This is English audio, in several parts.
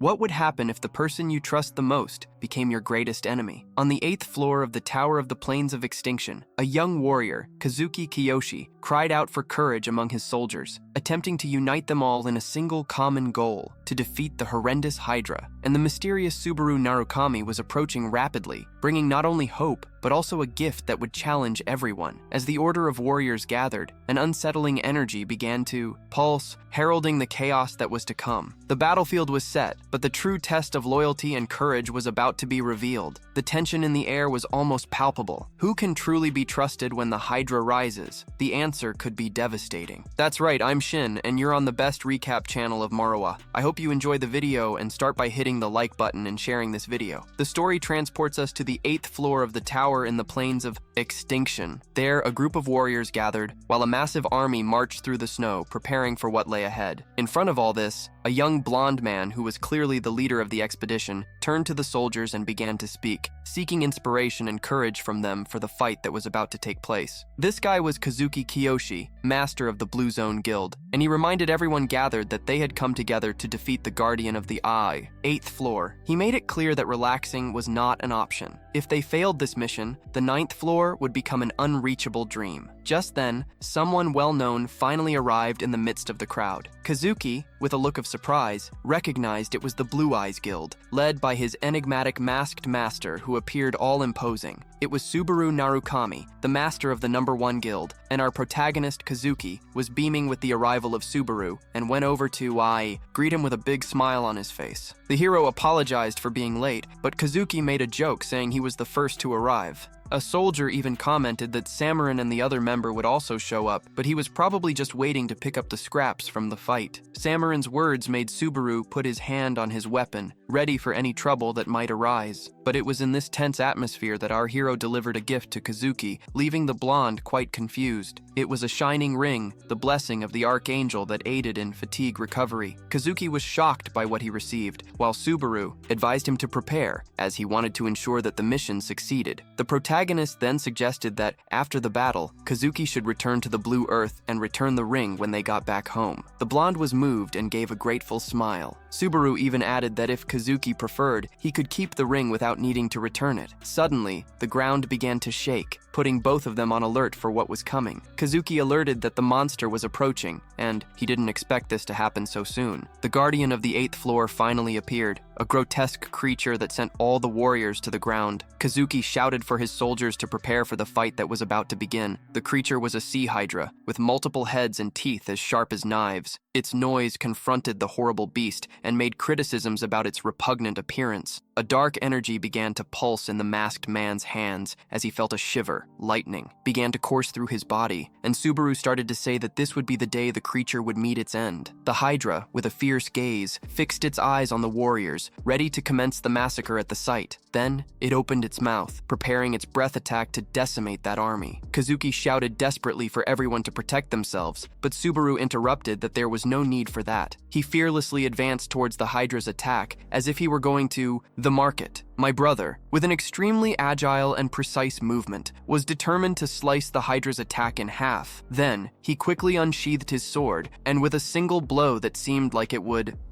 What would happen if the person you trust the most became your greatest enemy? On the 8th floor of the Tower of the Plains of Extinction, a young warrior, Kazuki Kiyoshi, cried out for courage among his soldiers, attempting to unite them all in a single common goal, to defeat the horrendous Hydra. And the mysterious Subaru Narukami was approaching rapidly, bringing not only hope, but also a gift that would challenge everyone. As the order of warriors gathered, an unsettling energy began to pulse, heralding the chaos that was to come. The battlefield was set, but the true test of loyalty and courage was about to be revealed. The tension in the air was almost palpable. Who can truly be trusted when the Hydra rises? The answer could be devastating. That's right, I'm Shin, and you're on the best recap channel of Manhwa. I hope you enjoy the video and start by hitting the like button and sharing this video. The story transports us to the 8th floor of the tower in the plains of Extinction. There, a group of warriors gathered, while a massive army marched through the snow, preparing for what lay ahead. In front of all this, a young blonde man who was clearly the leader of the expedition turned to the soldiers and began to speak, seeking inspiration and courage from them for the fight that was about to take place. This guy was Kazuki Kiyoshi, master of the Blue Zone Guild, and he reminded everyone gathered that they had come together to defeat the Guardian of the Eye, 8th floor. He made it clear that relaxing was not an option. If they failed this mission, the 9th floor would become an unreachable dream. Just then, someone well-known finally arrived in the midst of the crowd. Kazuki, with a look of surprise, recognized it was the Blue Eyes Guild, led by his enigmatic masked master who appeared all-imposing. It was Subaru Narukami, the master of the #1 guild, and our protagonist Kazuki was beaming with the arrival of Subaru and went over to greet him with a big smile on his face. The hero apologized for being late, but Kazuki made a joke saying he was the first to arrive. A soldier even commented that Samarin and the other member would also show up, but he was probably just waiting to pick up the scraps from the fight. Samarin's words made Subaru put his hand on his weapon, ready for any trouble that might arise. But it was in this tense atmosphere that our hero delivered a gift to Kazuki, leaving the blonde quite confused. It was a shining ring, the blessing of the Archangel that aided in fatigue recovery. Kazuki was shocked by what he received, while Subaru advised him to prepare, as he wanted to ensure that the mission succeeded. The protagonist then suggested that, after the battle, Kazuki should return to the Blue Earth and return the ring when they got back home. The blonde was moved and gave a grateful smile. Subaru even added that if Kazuki preferred, he could keep the ring without needing to return it. Suddenly, the ground began to shake, putting both of them on alert for what was coming. Kazuki alerted that the monster was approaching, and he didn't expect this to happen so soon. The Guardian of the 8th floor finally appeared, a grotesque creature that sent all the warriors to the ground. Kazuki shouted for his soldiers to prepare for the fight that was about to begin. The creature was a sea hydra, with multiple heads and teeth as sharp as knives. Its noise confronted the horrible beast and made criticisms about its repugnant appearance. A dark energy began to pulse in the masked man's hands as he felt a shiver. Lightning began to course through his body, and Subaru started to say that this would be the day the creature would meet its end. The Hydra, with a fierce gaze, fixed its eyes on the warriors, ready to commence the massacre at the sight. Then, it opened its mouth, preparing its breath attack to decimate that army. Kazuki shouted desperately for everyone to protect themselves, but Subaru interrupted that there was no need for that. He fearlessly advanced towards the Hydra's attack, as if he were going to the market. My brother, with an extremely agile and precise movement, was determined to slice the Hydra's attack in half. Then, he quickly unsheathed his sword, and with a single blow that seemed like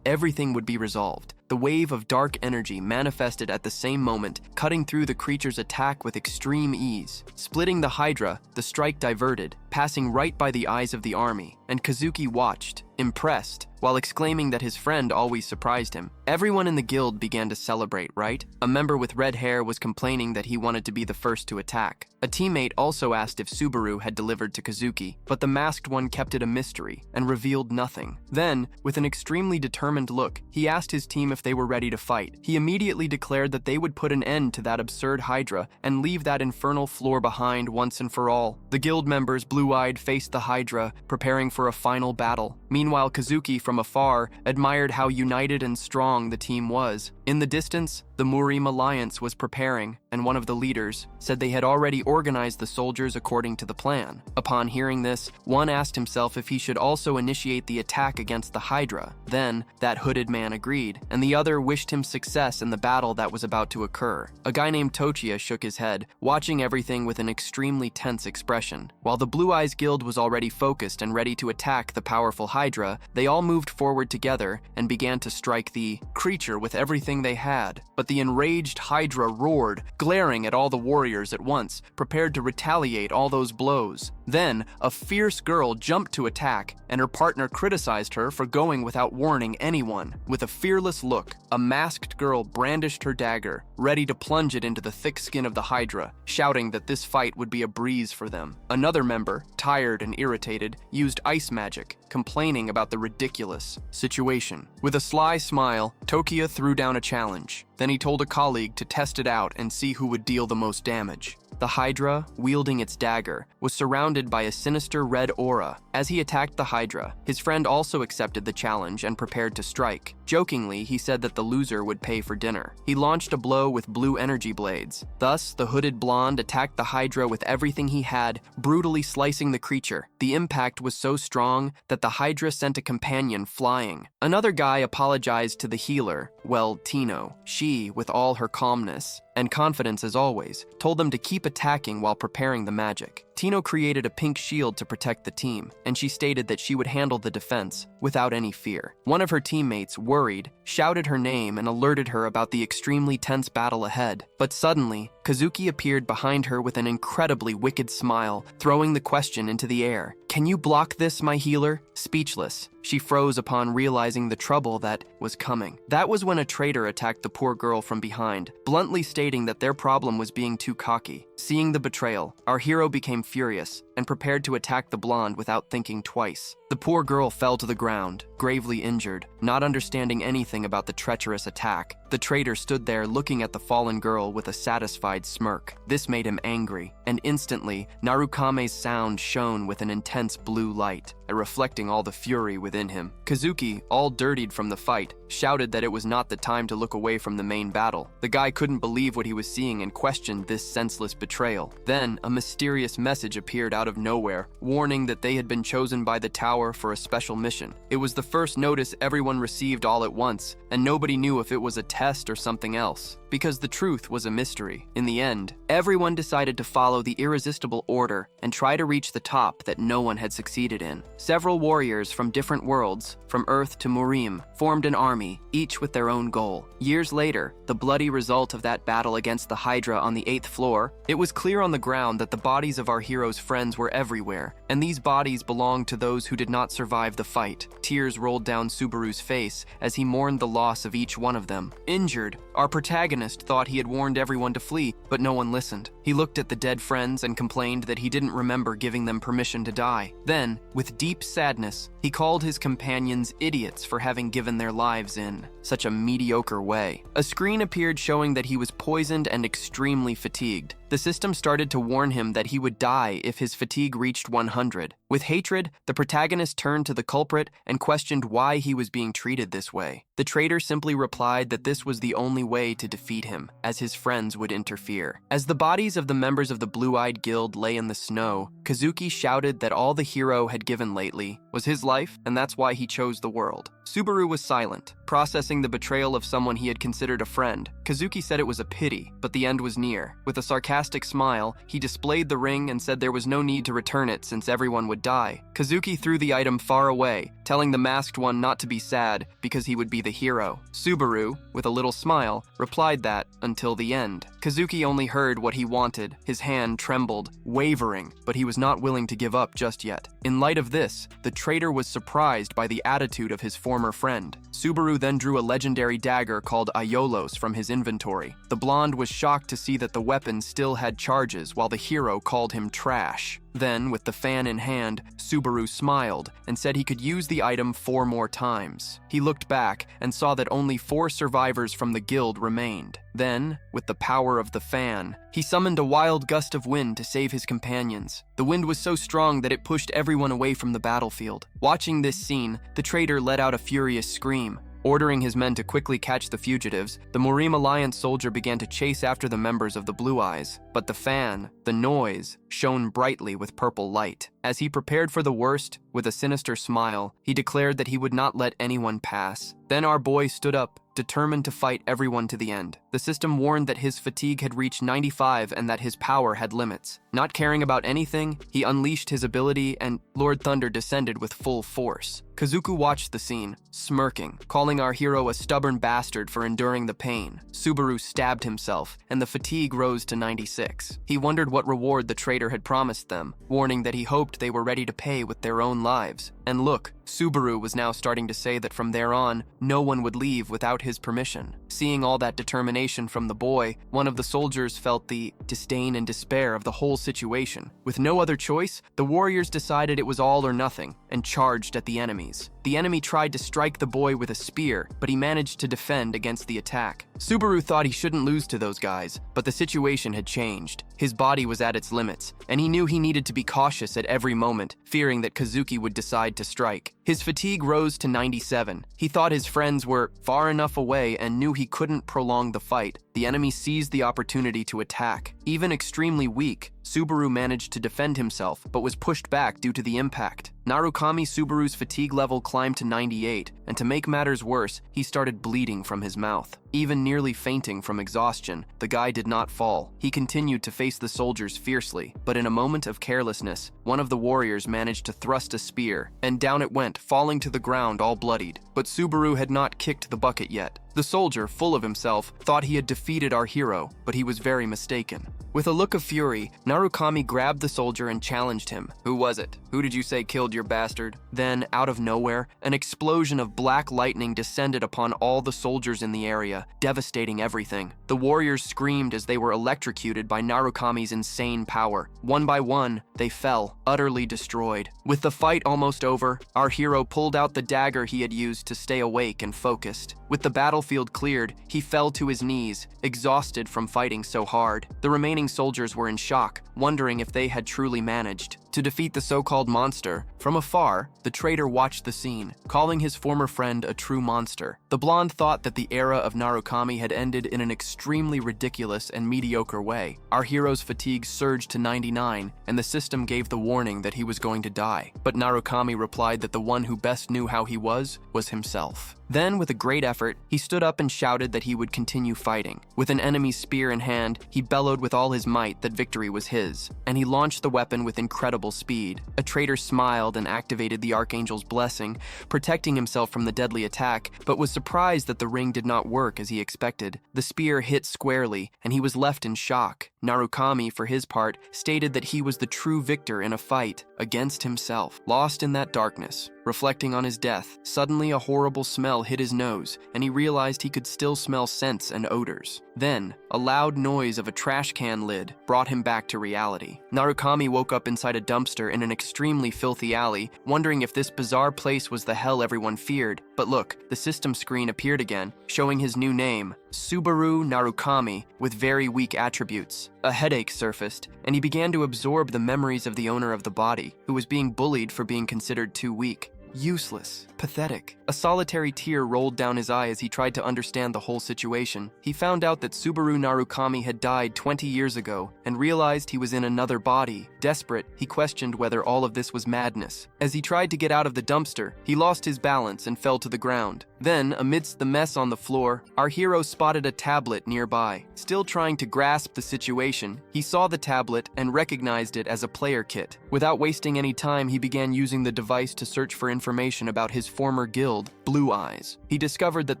everything would be resolved. The wave of dark energy manifested at the same moment, cutting through the creature's attack with extreme ease. Splitting the Hydra, the strike diverted, passing right by the eyes of the army, and Kazuki watched, impressed, while exclaiming that his friend always surprised him. Everyone in the guild began to celebrate, right? A member with red hair was complaining that he wanted to be the first to attack. A teammate also asked if Subaru had delivered to Kazuki, but the masked one kept it a mystery and revealed nothing. Then, with an extremely determined look, he asked his team if they were ready to fight. He immediately declared that they would put an end to that absurd Hydra and leave that infernal floor behind once and for all. The guild members, blue-eyed, faced the Hydra, preparing for a final battle. Meanwhile, Kazuki, from afar, admired how united and strong the team was. In the distance, the Murim Alliance was preparing, and one of the leaders said they had already organized the soldiers according to the plan. Upon hearing this, one asked himself if he should also initiate the attack against the Hydra. Then, that hooded man agreed, and the other wished him success in the battle that was about to occur. A guy named Tochia shook his head, watching everything with an extremely tense expression, while the Blue Eyes Guild was already focused and ready to attack the powerful hydra, they all moved forward together and began to strike the creature with everything they had. But the enraged hydra roared, glaring at all the warriors at once, prepared to retaliate all those blows. Then, a fierce girl jumped to attack, and her partner criticized her for going without warning anyone. With a fearless look, a masked girl brandished her dagger, ready to plunge it into the thick skin of the hydra, shouting that this fight would be a breeze for them. Another member, tired and irritated, used ice magic, complaining about the ridiculous situation. With a sly smile, Tokia threw down a challenge. Then he told a colleague to test it out and see who would deal the most damage. The hydra, wielding its dagger, was surrounded by a sinister red aura. As he attacked the hydra, his friend also accepted the challenge and prepared to strike. Jokingly, he said that the loser would pay for dinner. He launched a blow with blue energy blades. Thus, the hooded blonde attacked the hydra with everything he had, brutally slicing the creature. The impact was so strong that the hydra sent a companion flying. Another guy apologized to the healer, well, Tino. She, with all her calmness and confidence as always, told them to keep attacking while preparing the magic. Tino created a pink shield to protect the team, and she stated that she would handle the defense without any fear. One of her teammates, worried, shouted her name and alerted her about the extremely tense battle ahead. But suddenly, Kazuki appeared behind her with an incredibly wicked smile, throwing the question into the air. "Can you block this, my healer?" Speechless, she froze upon realizing the trouble that was coming. That was when a traitor attacked the poor girl from behind, bluntly stating that their problem was being too cocky. Seeing the betrayal, our hero became furious and prepared to attack the blonde without thinking twice. The poor girl fell to the ground, gravely injured, not understanding anything about the treacherous attack. The traitor stood there looking at the fallen girl with a satisfied smirk. This made him angry, and instantly, Narukame's sound shone with an intense blue light, reflecting all the fury within him. Kazuki, all dirtied from the fight, shouted that it was not the time to look away from the main battle. The guy couldn't believe what he was seeing and questioned this senseless betrayal. Then, a mysterious message appeared out of nowhere, warning that they had been chosen by the tower for a special mission. It was the first notice everyone received all at once, and nobody knew if it was a test or something else, because the truth was a mystery. In the end, everyone decided to follow the irresistible order and try to reach the top that no one had succeeded in. Several warriors from different worlds, from Earth to Murim, formed an army, each with their own goal. Years later, the bloody result of that battle against the Hydra on the 8th floor, it was clear on the ground that the bodies of our hero's friends were everywhere, and these bodies belonged to those who did not survive the fight. Tears rolled down Subaru's face as he mourned the loss of each one of them. Injured, our protagonist thought he had warned everyone to flee, but no one listened. He looked at the dead friends and complained that he didn't remember giving them permission to die. Then, with deep sadness, he called his companions idiots for having given their lives in such a mediocre way. A screen appeared showing that he was poisoned and extremely fatigued. The system started to warn him that he would die if his fatigue reached 100. With hatred, the protagonist turned to the culprit and questioned why he was being treated this way. The traitor simply replied that this was the only way to defeat him, as his friends would interfere. As the bodies of the members of the Blue-Eyed Guild lay in the snow, Kazuki shouted that all the hero had given lately was his life, and that's why he chose the world. Subaru was silent, processing the betrayal of someone he had considered a friend. Kazuki said it was a pity, but the end was near. With a sarcastic smile, he displayed the ring and said there was no need to return it since everyone would die. Kazuki threw the item far away, telling the masked one not to be sad because he would be the hero. Subaru, with a little smile, replied that, until the end. Kazuki only heard what he wanted. His hand trembled, wavering, but he was not willing to give up just yet. In light of this, the traitor was surprised by the attitude of his former friend. Subaru then drew a legendary dagger called Aiolos from his inventory. The blonde was shocked to see that the weapon still had charges while the hero called him trash. Then, with the fan in hand, Subaru smiled and said he could use the item 4 more times. He looked back and saw that only 4 survivors from the guild remained. Then, with the power of the fan, he summoned a wild gust of wind to save his companions. The wind was so strong that it pushed everyone away from the battlefield. Watching this scene, the traitor let out a furious scream. Ordering his men to quickly catch the fugitives, the Murim Alliance soldier began to chase after the members of the Blue Eyes. But the fan, the noise, shone brightly with purple light. As he prepared for the worst, with a sinister smile, he declared that he would not let anyone pass. Then our boy stood up, determined to fight everyone to the end. The system warned that his fatigue had reached 95 and that his power had limits. Not caring about anything, he unleashed his ability and Lord Thunder descended with full force. Kazuku watched the scene, smirking, calling our hero a stubborn bastard for enduring the pain. Subaru stabbed himself, and the fatigue rose to 96. He wondered what reward the traitor had promised them, warning that he hoped they were ready to pay with their own lives. And look, Subaru was now starting to say that from there on, no one would leave without his permission. Seeing all that determination from the boy, one of the soldiers felt the disdain and despair of the whole situation. With no other choice, the warriors decided it was all or nothing and charged at the enemies. The enemy tried to strike the boy with a spear, but he managed to defend against the attack. Subaru thought he shouldn't lose to those guys, but the situation had changed. His body was at its limits, and he knew he needed to be cautious at every moment, fearing that Kazuki would decide to strike. His fatigue rose to 97. He thought his friends were far enough away and knew he couldn't prolong the fight. The enemy seized the opportunity to attack. Even extremely weak, Subaru managed to defend himself, but was pushed back due to the impact. Narukami Subaru's fatigue level climbed to 98, and to make matters worse, he started bleeding from his mouth. Even nearly fainting from exhaustion, the guy did not fall. He continued to face the soldiers fiercely, but in a moment of carelessness, one of the warriors managed to thrust a spear, and down it went, falling to the ground all bloodied. But Subaru had not kicked the bucket yet. The soldier, full of himself, thought he had defeated our hero, but he was very mistaken. With a look of fury, Narukami grabbed the soldier and challenged him. "Who was it? Who did you say killed your bastard?" Then, out of nowhere, an explosion of black lightning descended upon all the soldiers in the area, devastating everything. The warriors screamed as they were electrocuted by Narukami's insane power. One by one, they fell, utterly destroyed. With the fight almost over, our hero pulled out the dagger he had used to stay awake and focused. With the battlefield cleared, he fell to his knees, exhausted from fighting so hard. The remaining soldiers were in shock, wondering if they had truly managed to defeat the so-called monster. From afar, the traitor watched the scene, calling his former friend a true monster. The blonde thought that the era of Narukami had ended in an extremely ridiculous and mediocre way. Our hero's fatigue surged to 99, and the system gave the warning that he was going to die. But Narukami replied that the one who best knew how he was himself. Then, with a great effort, he stood up and shouted that he would continue fighting. With an enemy's spear in hand, he bellowed with all his might that victory was his, and he launched the weapon with incredible speed. A traitor smiled and activated the Archangel's blessing, protecting himself from the deadly attack, but was surprised that the ring did not work as he expected. The spear hit squarely, and he was left in shock. Narukami, for his part, stated that he was the true victor in a fight against himself. Lost in that darkness, reflecting on his death, suddenly a horrible smell hit his nose, and he realized he could still smell scents and odors. Then, a loud noise of a trash can lid brought him back to reality. Narukami woke up inside a dumpster in an extremely filthy alley, wondering if this bizarre place was the hell everyone feared. But look, the system screen appeared again, showing his new name, Subaru Narukami, with very weak attributes. A headache surfaced, and he began to absorb the memories of the owner of the body, who was being bullied for being considered too weak. Useless. Pathetic. A solitary tear rolled down his eye as he tried to understand the whole situation. He found out that Subaru Narukami had died 20 years ago and realized he was in another body. Desperate, he questioned whether all of this was madness. As he tried to get out of the dumpster, he lost his balance and fell to the ground. Then, amidst the mess on the floor, our hero spotted a tablet nearby. Still trying to grasp the situation, he saw the tablet and recognized it as a player kit. Without wasting any time, he began using the device to search for information about his former guild, Blue Eyes. He discovered that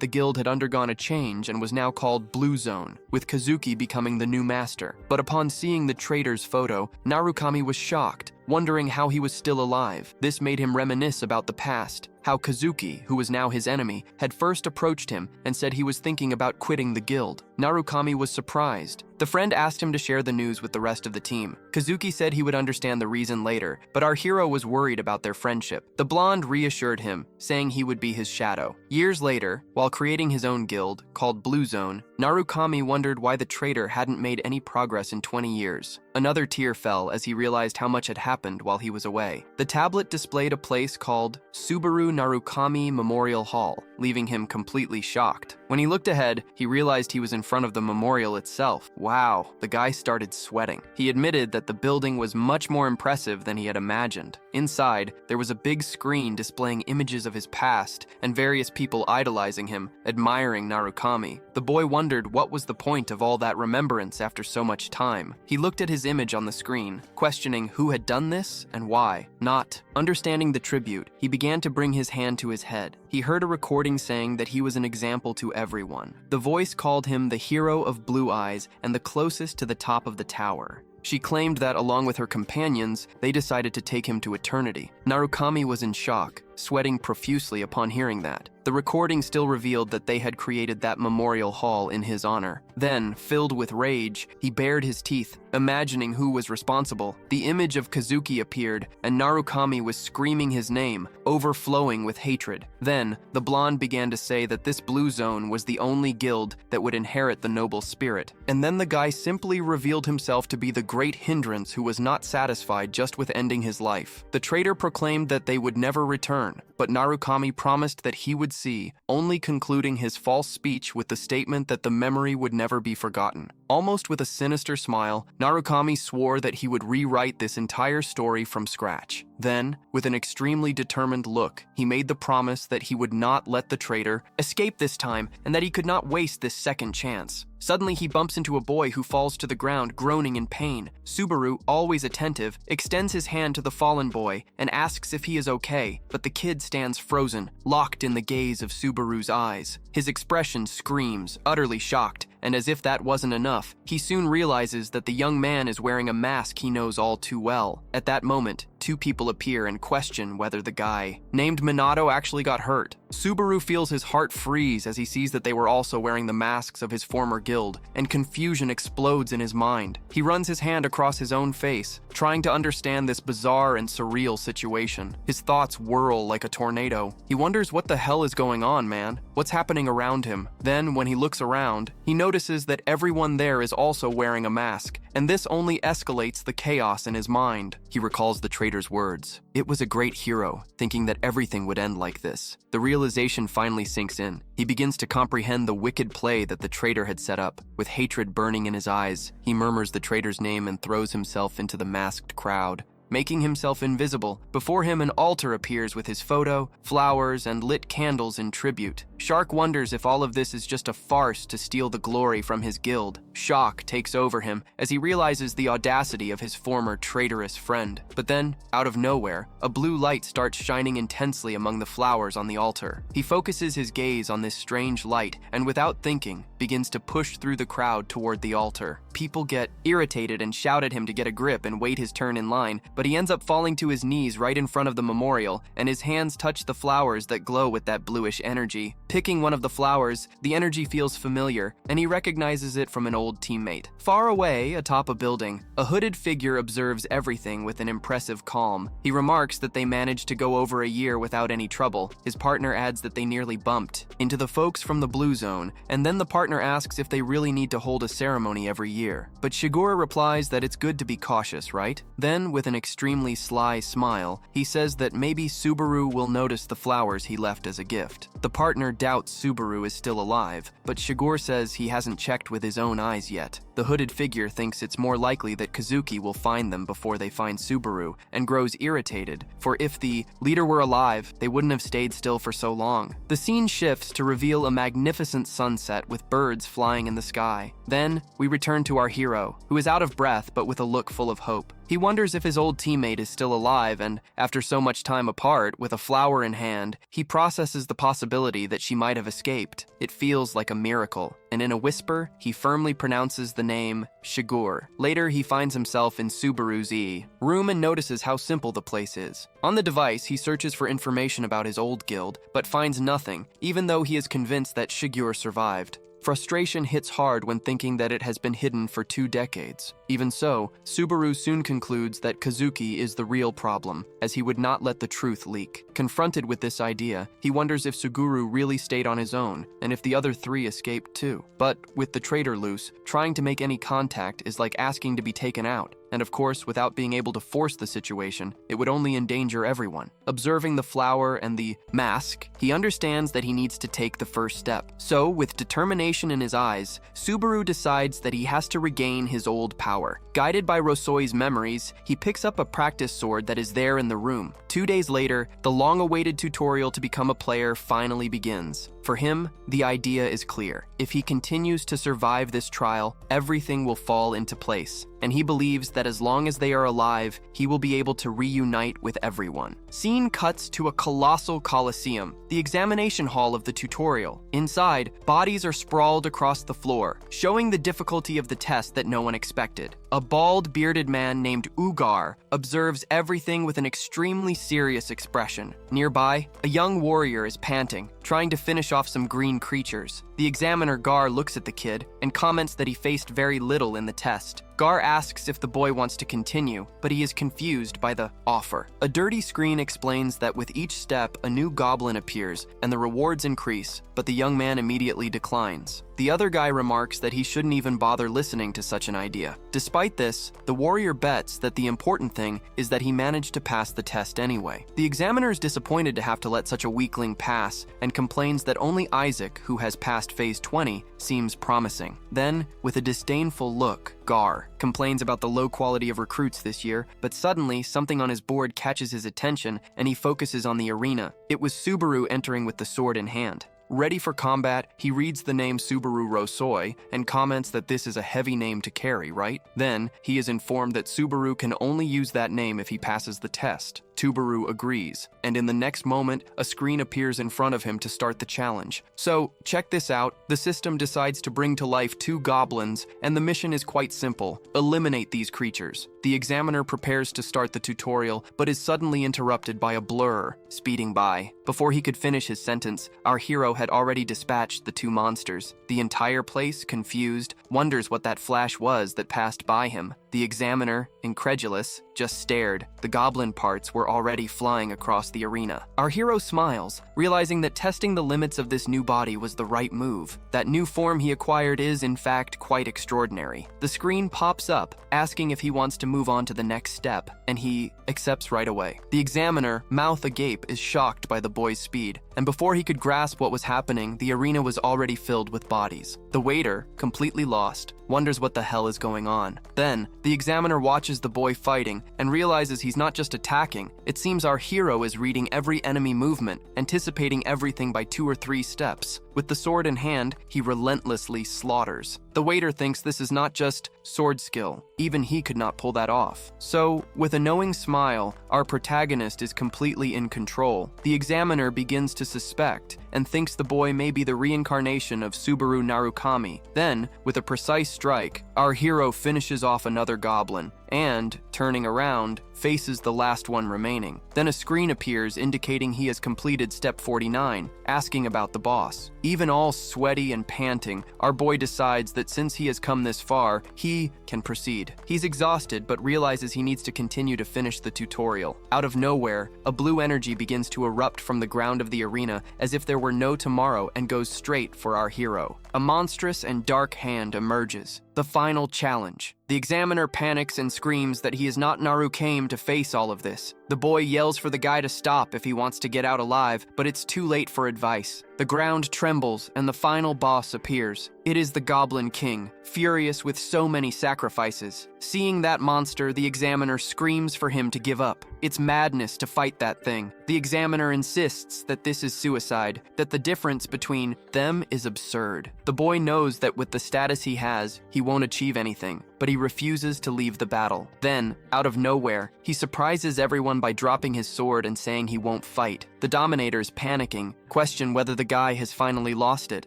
the guild had undergone a change and was now called Blue Zone, with Kazuki becoming the new master. But upon seeing the traitor's photo, Narukami was shocked, wondering how he was still alive. This made him reminisce about the past, how Kazuki, who was now his enemy, had first approached him and said he was thinking about quitting the guild. Narukami was surprised. The friend asked him to share the news with the rest of the team. Kazuki said he would understand the reason later, but our hero was worried about their friendship. The blonde reassured him, saying he would be his shadow. Years later, while creating his own guild, called Blue Zone, Narukami wondered why the traitor hadn't made any progress in 20 years. Another tear fell as he realized how much had happened while he was away. The tablet displayed a place called Subaru Narukami Memorial Hall, leaving him completely shocked. When he looked ahead, he realized he was in front of the memorial itself. Wow, the guy started sweating. He admitted that the building was much more impressive than he had imagined. Inside, there was a big screen displaying images of his past and various people idolizing him, admiring Narukami. The boy wondered what was the point of all that remembrance after so much time. He looked at his image on the screen, questioning who had done this and why. Not understanding the tribute, he began to bring his hand to his head. He heard a recording saying that he was an example to everyone. The voice called him the hero of blue eyes and the closest to the top of the tower. She claimed that, along with her companions, they decided to take him to eternity. Narukami was in shock, sweating profusely upon hearing that. The recording still revealed that they had created that memorial hall in his honor. Then, filled with rage, he bared his teeth, imagining who was responsible. The image of Kazuki appeared, and Narukami was screaming his name, overflowing with hatred. Then, the blonde began to say that this blue zone was the only guild that would inherit the noble spirit. And then the guy simply revealed himself to be the great hindrance who was not satisfied just with ending his life. The traitor proclaimed that they would never return, but Narukami promised that he would see, only concluding his false speech with the statement that the memory would never be forgotten. Almost with a sinister smile, Narukami swore that he would rewrite this entire story from scratch. Then, with an extremely determined look, he made the promise that he would not let the traitor escape this time and that he could not waste this second chance. Suddenly, he bumps into a boy who falls to the ground, groaning in pain. Subaru, always attentive, extends his hand to the fallen boy and asks if he is okay, but the kid stands frozen, locked in the gaze of Subaru's eyes. His expression screams, utterly shocked, and as if that wasn't enough, he soon realizes that the young man is wearing a mask he knows all too well. At that moment, two people appear and question whether the guy named Minato actually got hurt. Subaru feels his heart freeze as he sees that they were also wearing the masks of his former guild, and confusion explodes in his mind. He runs his hand across his own face, trying to understand this bizarre and surreal situation. His thoughts whirl like a tornado. He wonders what the hell is going on, man? What's happening around him? Then, when he looks around, he notices that everyone there is also wearing a mask, and this only escalates the chaos in his mind. He recalls the traitor's words. It was a great hero, thinking that everything would end like this. The realization finally sinks in. He begins to comprehend the wicked play that the traitor had set up. With hatred burning in his eyes, he murmurs the traitor's name and throws himself into the masked crowd. Making himself invisible, before him an altar appears with his photo, flowers, and lit candles in tribute. Shark wonders if all of this is just a farce to steal the glory from his guild. Shock takes over him as he realizes the audacity of his former traitorous friend. But then, out of nowhere, a blue light starts shining intensely among the flowers on the altar. He focuses his gaze on this strange light and, without thinking, begins to push through the crowd toward the altar. People get irritated and shout at him to get a grip and wait his turn in line, but he ends up falling to his knees right in front of the memorial, and his hands touch the flowers that glow with that bluish energy. Picking one of the flowers, the energy feels familiar, and he recognizes it from an old teammate. Far away, atop a building, a hooded figure observes everything with an impressive calm. He remarks that they managed to go over a year without any trouble. His partner adds that they nearly bumped into the folks from the blue zone, and then the partner asks if they really need to hold a ceremony every year. But Shigura replies that it's good to be cautious, right? Then, with an extremely sly smile, he says that maybe Subaru will notice the flowers he left as a gift. The partner doubts Subaru is still alive, but Shigure says he hasn't checked with his own eyes yet. The hooded figure thinks it's more likely that Kazuki will find them before they find Subaru, and grows irritated, for if the leader were alive, they wouldn't have stayed still for so long. The scene shifts to reveal a magnificent sunset with birds flying in the sky. Then, we return to our hero, who is out of breath but with a look full of hope. He wonders if his old teammate is still alive, and after so much time apart, with a flower in hand, he processes the possibility that she might have escaped. It feels like a miracle, and in a whisper, he firmly pronounces the name Shigure. Later, he finds himself in Subaru's room and notices how simple the place is. On the device, he searches for information about his old guild, but finds nothing, even though he is convinced that Shigure survived. Frustration hits hard when thinking that it has been hidden for 2 decades. Even so, Subaru soon concludes that Kazuki is the real problem, as he would not let the truth leak. Confronted with this idea, he wonders if Suguru really stayed on his own, and if the other 3 escaped too. But, with the traitor loose, trying to make any contact is like asking to be taken out, and of course, without being able to force the situation, it would only endanger everyone. Observing the flower and the mask, he understands that he needs to take the first step. So, with determination in his eyes, Subaru decides that he has to regain his old power. Guided by Rosoi's memories, he picks up a practice sword that is there in the room. 2 days later, the long-awaited tutorial to become a player finally begins. For him, the idea is clear. If he continues to survive this trial, everything will fall into place, and he believes that as long as they are alive, he will be able to reunite with everyone. Scene cuts to a colossal coliseum, the examination hall of the tutorial. Inside, bodies are sprawled across the floor, showing the difficulty of the test that no one expected. A bald, bearded man named Ugar observes everything with an extremely serious expression. Nearby, a young warrior is panting, trying to finish off some green creatures. The examiner Gar looks at the kid and comments that he faced very little in the test. Gar asks if the boy wants to continue, but he is confused by the offer. A dirty screen explains that with each step, a new goblin appears and the rewards increase, but the young man immediately declines. The other guy remarks that he shouldn't even bother listening to such an idea. Despite this, the warrior bets that the important thing is that he managed to pass the test anyway. The examiner is disappointed to have to let such a weakling pass and complains that only Isaac, who has passed phase 20, seems promising. Then, with a disdainful look, Gar complains about the low quality of recruits this year, but suddenly something on his board catches his attention and he focuses on the arena. It was Subaru entering with the sword in hand. Ready for combat, he reads the name Subaru Rosoi and comments that this is a heavy name to carry, right? Then, he is informed that Subaru can only use that name if he passes the test. Subaru agrees, and in the next moment, a screen appears in front of him to start the challenge. So, check this out. The system decides to bring to life 2 goblins, and the mission is quite simple. Eliminate these creatures. The examiner prepares to start the tutorial, but is suddenly interrupted by a blur speeding by. Before he could finish his sentence, our hero had already dispatched the 2 monsters. The entire place, confused, wonders what that flash was that passed by him. The examiner, incredulous, just stared. The goblin parts were already flying across the arena. Our hero smiles, realizing that testing the limits of this new body was the right move. That new form he acquired is, in fact, quite extraordinary. The screen pops up, asking if he wants to move on to the next step, and he accepts right away. The examiner, mouth agape, is shocked by the boy's speed, and before he could grasp what was happening, the arena was already filled with bodies. The waiter, completely lost, wonders what the hell is going on. Then, the examiner watches the boy fighting and realizes he's not just attacking. It seems our hero is reading every enemy movement, anticipating everything by 2 or 3 steps. With the sword in hand, he relentlessly slaughters. The waiter thinks this is not just sword skill. Even he could not pull that off. So, with a knowing smile, our protagonist is completely in control. The examiner begins to suspect and thinks the boy may be the reincarnation of Subaru Narukami. Then, with a precise strike, our hero finishes off another goblin and, turning around, faces the last one remaining. Then a screen appears indicating he has completed step 49, asking about the boss. Even all sweaty and panting, our boy decides that since he has come this far, he can proceed. He's exhausted but realizes he needs to continue to finish the tutorial. Out of nowhere, a blue energy begins to erupt from the ground of the arena as if there were no tomorrow and goes straight for our hero. A monstrous and dark hand emerges. The final challenge. The examiner panics and screams that he is not Narukame to face all of this. The boy yells for the guy to stop if he wants to get out alive, but it's too late for advice. The ground trembles and the final boss appears. It is the Goblin King, furious with so many sacrifices. Seeing that monster, the examiner screams for him to give up. It's madness to fight that thing. The examiner insists that this is suicide, that the difference between them is absurd. The boy knows that with the status he has, he won't achieve anything, but he refuses to leave the battle. Then, out of nowhere, he surprises everyone by dropping his sword and saying he won't fight. The Dominators, panicking, question whether the guy has finally lost it.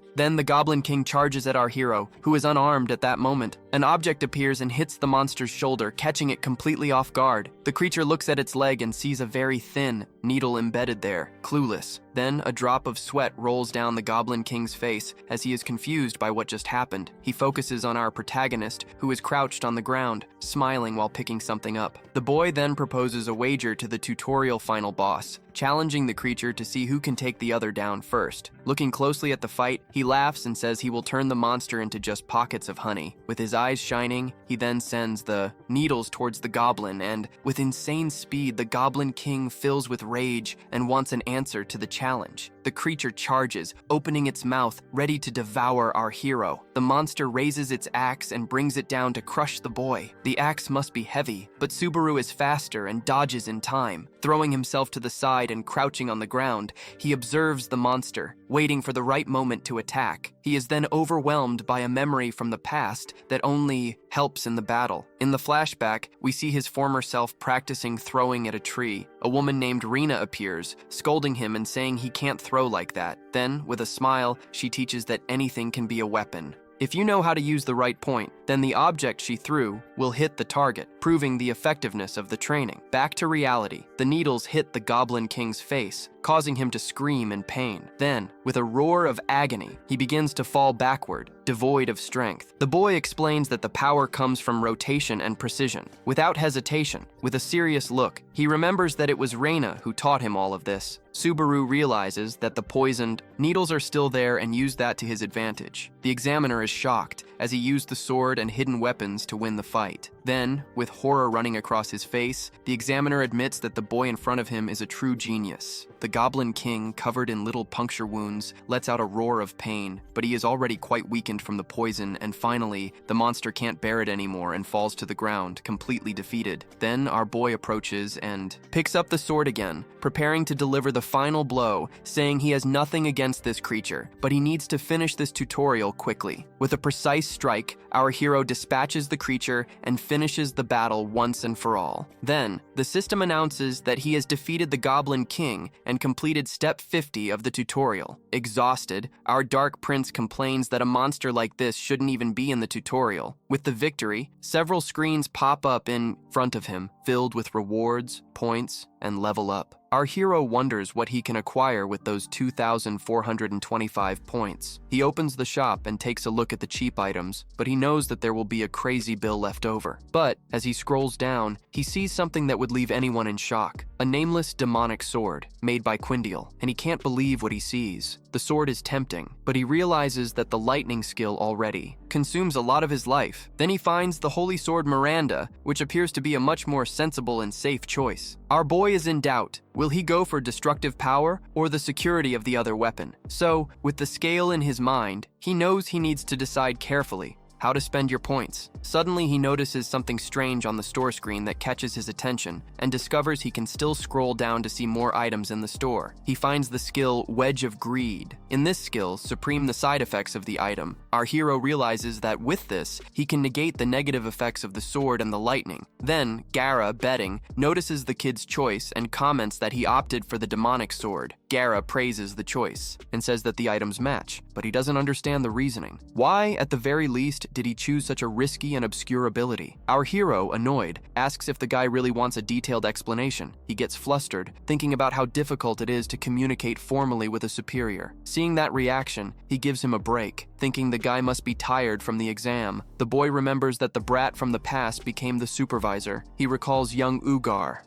Then the Goblin King charges at our hero, who is unarmed at that moment. An object appears and hits the monster's shoulder, catching it completely off guard. The creature looks at its leg and sees a very thin, needle embedded there, clueless. Then a drop of sweat rolls down the Goblin King's face as he is confused by what just happened. He focuses on our protagonist, who is crouched on the ground, smiling while picking something up. The boy then proposes a wager to the tutorial final boss, challenging the creature to see who can take the other down first. Looking closely at the fight, he laughs and says he will turn the monster into just pockets of honey. With his eyes shining, he then sends the needles towards the goblin, and with insane speed, the Goblin King fills with rage and wants an answer to the challenge. The creature charges, opening its mouth, ready to devour our hero. The monster raises its axe and brings it down to crush the boy. The axe must be heavy, but Subaru is faster and dodges in time. Throwing himself to the side and crouching on the ground, he observes the monster, waiting for the right moment to attack. He is then overwhelmed by a memory from the past that only helps in the battle. In the flashback, we see his former self practicing throwing at a tree. A woman named Rena appears, scolding him and saying he can't throw like that. Then, with a smile, she teaches that anything can be a weapon. If you know how to use the right point, then the object she threw will hit the target, proving the effectiveness of the training. Back to reality, the needles hit the Goblin King's face, causing him to scream in pain. Then, with a roar of agony, he begins to fall backward, devoid of strength. The boy explains that the power comes from rotation and precision. Without hesitation, with a serious look, he remembers that it was Reina who taught him all of this. Subaru realizes that the poisoned needles are still there and used that to his advantage. The examiner is shocked as he used the sword and hidden weapons to win the fight. Then, with horror running across his face, the examiner admits that the boy in front of him is a true genius. The Goblin King, covered in little puncture wounds, lets out a roar of pain, but he is already quite weakened from the poison, and finally, the monster can't bear it anymore and falls to the ground, completely defeated. Then our boy approaches and picks up the sword again, preparing to deliver the final blow, saying he has nothing against this creature, but he needs to finish this tutorial quickly. With a precise strike, our hero dispatches the creature and finishes the battle once and for all. Then, the system announces that he has defeated the Goblin King and completed step 50 of the tutorial. Exhausted, our Dark Prince complains that a monster like this shouldn't even be in the tutorial. With the victory, several screens pop up in front of him, filled with rewards, points, and level up. Our hero wonders what he can acquire with those 2,425 points. He opens the shop and takes a look at the cheap items, but he knows that there will be a crazy bill left over. But, as he scrolls down, he sees something that would leave anyone in shock. A nameless demonic sword, made by Quindial, and he can't believe what he sees. The sword is tempting, but he realizes that the lightning skill already consumes a lot of his life. Then he finds the holy sword Miranda, which appears to be a much more sensible and safe choice. Our boy is in doubt. Will he go for destructive power or the security of the other weapon? So, with the scale in his mind, he knows he needs to decide carefully how to spend your points. Suddenly, he notices something strange on the store screen that catches his attention and discovers he can still scroll down to see more items in the store. He finds the skill Wedge of Greed. In this skill, supreme the side effects of the item. Our hero realizes that with this, he can negate the negative effects of the sword and the lightning. Then, Gara, betting, notices the kid's choice and comments that he opted for the demonic sword. Gara praises the choice and says that the items match, but he doesn't understand the reasoning. Why, at the very least, did he choose such a risky and obscure ability? Our hero, annoyed, asks if the guy really wants a detailed explanation. He gets flustered, thinking about how difficult it is to communicate formally with a superior. Seeing that reaction, he gives him a break, thinking the guy must be tired from the exam. The boy remembers that the brat from the past became the supervisor. He recalls young Ugar,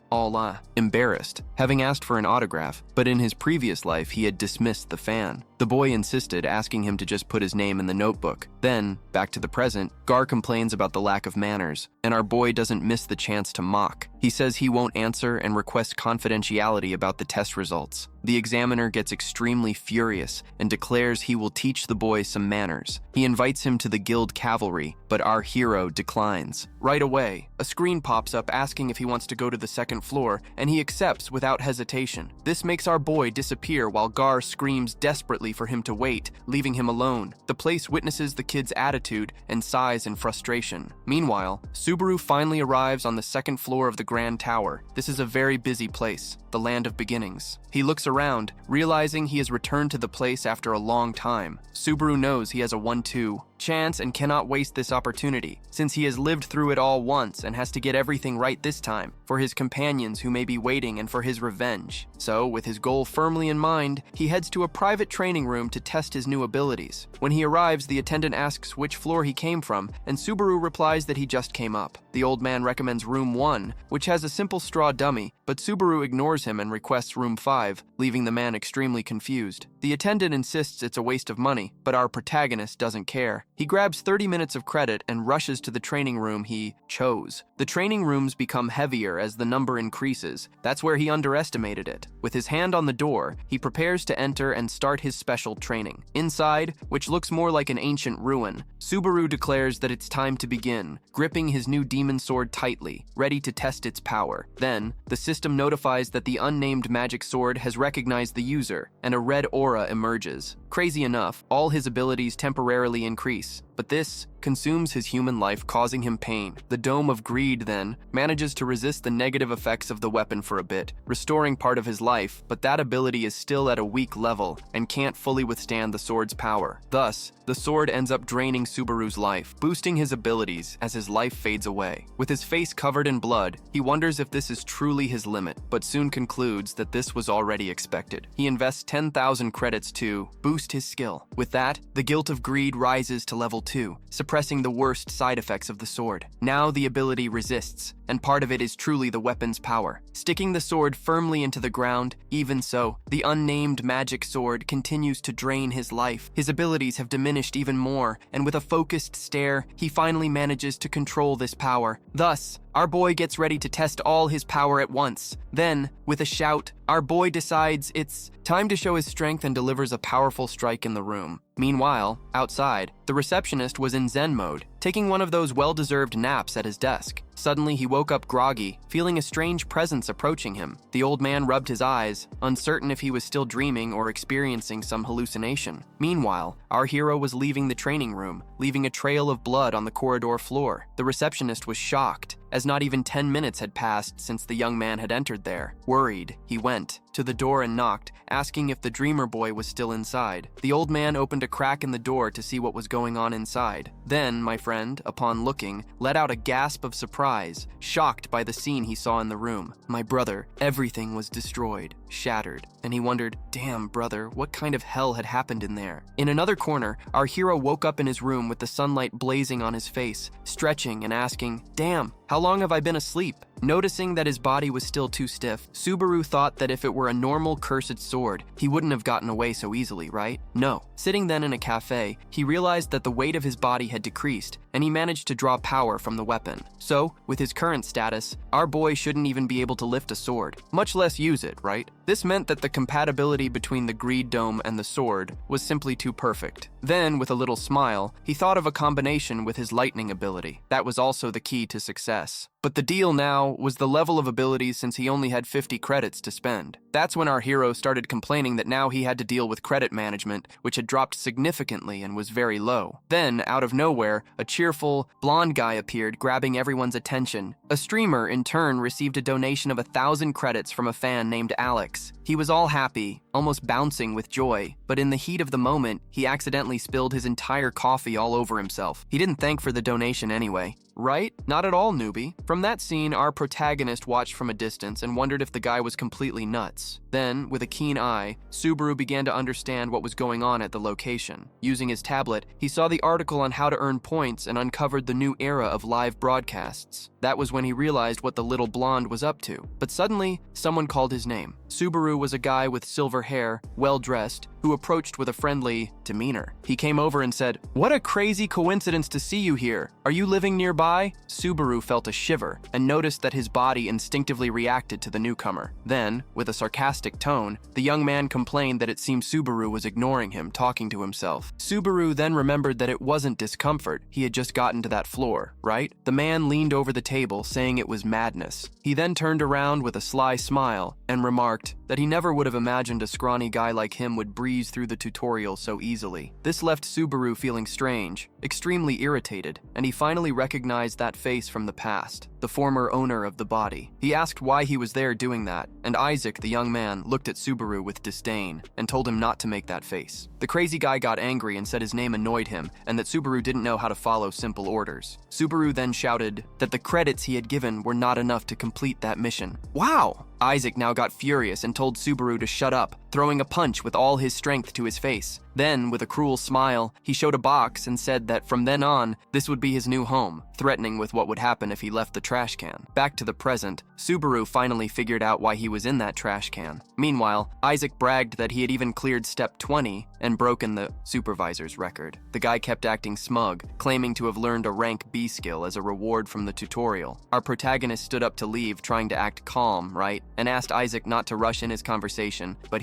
embarrassed, having asked for an autograph, but in his previous life he had dismissed the fan. The boy insisted, asking him to just put his name in the notebook. Then, back to the present, Gar complains about the lack of manners, and our boy doesn't miss the chance to mock. He says he won't answer and requests confidentiality about the test results. The examiner gets extremely furious and declares he will teach the boy some manners. He invites him to the guild cavalry, but our hero declines. Right away, a screen pops up asking if he wants to go to the second floor, and he accepts without hesitation. This makes our boy disappear while Gar screams desperately for him to wait, leaving him alone. The place witnesses the kid's attitude and sighs in frustration. Meanwhile, Subaru finally arrives on the second floor of the Grand Tower. This is a very busy place, the land of beginnings. He looks around, realizing he has returned to the place after a long time. Subaru knows he has a 1-2 chance and cannot waste this opportunity opportunity, since he has lived through it all once and has to get everything right this time, for his companions who may be waiting and for his revenge. So, with his goal firmly in mind, he heads to a private training room to test his new abilities. When he arrives, the attendant asks which floor he came from, and Subaru replies that he just came up. The old man recommends room 1, which has a simple straw dummy, but Subaru ignores him and requests room 5, leaving the man extremely confused. The attendant insists it's a waste of money, but our protagonist doesn't care. He grabs 30 minutes of credit and rushes to the training room he chose. The training rooms become heavier as the number increases. That's where he underestimated it. With his hand on the door, he prepares to enter and start his special training. Inside, which looks more like an ancient ruin, Subaru declares that it's time to begin, gripping his new demon sword tightly, ready to test its power. Then, the system notifies that the unnamed magic sword has recognized the user, and a red aura emerges. Crazy enough, all his abilities temporarily increase, but this consumes his human life, causing him pain. The Dome of Greed, then, manages to resist the negative effects of the weapon for a bit, restoring part of his life, but that ability is still at a weak level and can't fully withstand the sword's power. Thus, the sword ends up draining Subaru's life, boosting his abilities as his life fades away. With his face covered in blood, he wonders if this is truly his limit, but soon concludes that this was already expected. He invests 10,000 credits to boost his skill. With that, the guilt of greed rises to level 2, suppressing the worst side effects of the sword. Now the ability resists, and part of it is truly the weapon's power. Sticking the sword firmly into the ground, even so, the unnamed magic sword continues to drain his life. His abilities have diminished even more, and with a focused stare, he finally manages to control this power. Thus, our boy gets ready to test all his power at once. Then, with a shout, our boy decides it's time to show his strength and delivers a powerful strike in the room. Meanwhile, outside, the receptionist was in Zen mode, taking one of those well-deserved naps at his desk. Suddenly, he woke up groggy, feeling a strange presence approaching him. The old man rubbed his eyes, uncertain if he was still dreaming or experiencing some hallucination. Meanwhile, our hero was leaving the training room, leaving a trail of blood on the corridor floor. The receptionist was shocked, as not even 10 minutes had passed since the young man had entered there. Worried, he went to the door and knocked, asking if the dreamer boy was still inside. The old man opened a crack in the door to see what was going on inside. Then, my friend, upon looking, let out a gasp of surprise, shocked by the scene he saw in the room. My brother, everything was destroyed, shattered, and he wondered, damn brother, what kind of hell had happened in there? In another corner, our hero woke up in his room with the sunlight blazing on his face, stretching and asking, damn, how long have I been asleep? Noticing that his body was still too stiff, Subaru thought that if it were a normal cursed sword, he wouldn't have gotten away so easily, right? No. Sitting then in a cafe, he realized that the weight of his body had decreased, and he managed to draw power from the weapon. So, with his current status, our boy shouldn't even be able to lift a sword, much less use it, right? This meant that the compatibility between the greed dome and the sword was simply too perfect. Then, with a little smile, he thought of a combination with his lightning ability. That was also the key to success. But the deal now was the level of abilities, since he only had 50 credits to spend. That's when our hero started complaining that now he had to deal with credit management, which had dropped significantly and was very low. Then, out of nowhere, a cheerful, blonde guy appeared, grabbing everyone's attention. A streamer, in turn, received a donation of 1,000 credits from a fan named Alex. He was all happy, almost bouncing with joy, but in the heat of the moment, he accidentally spilled his entire coffee all over himself. He didn't thank for the donation anyway. Right? Not at all, newbie. From that scene, our protagonist watched from a distance and wondered if the guy was completely nuts. Then, with a keen eye, Subaru began to understand what was going on at the location. Using his tablet, he saw the article on how to earn points and uncovered the new era of live broadcasts. That was when he realized what the little blonde was up to. But suddenly, someone called his name. Subaru was a guy with silver hair, well-dressed, who approached with a friendly demeanor. He came over and said, "What a crazy coincidence to see you here. Are you living nearby?" Subaru felt a shiver and noticed that his body instinctively reacted to the newcomer. Then, with a sarcastic tone, the young man complained that it seemed Subaru was ignoring him, talking to himself. Subaru then remembered that it wasn't discomfort. He had just gotten to that floor, right? The man leaned over the table, saying it was madness. He then turned around with a sly smile and remarked that he never would have imagined a scrawny guy like him would breeze through the tutorial so easily. This left Subaru feeling strange, extremely irritated, and he finally recognized that face from the past. the former owner of the body. He asked why he was there doing that, and Isaac, the young man, looked at Subaru with disdain and told him not to make that face. The crazy guy got angry and said his name annoyed him and that Subaru didn't know how to follow simple orders. Subaru then shouted that the credits he had given were not enough to complete that mission. Wow! Isaac now got furious and told Subaru to shut up, throwing a punch with all his strength to his face. Then, with a cruel smile, he showed a box and said that from then on, this would be his new home, threatening with what would happen if he left the trash can. Back to the present, Subaru finally figured out why he was in that trash can. Meanwhile, Isaac bragged that he had even cleared step 20 and broken the supervisor's record. The guy kept acting smug, claiming to have learned a rank B skill as a reward from the tutorial. Our protagonist stood up to leave, trying to act calm, right? And asked Isaac not to rush in his conversation, but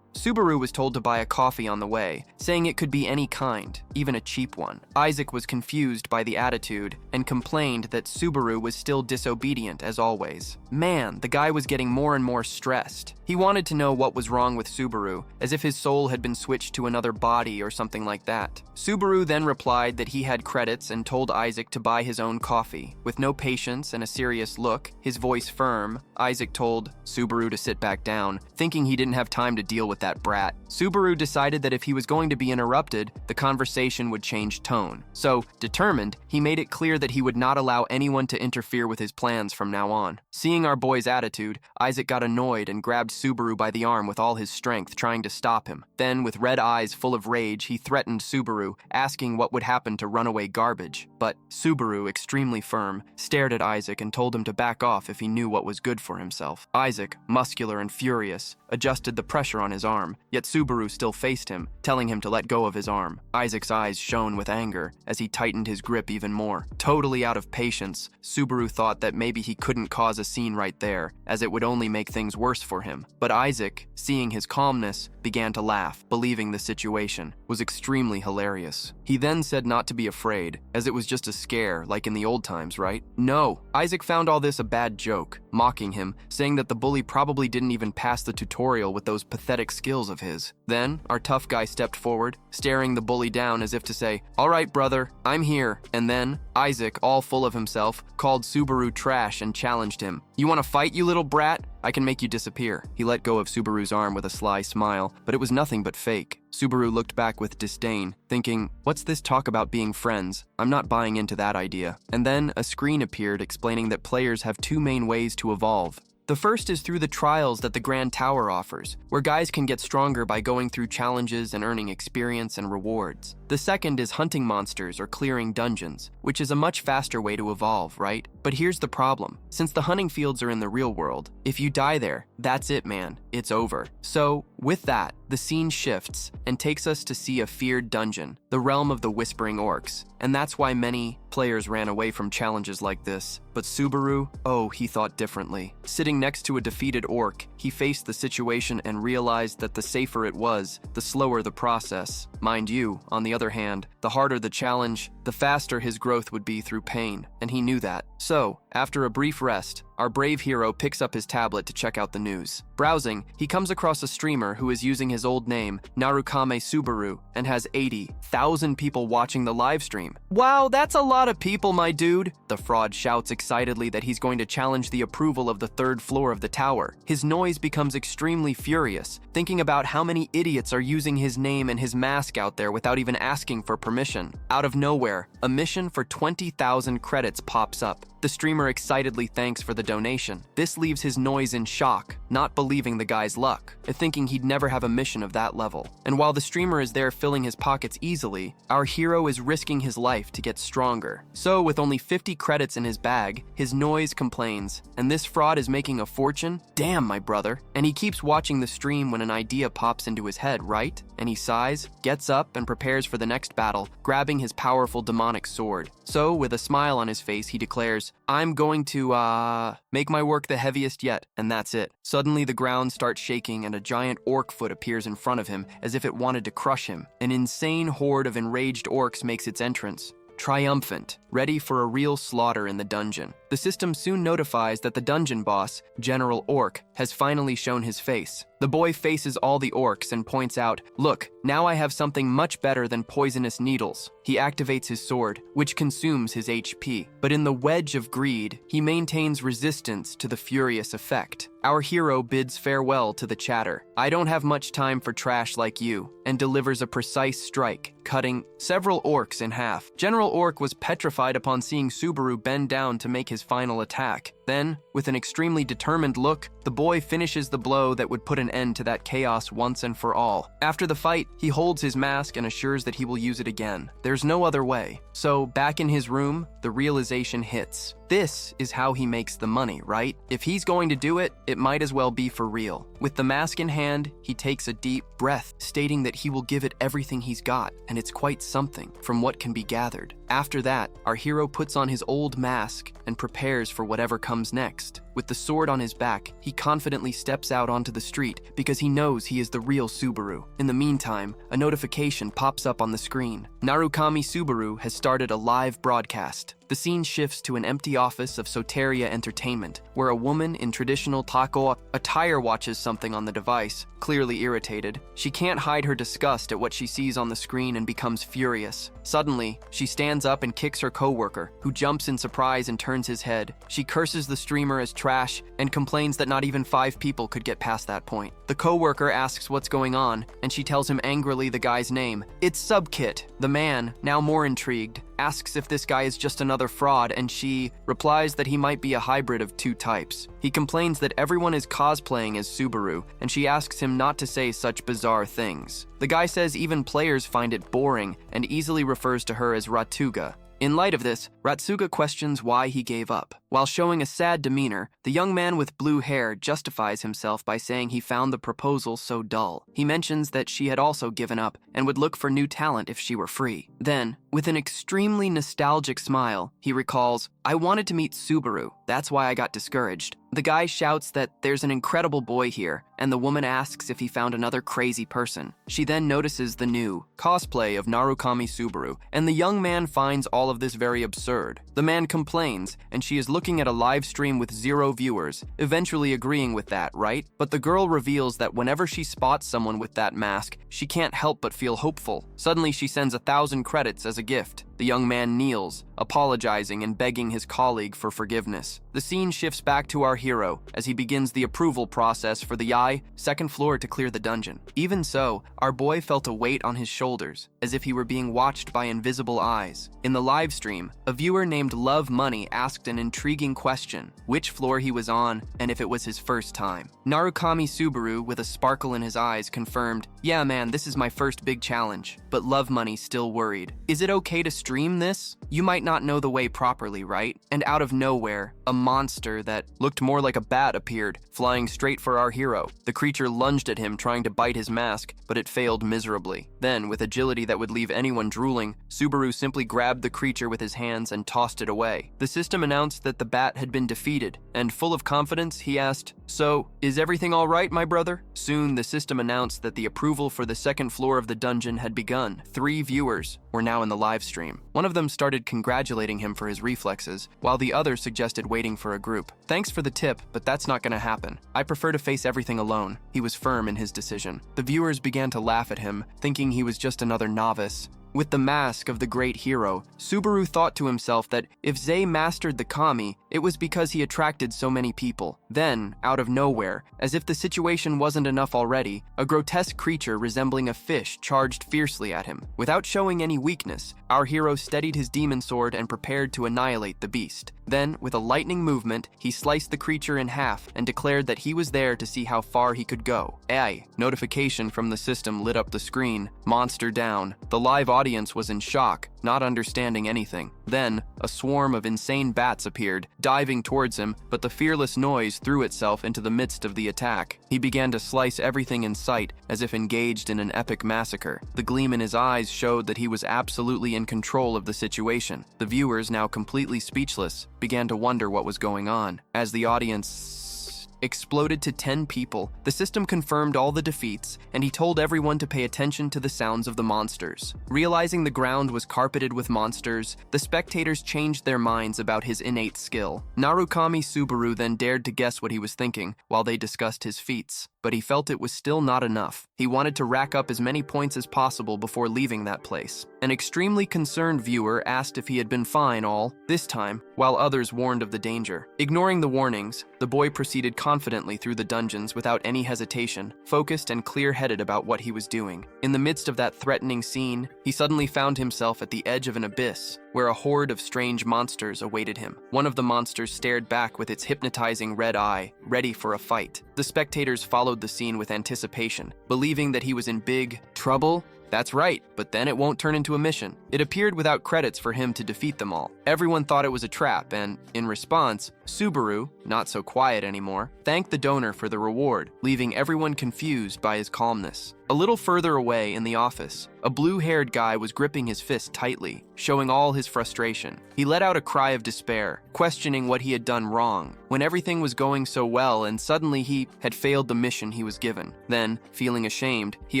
Subaru was told to buy a coffee on the way, saying it could be any kind, even a cheap one. Isaac was confused by the attitude and complained that Subaru was still disobedient as always. Man, the guy was getting more and more stressed. He wanted to know what was wrong with Subaru, as if his soul had been switched to another body or something like that. Subaru then replied that he had credits and told Isaac to buy his own coffee. With no patience and a serious look, his voice firm, Isaac told Subaru to sit back down, thinking he didn't have time to deal with that brat. Subaru decided that if he was going to be interrupted, the conversation would change tone. So, determined, he made it clear that he would not allow anyone to interfere with his plans from now on. Seeing our boy's attitude, Isaac got annoyed and grabbed Subaru by the arm with all his strength, trying to stop him. Then, with red eyes full of rage, he threatened Subaru, asking what would happen to runaway garbage. But Subaru, extremely firm, stared at Isaac and told him to back off if he knew what was good for himself. Isaac, muscular and furious, adjusted the pressure on his arm, yet Subaru still faced him, telling him to let go of his arm. Isaac's eyes shone with anger as he tightened his grip even more. Totally out of patience, Subaru thought that maybe he couldn't cause a scene right there, as it would only make things worse for him. But Isaac, seeing his calmness, began to laugh, believing the situation was extremely hilarious. He then said not to be afraid, as it was just a scare, like in the old times, right? No, Isaac found all this a bad joke, mocking him, saying that the bully probably didn't even pass the tutorial with those pathetic skills of his. Then, our tough guy stepped forward, staring the bully down as if to say, "All right, brother, I'm here." And then, Isaac, all full of himself, called Subaru trash and challenged him. "You want to fight, you little brat? I can make you disappear." He let go of Subaru's arm with a sly smile, but it was nothing but fake. Subaru looked back with disdain, thinking, what's this talk about being friends? I'm not buying into that idea. And then a screen appeared explaining that players have two main ways to evolve. The first is through the trials that the Grand Tower offers, where guys can get stronger by going through challenges and earning experience and rewards. The second is hunting monsters or clearing dungeons, which is a much faster way to evolve, right? But here's the problem. Since the hunting fields are in the real world, if you die there, that's it, man. It's over. So, with that, the scene shifts and takes us to see a feared dungeon, the realm of the Whispering Orcs. And that's why many players ran away from challenges like this. But Subaru, he thought differently. Sitting next to a defeated orc, he faced the situation and realized that the safer it was, the slower the process. Mind you, on the other hand, the harder the challenge, the faster his growth would be through pain, and he knew that. So, after a brief rest, our brave hero picks up his tablet to check out the news. Browsing, he comes across a streamer who is using his old name, Narukame Subaru, and has 80,000 people watching the live stream. Wow, that's a lot of people, my dude! The fraud shouts excitedly that he's going to challenge the approval of the third floor of the tower. His noise becomes extremely furious, thinking about how many idiots are using his name and his mask out there without even asking for permission. Out of nowhere, a mission for 20,000 credits pops up. The streamer excitedly thanks for the donation. This leaves his noise in shock, not believing the guy's luck, thinking he'd never have a mission of that level. And while the streamer is there filling his pockets easily, our hero is risking his life to get stronger. So, with only 50 credits in his bag, his noise complains, and this fraud is making a fortune? Damn, my brother. And he keeps watching the stream when an idea pops into his head, right? And he sighs, gets up, and prepares for the next battle, grabbing his powerful demonic sword. So, with a smile on his face, he declares, I'm going to, make my work the heaviest yet, and that's it. Suddenly, the ground starts shaking and a giant orc foot appears in front of him as if it wanted to crush him. An insane horde of enraged orcs makes its entrance. Triumphant, ready for a real slaughter in the dungeon. The system soon notifies that the dungeon boss, General Orc, has finally shown his face. The boy faces all the orcs and points out, "Look, now I have something much better than poisonous needles." He activates his sword, which consumes his HP. But in the wedge of greed, he maintains resistance to the furious effect. Our hero bids farewell to the chatter. "I don't have much time for trash like you," and delivers a precise strike, cutting several orcs in half. General Orc was petrified upon seeing Subaru bend down to make his final attack. Then, with an extremely determined look, the boy finishes the blow that would put an end to that chaos once and for all. After the fight, he holds his mask and assures that he will use it again. There's no other way. So, back in his room, the realization hits. This is how he makes the money, right? If he's going to do it, it might as well be for real. With the mask in hand, he takes a deep breath, stating that he will give it everything he's got, and it's quite something from what can be gathered. After that, our hero puts on his old mask and prepares for whatever comes next. With the sword on his back, he confidently steps out onto the street because he knows he is the real Subaru. In the meantime, a notification pops up on the screen. Narukami Subaru has started a live broadcast. The scene shifts to an empty office of Soteria Entertainment, where a woman in traditional taco attire watches something on the device. Clearly irritated, she can't hide her disgust at what she sees on the screen and becomes furious. Suddenly, she stands up and kicks her coworker, who jumps in surprise and turns his head. She curses the streamer as trash and complains that not even 5 people could get past that point. The coworker asks what's going on, and she tells him angrily the guy's name. It's Subkit. The man, now more intrigued, asks if this guy is just another fraud, and she replies that he might be a hybrid of 2 types. He complains that everyone is cosplaying as Subaru, and she asks him not to say such bizarre things. The guy says even players find it boring and easily refers to her as Ratuga. In light of this, Ratsuga questions why he gave up. While showing a sad demeanor, the young man with blue hair justifies himself by saying he found the proposal so dull. He mentions that she had also given up and would look for new talent if she were free. Then, with an extremely nostalgic smile, he recalls, "I wanted to meet Subaru, that's why I got discouraged." The guy shouts that there's an incredible boy here, and the woman asks if he found another crazy person. She then notices the new cosplay of Narukami Subaru, and the young man finds all of this very absurd. The man complains, and she is looking at a live stream with 0 viewers, eventually agreeing with that, right? But the girl reveals that whenever she spots someone with that mask, she can't help but feel hopeful. Suddenly she sends 1,000 credits as a gift. The young man kneels, apologizing and begging his colleague for forgiveness. The scene shifts back to our hero as he begins the approval process for the second floor to clear the dungeon. Even so, our boy felt a weight on his shoulders, as if he were being watched by invisible eyes. In the live stream, a viewer named Love Money asked an intriguing question, which floor he was on and if it was his first time. Narukami Subaru, with a sparkle in his eyes, confirmed, "Yeah man, this is my first big challenge." But Love Money still worried. "Is it okay to stream this? You might not know the way properly, right?" And out of nowhere, a monster that looked more like a bat appeared, flying straight for our hero. The creature lunged at him, trying to bite his mask, but it failed miserably. Then, with agility that would leave anyone drooling, Subaru simply grabbed the creature with his hands and tossed it away. The system announced that the bat had been defeated, and full of confidence, he asked, "So, is everything all right, my brother?" Soon, the system announced that the approval for the second floor of the dungeon had begun. 3 viewers were now in the live stream. One of them started congratulating him for his reflexes, while the other suggested waiting for a group. "Thanks for the tip, but that's not gonna happen. I prefer to face everything alone." He was firm in his decision. The viewers began to laugh at him, thinking he was just another novice. With the mask of the great hero, Subaru thought to himself that if Zei mastered the kami, it was because he attracted so many people. Then, out of nowhere, as if the situation wasn't enough already, a grotesque creature resembling a fish charged fiercely at him. Without showing any weakness, our hero steadied his demon sword and prepared to annihilate the beast. Then, with a lightning movement, he sliced the creature in half and declared that he was there to see how far he could go. A notification from the system lit up the screen. Monster down. The live audience was in shock, not understanding anything. Then, a swarm of insane bats appeared, diving towards him, but the fearless noise threw itself into the midst of the attack. He began to slice everything in sight, as if engaged in an epic massacre. The gleam in his eyes showed that he was absolutely in control of the situation. The viewers, now completely speechless, began to wonder what was going on. As the audience exploded to 10 people. The system confirmed all the defeats, and he told everyone to pay attention to the sounds of the monsters. Realizing the ground was carpeted with monsters, the spectators changed their minds about his innate skill. Narukami Subaru then dared to guess what he was thinking while they discussed his feats, but he felt it was still not enough. He wanted to rack up as many points as possible before leaving that place. An extremely concerned viewer asked if he had been fine all this time, while others warned of the danger. Ignoring the warnings, the boy proceeded confidently through the dungeons without any hesitation, focused and clear-headed about what he was doing. In the midst of that threatening scene, he suddenly found himself at the edge of an abyss, where a horde of strange monsters awaited him. One of the monsters stared back with its hypnotizing red eye, ready for a fight. The spectators followed the scene with anticipation, believing that he was in big trouble. That's right, but then it won't turn into a mission. It appeared without credits for him to defeat them all. Everyone thought it was a trap, and, in response, Subaru, not so quiet anymore, thanked the donor for the reward, leaving everyone confused by his calmness. A little further away in the office, a blue-haired guy was gripping his fist tightly, showing all his frustration. He let out a cry of despair, questioning what he had done wrong, when everything was going so well and suddenly he had failed the mission he was given. Then, feeling ashamed, he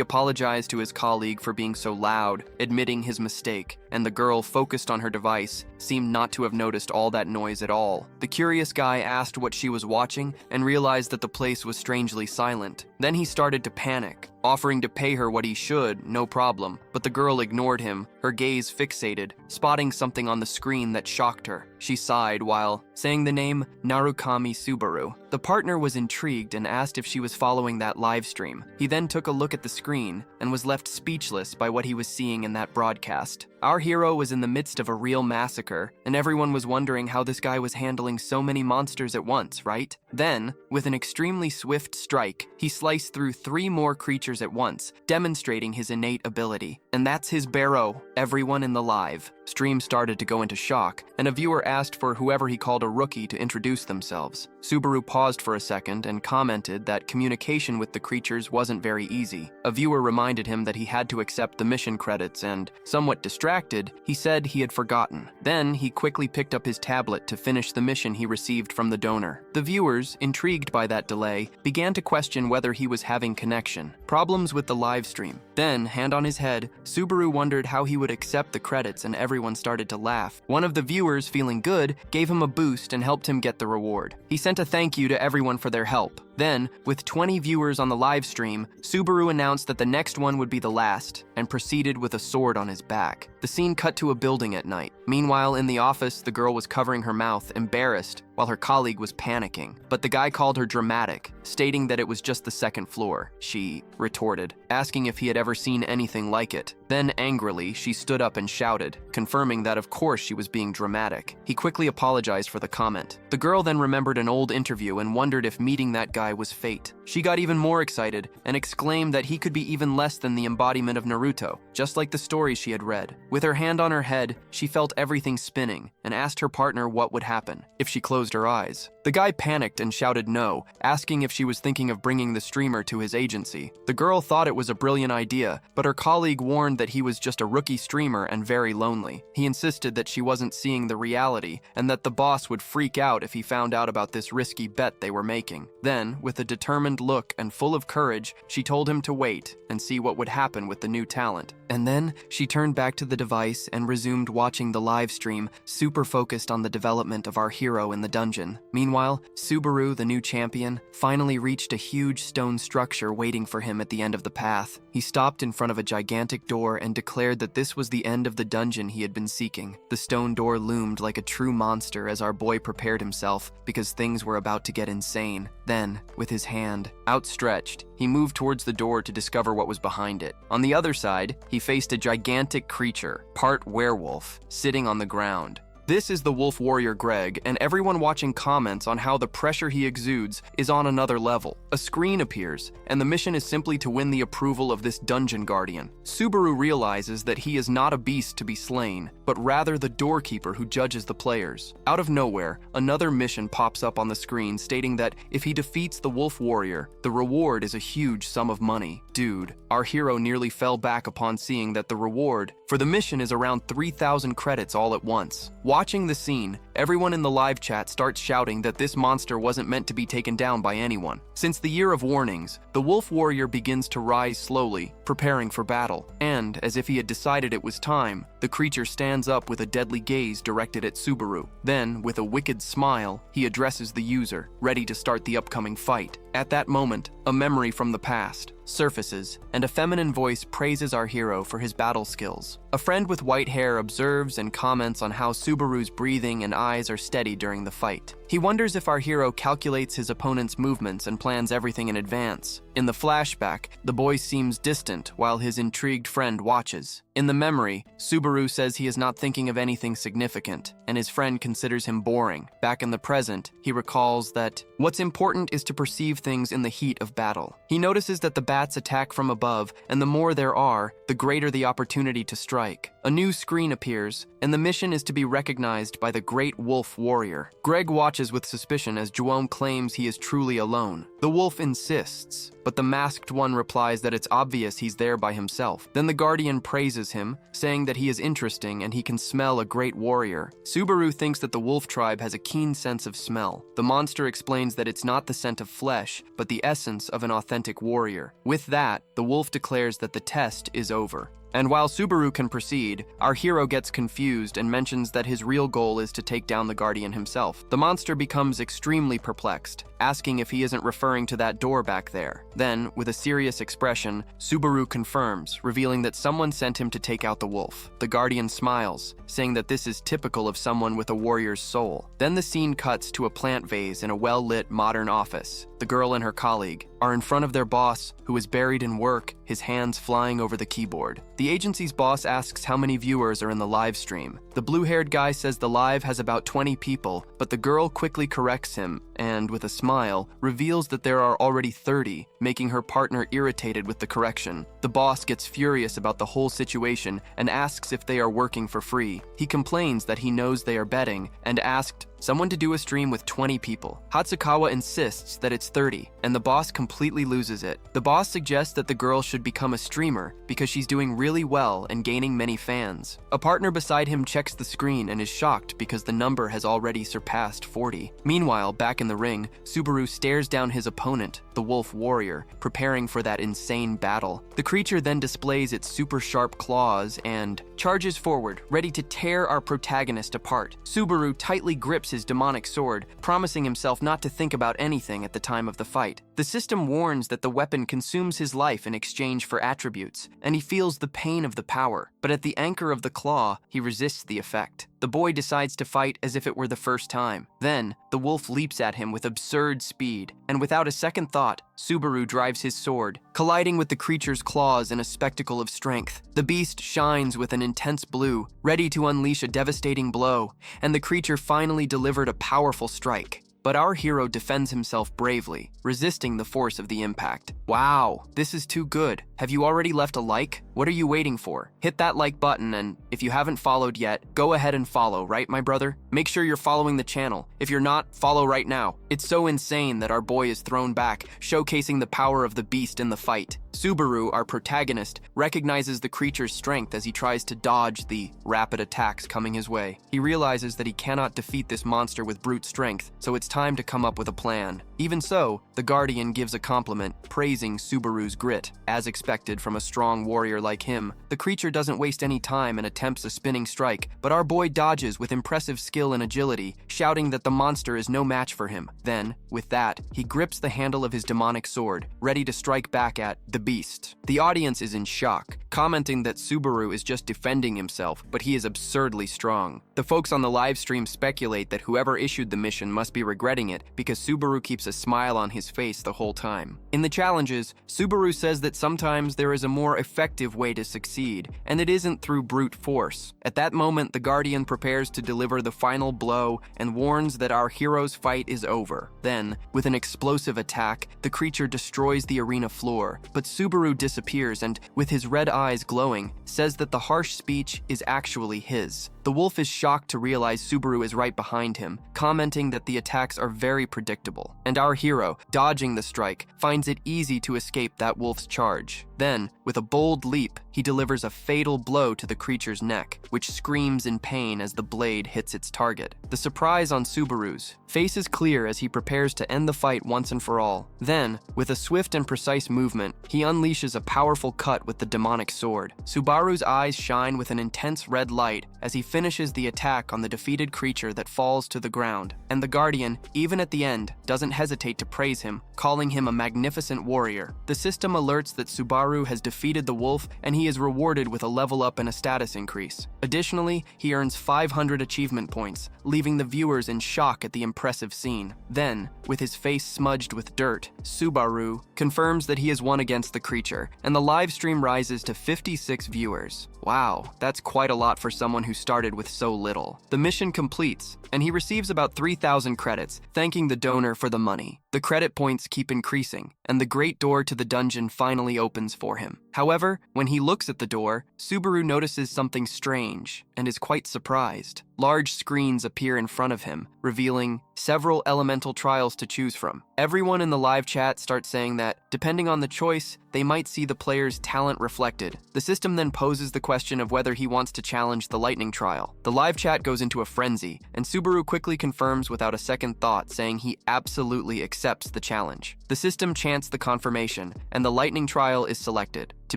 apologized to his colleague for being so loud, admitting his mistake, and the girl, focused on her device, seemed not to have noticed all that noise at all. The curious guy asked what she was watching and realized that the place was strangely silent. Then he started to panic, offering to pay her what he should, no problem, but the girl ignored him, her gaze fixated, spotting something on the screen that shocked her. She sighed while saying the name Narukami Subaru. The partner was intrigued and asked if she was following that live stream. He then took a look at the screen and was left speechless by what he was seeing in that broadcast. Our hero was in the midst of a real massacre, and everyone was wondering how this guy was handling so many monsters at once, right? Then, with an extremely swift strike, he sliced through 3 more creatures at once, demonstrating his innate ability. And that's his barrow. Everyone in the live stream started to go into shock, and a viewer asked for whoever he called a rookie to introduce themselves. Subaru paused for a second and commented that communication with the creatures wasn't very easy. A viewer reminded him that he had to accept the mission credits and, somewhat distracted, he said he had forgotten. Then he quickly picked up his tablet to finish the mission he received from the donor. The viewers, intrigued by that delay, began to question whether he was having connection problems with the live stream. Then, hand on his head, Subaru wondered how he would accept the credits, and everyone started to laugh. One of the viewers, feeling good, gave him a boost and helped him get the reward. He sent a thank you to everyone for their help. Then, with 20 viewers on the live stream, Subaru announced that the next one would be the last, and proceeded with a sword on his back. The scene cut to a building at night. Meanwhile, in the office, the girl was covering her mouth, embarrassed, while her colleague was panicking. But the guy called her dramatic, stating that it was just the 2nd floor. She retorted, asking if he had ever seen anything like it. Then, angrily, she stood up and shouted, confirming that of course she was being dramatic. He quickly apologized for the comment. The girl then remembered an old interview and wondered if meeting that guy was fate. She got even more excited and exclaimed that he could be even less than the embodiment of Naruto, just like the stories she had read. With her hand on her head, she felt everything spinning and asked her partner what would happen if she closed her eyes. The guy panicked and shouted no, asking if she was thinking of bringing the streamer to his agency. The girl thought it was a brilliant idea, but her colleague warned that he was just a rookie streamer and very lonely. He insisted that she wasn't seeing the reality and that the boss would freak out if he found out about this risky bet they were making. Then, with a determined look and full of courage, she told him to wait and see what would happen with the new talent. And then, she turned back to the device and resumed watching the live stream, super focused on the development of our hero in the dungeon. Meanwhile, Subaru, the new champion, finally reached a huge stone structure waiting for him at the end of the path. He stopped in front of a gigantic door and declared that this was the end of the dungeon he had been seeking. The stone door loomed like a true monster as our boy prepared himself, because things were about to get insane. Then, with his hand outstretched, he moved towards the door to discover what was behind it. On the other side, he faced a gigantic creature, part werewolf, sitting on the ground. This is the wolf warrior Greg, and everyone watching comments on how the pressure he exudes is on another level. A screen appears, and the mission is simply to win the approval of this dungeon guardian. Subaru realizes that he is not a beast to be slain, but rather the doorkeeper who judges the players. Out of nowhere, another mission pops up on the screen stating that if he defeats the wolf warrior, the reward is a huge sum of money. Dude, our hero nearly fell back upon seeing that the reward for the mission is around 3,000 credits all at once. Watching the scene, Everyone in the live chat starts shouting that this monster wasn't meant to be taken down by anyone. Since the year of warnings, the wolf warrior begins to rise slowly, preparing for battle. And, as if he had decided it was time, the creature stands up with a deadly gaze directed at Subaru. Then, with a wicked smile, he addresses the user, ready to start the upcoming fight. At that moment, a memory from the past surfaces, and a feminine voice praises our hero for his battle skills. A friend with white hair observes and comments on how Subaru's breathing and eyes are steady during the fight. He wonders if our hero calculates his opponent's movements and plans everything in advance. In the flashback, the boy seems distant while his intrigued friend watches. In the memory, Subaru says he is not thinking of anything significant, and his friend considers him boring. Back in the present, he recalls that what's important is to perceive things in the heat of battle. He notices that the bats attack from above, and the more there are, the greater the opportunity to strike. A new screen appears, and the mission is to be recognized by the great wolf warrior. Greg watches with suspicion as João claims he is truly alone. The wolf insists, but the masked one replies that it's obvious he's there by himself. Then the guardian praises him, saying that he is interesting and he can smell a great warrior. Subaru thinks that the wolf tribe has a keen sense of smell. The monster explains that it's not the scent of flesh, but the essence of an authentic warrior. With that, the wolf declares that the test is over. And while Subaru can proceed, our hero gets confused and mentions that his real goal is to take down the Guardian himself. The monster becomes extremely perplexed, asking if he isn't referring to that door back there. Then, with a serious expression, Subaru confirms, revealing that someone sent him to take out the wolf. The Guardian smiles, saying that this is typical of someone with a warrior's soul. Then the scene cuts to a plant vase in a well-lit modern office. The girl and her colleague are in front of their boss, who is buried in work, his hands flying over the keyboard. The agency's boss asks how many viewers are in the live stream. The blue-haired guy says the live has about 20 people, but the girl quickly corrects him and, with a smile, reveals that there are already 30, making her partner irritated with the correction. The boss gets furious about the whole situation and asks if they are working for free. He complains that he knows they are betting and asked someone to do a stream with 20 people. Hatsukawa insists that it's 30, and the boss completely loses it. The boss suggests that the girl should become a streamer because she's doing really well and gaining many fans. A partner beside him checks the screen and is shocked because the number has already surpassed 40. Meanwhile, back in the ring, Subaru stares down his opponent, the wolf warrior, preparing for that insane battle. The creature then displays its super sharp claws and charges forward, ready to tear our protagonist apart. Subaru tightly grips his demonic sword, promising himself not to think about anything at the time of the fight. The system warns that the weapon consumes his life in exchange for attributes, and he feels the pain of the power. But at the anchor of the claw, he resists the effect. The boy decides to fight as if it were the first time. Then, the wolf leaps at him with absurd speed, and without a second thought, Subaru drives his sword, colliding with the creature's claws in a spectacle of strength. The beast shines with an intense blue, ready to unleash a devastating blow, and the creature finally delivered a powerful strike. But our hero defends himself bravely, resisting the force of the impact. Wow, this is too good. Have you already left a like? What are you waiting for? Hit that like button, and if you haven't followed yet, go ahead and follow, right, my brother? Make sure you're following the channel. If you're not, follow right now. It's so insane that our boy is thrown back, showcasing the power of the beast in the fight. Subaru, our protagonist, recognizes the creature's strength as he tries to dodge the rapid attacks coming his way. He realizes that he cannot defeat this monster with brute strength, so it's time to come up with a plan. Even so, the Guardian gives a compliment, praising Subaru's grit. As expected from a strong warrior like him, the creature doesn't waste any time and attempts a spinning strike, but our boy dodges with impressive skill and agility, shouting that the monster is no match for him. Then, with that, he grips the handle of his demonic sword, ready to strike back at the beast. The audience is in shock, commenting that Subaru is just defending himself, but he is absurdly strong. The folks on the live stream speculate that whoever issued the mission must be regretting it because Subaru keeps a smile on his face the whole time. In the challenges, Subaru says that sometimes there is a more effective way to succeed, and it isn't through brute force. At that moment, the Guardian prepares to deliver the final blow and warns that our hero's fight is over. Then, with an explosive attack, the creature destroys the arena floor, but Subaru disappears and, with his red eyes glowing, says that the harsh speech is actually his. The wolf is shocked to realize Subaru is right behind him, commenting that the attacks are very predictable. And our hero, dodging the strike, finds it easy to escape that wolf's charge. Then, with a bold leap, he delivers a fatal blow to the creature's neck, which screams in pain as the blade hits its target. The surprise on Subaru's face is clear as he prepares to end the fight once and for all. Then, with a swift and precise movement, he unleashes a powerful cut with the demonic sword. Subaru's eyes shine with an intense red light as he finishes the attack on the defeated creature that falls to the ground. And the Guardian, even at the end, doesn't hesitate to praise him, calling him a magnificent warrior. The system alerts that Subaru has defeated the wolf, and he is rewarded with a level up and a status increase. Additionally, he earns 500 achievement points, leaving the viewers in shock at the impressive scene. Then, with his face smudged with dirt, Subaru confirms that he has won against the creature, and the live stream rises to 56 viewers. Wow, that's quite a lot for someone who started with so little. The mission completes, and he receives about 3,000 credits, thanking the donor for the money. The credit points keep increasing, and the great door to the dungeon finally opens for him. However, when he looks at the door, Subaru notices something strange and is quite surprised. Large screens appear in front of him, revealing several elemental trials to choose from. Everyone in the live chat starts saying that, depending on the choice, they might see the player's talent reflected. The system then poses the question of whether he wants to challenge the lightning trial. The live chat goes into a frenzy, and Subaru quickly confirms without a second thought, saying he absolutely accepts the challenge. The system chants the confirmation, and the lightning trial is selected. To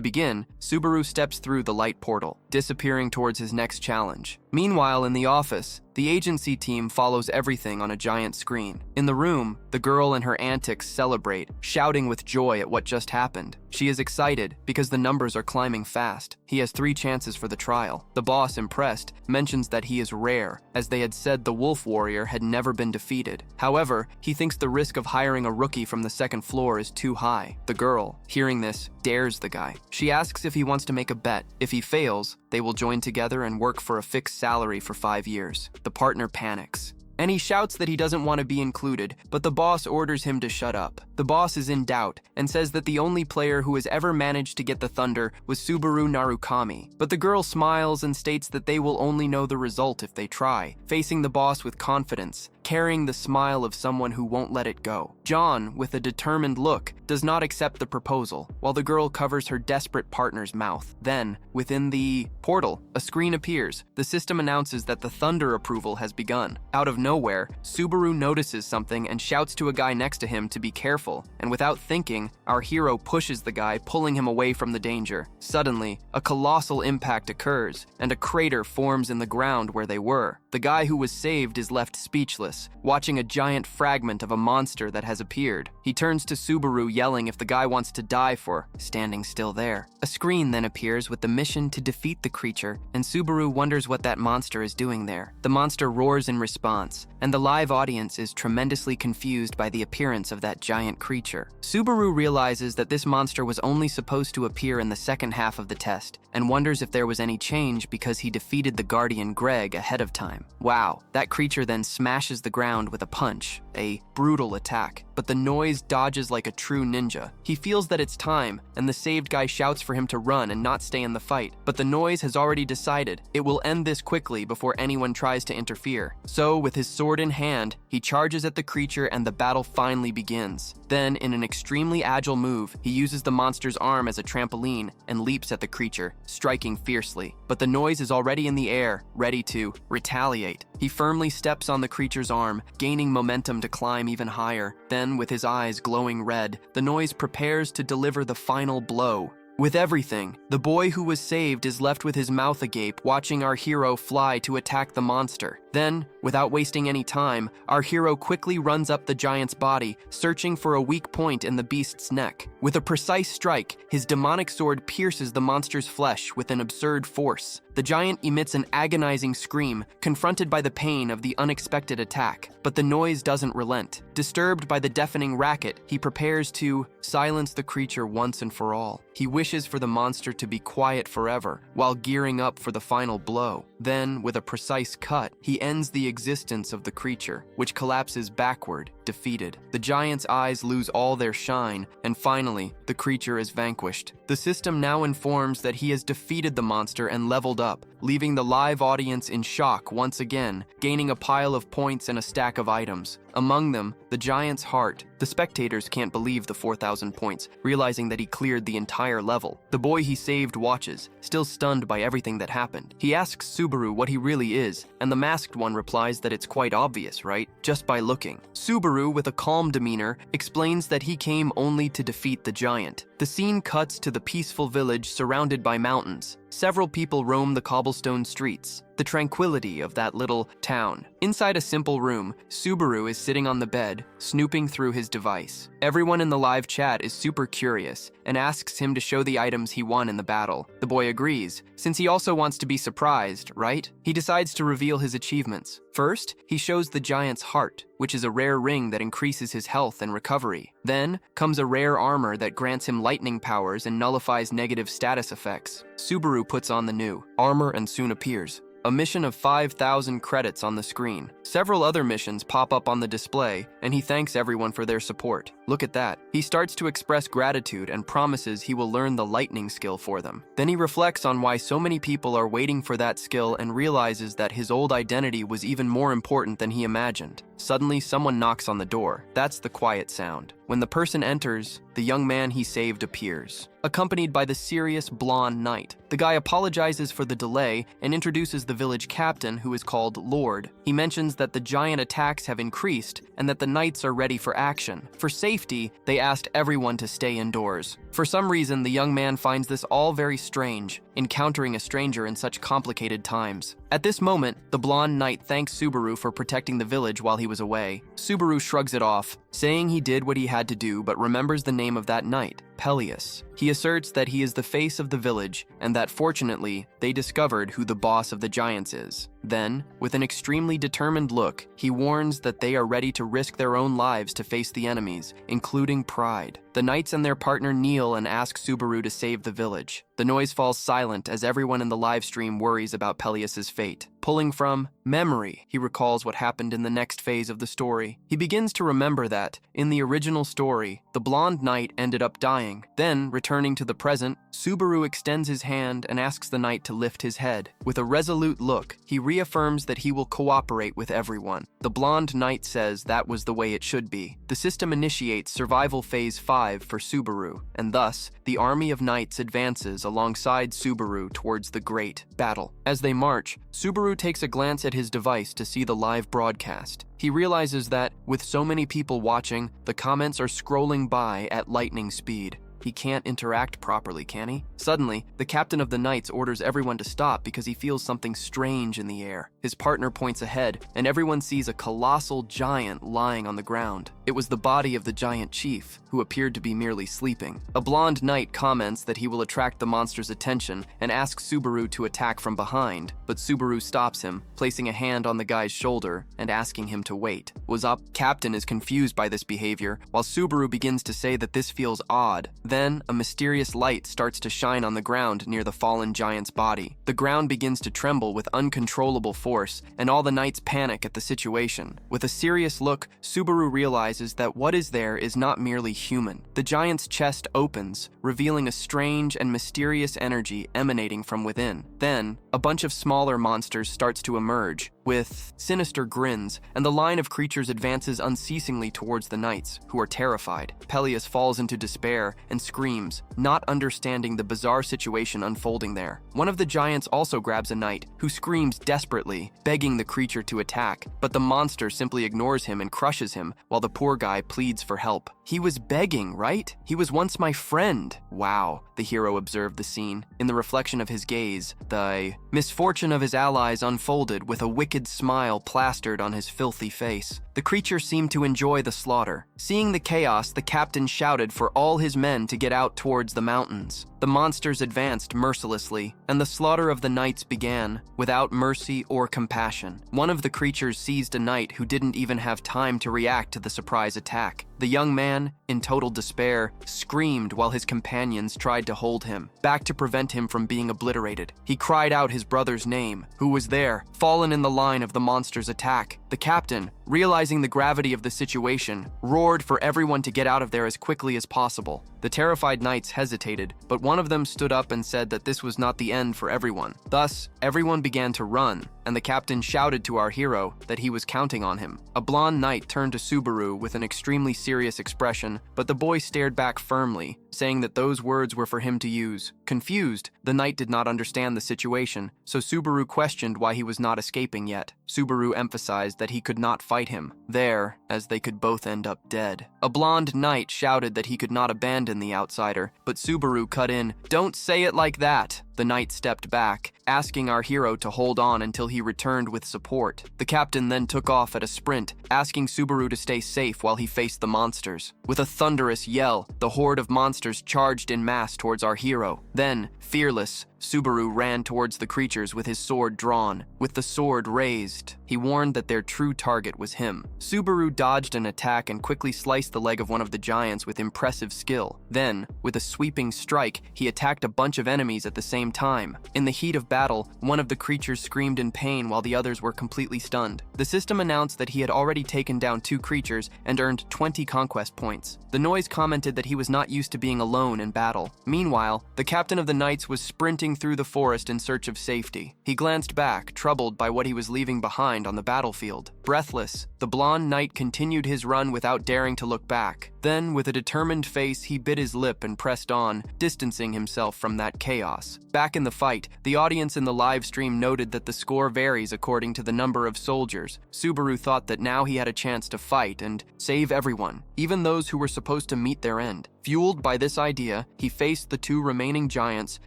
begin, Subaru steps through the light portal, disappearing towards his next challenge. Meanwhile, in the office, the agency team follows everything on a giant screen. In the room, the girl and her antics celebrate, shouting with joy at what just happened. She is excited because the numbers are climbing fast. He has 3 chances for the trial. The boss, impressed, mentions that he is rare, as they had said the wolf warrior had never been defeated. However, he thinks the risk of hiring a rookie from the second floor is too high. The girl, hearing this, dares the guy. She asks if he wants to make a bet. If he fails, they will join together and work for a fixed salary for 5 years. The partner panics, and he shouts that he doesn't want to be included, but the boss orders him to shut up. The boss is in doubt and says that the only player who has ever managed to get the thunder was Subaru Narukami. But the girl smiles and states that they will only know the result if they try, facing the boss with confidence, carrying the smile of someone who won't let it go. John, with a determined look, does not accept the proposal, while the girl covers her desperate partner's mouth. Then, within the portal, a screen appears. The system announces that the thunder approval has begun. Out of nowhere, Subaru notices something and shouts to a guy next to him to be careful, and without thinking, our hero pushes the guy, pulling him away from the danger. Suddenly, a colossal impact occurs, and a crater forms in the ground where they were. The guy who was saved is left speechless, watching a giant fragment of a monster that has appeared. He turns to Subaru, yelling if the guy wants to die for standing still there. A screen then appears with the mission to defeat the creature, and Subaru wonders what that monster is doing there. The monster roars in response, and the live audience is tremendously confused by the appearance of that giant creature. Subaru realizes that this monster was only supposed to appear in the second half of the test, and wonders if there was any change because he defeated the Guardian Greg ahead of time. Wow, that creature then smashes the ground with a punch, a brutal attack, but the noise dodges like a true ninja. He feels that it's time, and the saved guy shouts for him to run and not stay in the fight, but the noise has already decided it will end this quickly before anyone tries to interfere. So, with his sword in hand, he charges at the creature and the battle finally begins. Then, in an extremely agile move, he uses the monster's arm as a trampoline and leaps at the creature, striking fiercely. But the noise is already in the air, ready to retaliate. He firmly steps on the creature's arm, gaining momentum to climb even higher. Then, with his eyes glowing red, the noise prepares to deliver the final blow. With everything, the boy who was saved is left with his mouth agape, watching our hero fly to attack the monster. Then, without wasting any time, our hero quickly runs up the giant's body, searching for a weak point in the beast's neck. With a precise strike, his demonic sword pierces the monster's flesh with an absurd force. The giant emits an agonizing scream, confronted by the pain of the unexpected attack. But the noise doesn't relent. Disturbed by the deafening racket, he prepares to silence the creature once and for all. He wishes for the monster to be quiet forever, while gearing up for the final blow. Then, with a precise cut, he ends the existence of the creature, which collapses backward, defeated. The giant's eyes lose all their shine, and finally, the creature is vanquished. The system now informs that he has defeated the monster and leveled up, leaving the live audience in shock once again, gaining a pile of points and a stack of items. Among them, the giant's heart. The spectators can't believe the 4,000 points, realizing that he cleared the entire level. The boy he saved watches, still stunned by everything that happened. He asks Subaru what he really is, and the masked one replies that it's quite obvious, right? Just by looking. Subaru, with a calm demeanor, explains that he came only to defeat the giant. The scene cuts to the peaceful village surrounded by mountains. Several people roam the cobblestone streets, the tranquility of that little town. Inside a simple room, Subaru is sitting on the bed, snooping through his device. Everyone in the live chat is super curious and asks him to show the items he won in the battle. The boy agrees, since he also wants to be surprised, right? He decides to reveal his achievements. First, he shows the giant's heart, which is a rare ring that increases his health and recovery. Then comes a rare armor that grants him lightning powers and nullifies negative status effects. Subaru puts on the new armor and soon appears. A mission of 5,000 credits on the screen. Several other missions pop up on the display, and he thanks everyone for their support. Look at that. He starts to express gratitude and promises he will learn the lightning skill for them. Then he reflects on why so many people are waiting for that skill and realizes that his old identity was even more important than he imagined. Suddenly, someone knocks on the door. That's the quiet sound. When the person enters, the young man he saved appears, accompanied by the serious blonde knight. The guy apologizes for the delay and introduces the village captain, who is called Lord. He mentions that the giant attacks have increased and that the knights are ready for action. For safety, they asked everyone to stay indoors. For some reason, the young man finds this all very strange, encountering a stranger in such complicated times. At this moment, the blonde knight thanks Subaru for protecting the village while he was away. Subaru shrugs it off, saying he did what he had to do, but remembers the name of that knight, Peleus. He asserts that he is the face of the village and that fortunately, they discovered who the boss of the giants is. Then, with an extremely determined look, he warns that they are ready to risk their own lives to face the enemies, including pride. The knights and their partner kneel and ask Subaru to save the village. The noise falls silent as everyone in the live stream worries about Peleus's fate. Pulling from memory, he recalls what happened in the next phase of the story. He begins to remember that, in the original story, the blonde knight ended up dying. Then, returning to the present, Subaru extends his hand and asks the knight to lift his head. With a resolute look, he reaffirms that he will cooperate with everyone. The blonde knight says that was the way it should be. The system initiates Survival Phase 5 for Subaru, and thus, the army of knights advances alongside Subaru towards the great battle. As they march, Subaru takes a glance at his device to see the live broadcast. He realizes that, with so many people watching, the comments are scrolling by at lightning speed. He can't interact properly, can he? Suddenly, the captain of the knights orders everyone to stop because he feels something strange in the air. His partner points ahead, and everyone sees a colossal giant lying on the ground. It was the body of the giant chief, who appeared to be merely sleeping. A blonde knight comments that he will attract the monster's attention and asks Subaru to attack from behind, but Subaru stops him, placing a hand on the guy's shoulder and asking him to wait. What's up? Captain is confused by this behavior, while Subaru begins to say that this feels odd. Then, a mysterious light starts to shine on the ground near the fallen giant's body. The ground begins to tremble with uncontrollable force, and all the knights panic at the situation. With a serious look, Subaru realizes that what is there is not merely human. The giant's chest opens, revealing a strange and mysterious energy emanating from within. Then, a bunch of smaller monsters starts to emerge, with sinister grins, and the line of creatures advances unceasingly towards the knights, who are terrified. Peleus falls into despair and screams, not understanding the bizarre situation unfolding there. One of the giants also grabs a knight, who screams desperately, begging the creature to attack, but the monster simply ignores him and crushes him, while the poor guy pleads for help. He was begging, right? He was once my friend. Wow, the hero observed the scene. In the reflection of his gaze, the misfortune of his allies unfolded with a wicked smile plastered on his filthy face. The creature seemed to enjoy the slaughter. Seeing the chaos, the captain shouted for all his men to get out towards the mountains. The monsters advanced mercilessly, and the slaughter of the knights began, without mercy or compassion. One of the creatures seized a knight who didn't even have time to react to the surprise attack. The young man, in total despair, screamed while his companions tried to hold him back to prevent him from being obliterated. He cried out his brother's name, who was there, fallen in the line of the monster's attack. The captain, realizing the gravity of the situation, roared for everyone to get out of there as quickly as possible. The terrified knights hesitated, but one of them stood up and said that this was not the end for everyone. Thus, everyone began to run. and the captain shouted to our hero that he was counting on him. A blonde knight turned to Subaru with an extremely serious expression, but the boy stared back firmly, saying that those words were for him to use. Confused, the knight did not understand the situation, so Subaru questioned why he was not escaping yet. Subaru emphasized that he could not fight him there, as they could both end up dead. A blonde knight shouted that he could not abandon the outsider, but Subaru cut in, "Don't say it like that." The knight stepped back, asking our hero to hold on until he returned with support. The captain then took off at a sprint, asking Subaru to stay safe while he faced the monsters. With a thunderous yell, the horde of monsters charged in mass towards our hero. Then, fearless, Subaru ran towards the creatures with his sword drawn. With the sword raised, he warned that their true target was him. Subaru dodged an attack and quickly sliced the leg of one of the giants with impressive skill. Then, with a sweeping strike, he attacked a bunch of enemies at the same time. In the heat of battle, one of the creatures screamed in pain while the others were completely stunned. The system announced that he had already taken down 2 creatures and earned 20 conquest points. The noise commented that he was not used to being alone in battle. Meanwhile, the captain of the knights was sprinting through the forest in search of safety. He glanced back, troubled by what he was leaving behind on the battlefield. Breathless, the blonde knight continued his run without daring to look back. Then, with a determined face, he bit his lip and pressed on, distancing himself from that chaos. Back in the fight, the audience in the live stream noted that the score varies according to the number of soldiers. Subaru thought that now he had a chance to fight and save everyone, even those who were supposed to meet their end. Fueled by this idea, he faced the 2 remaining giants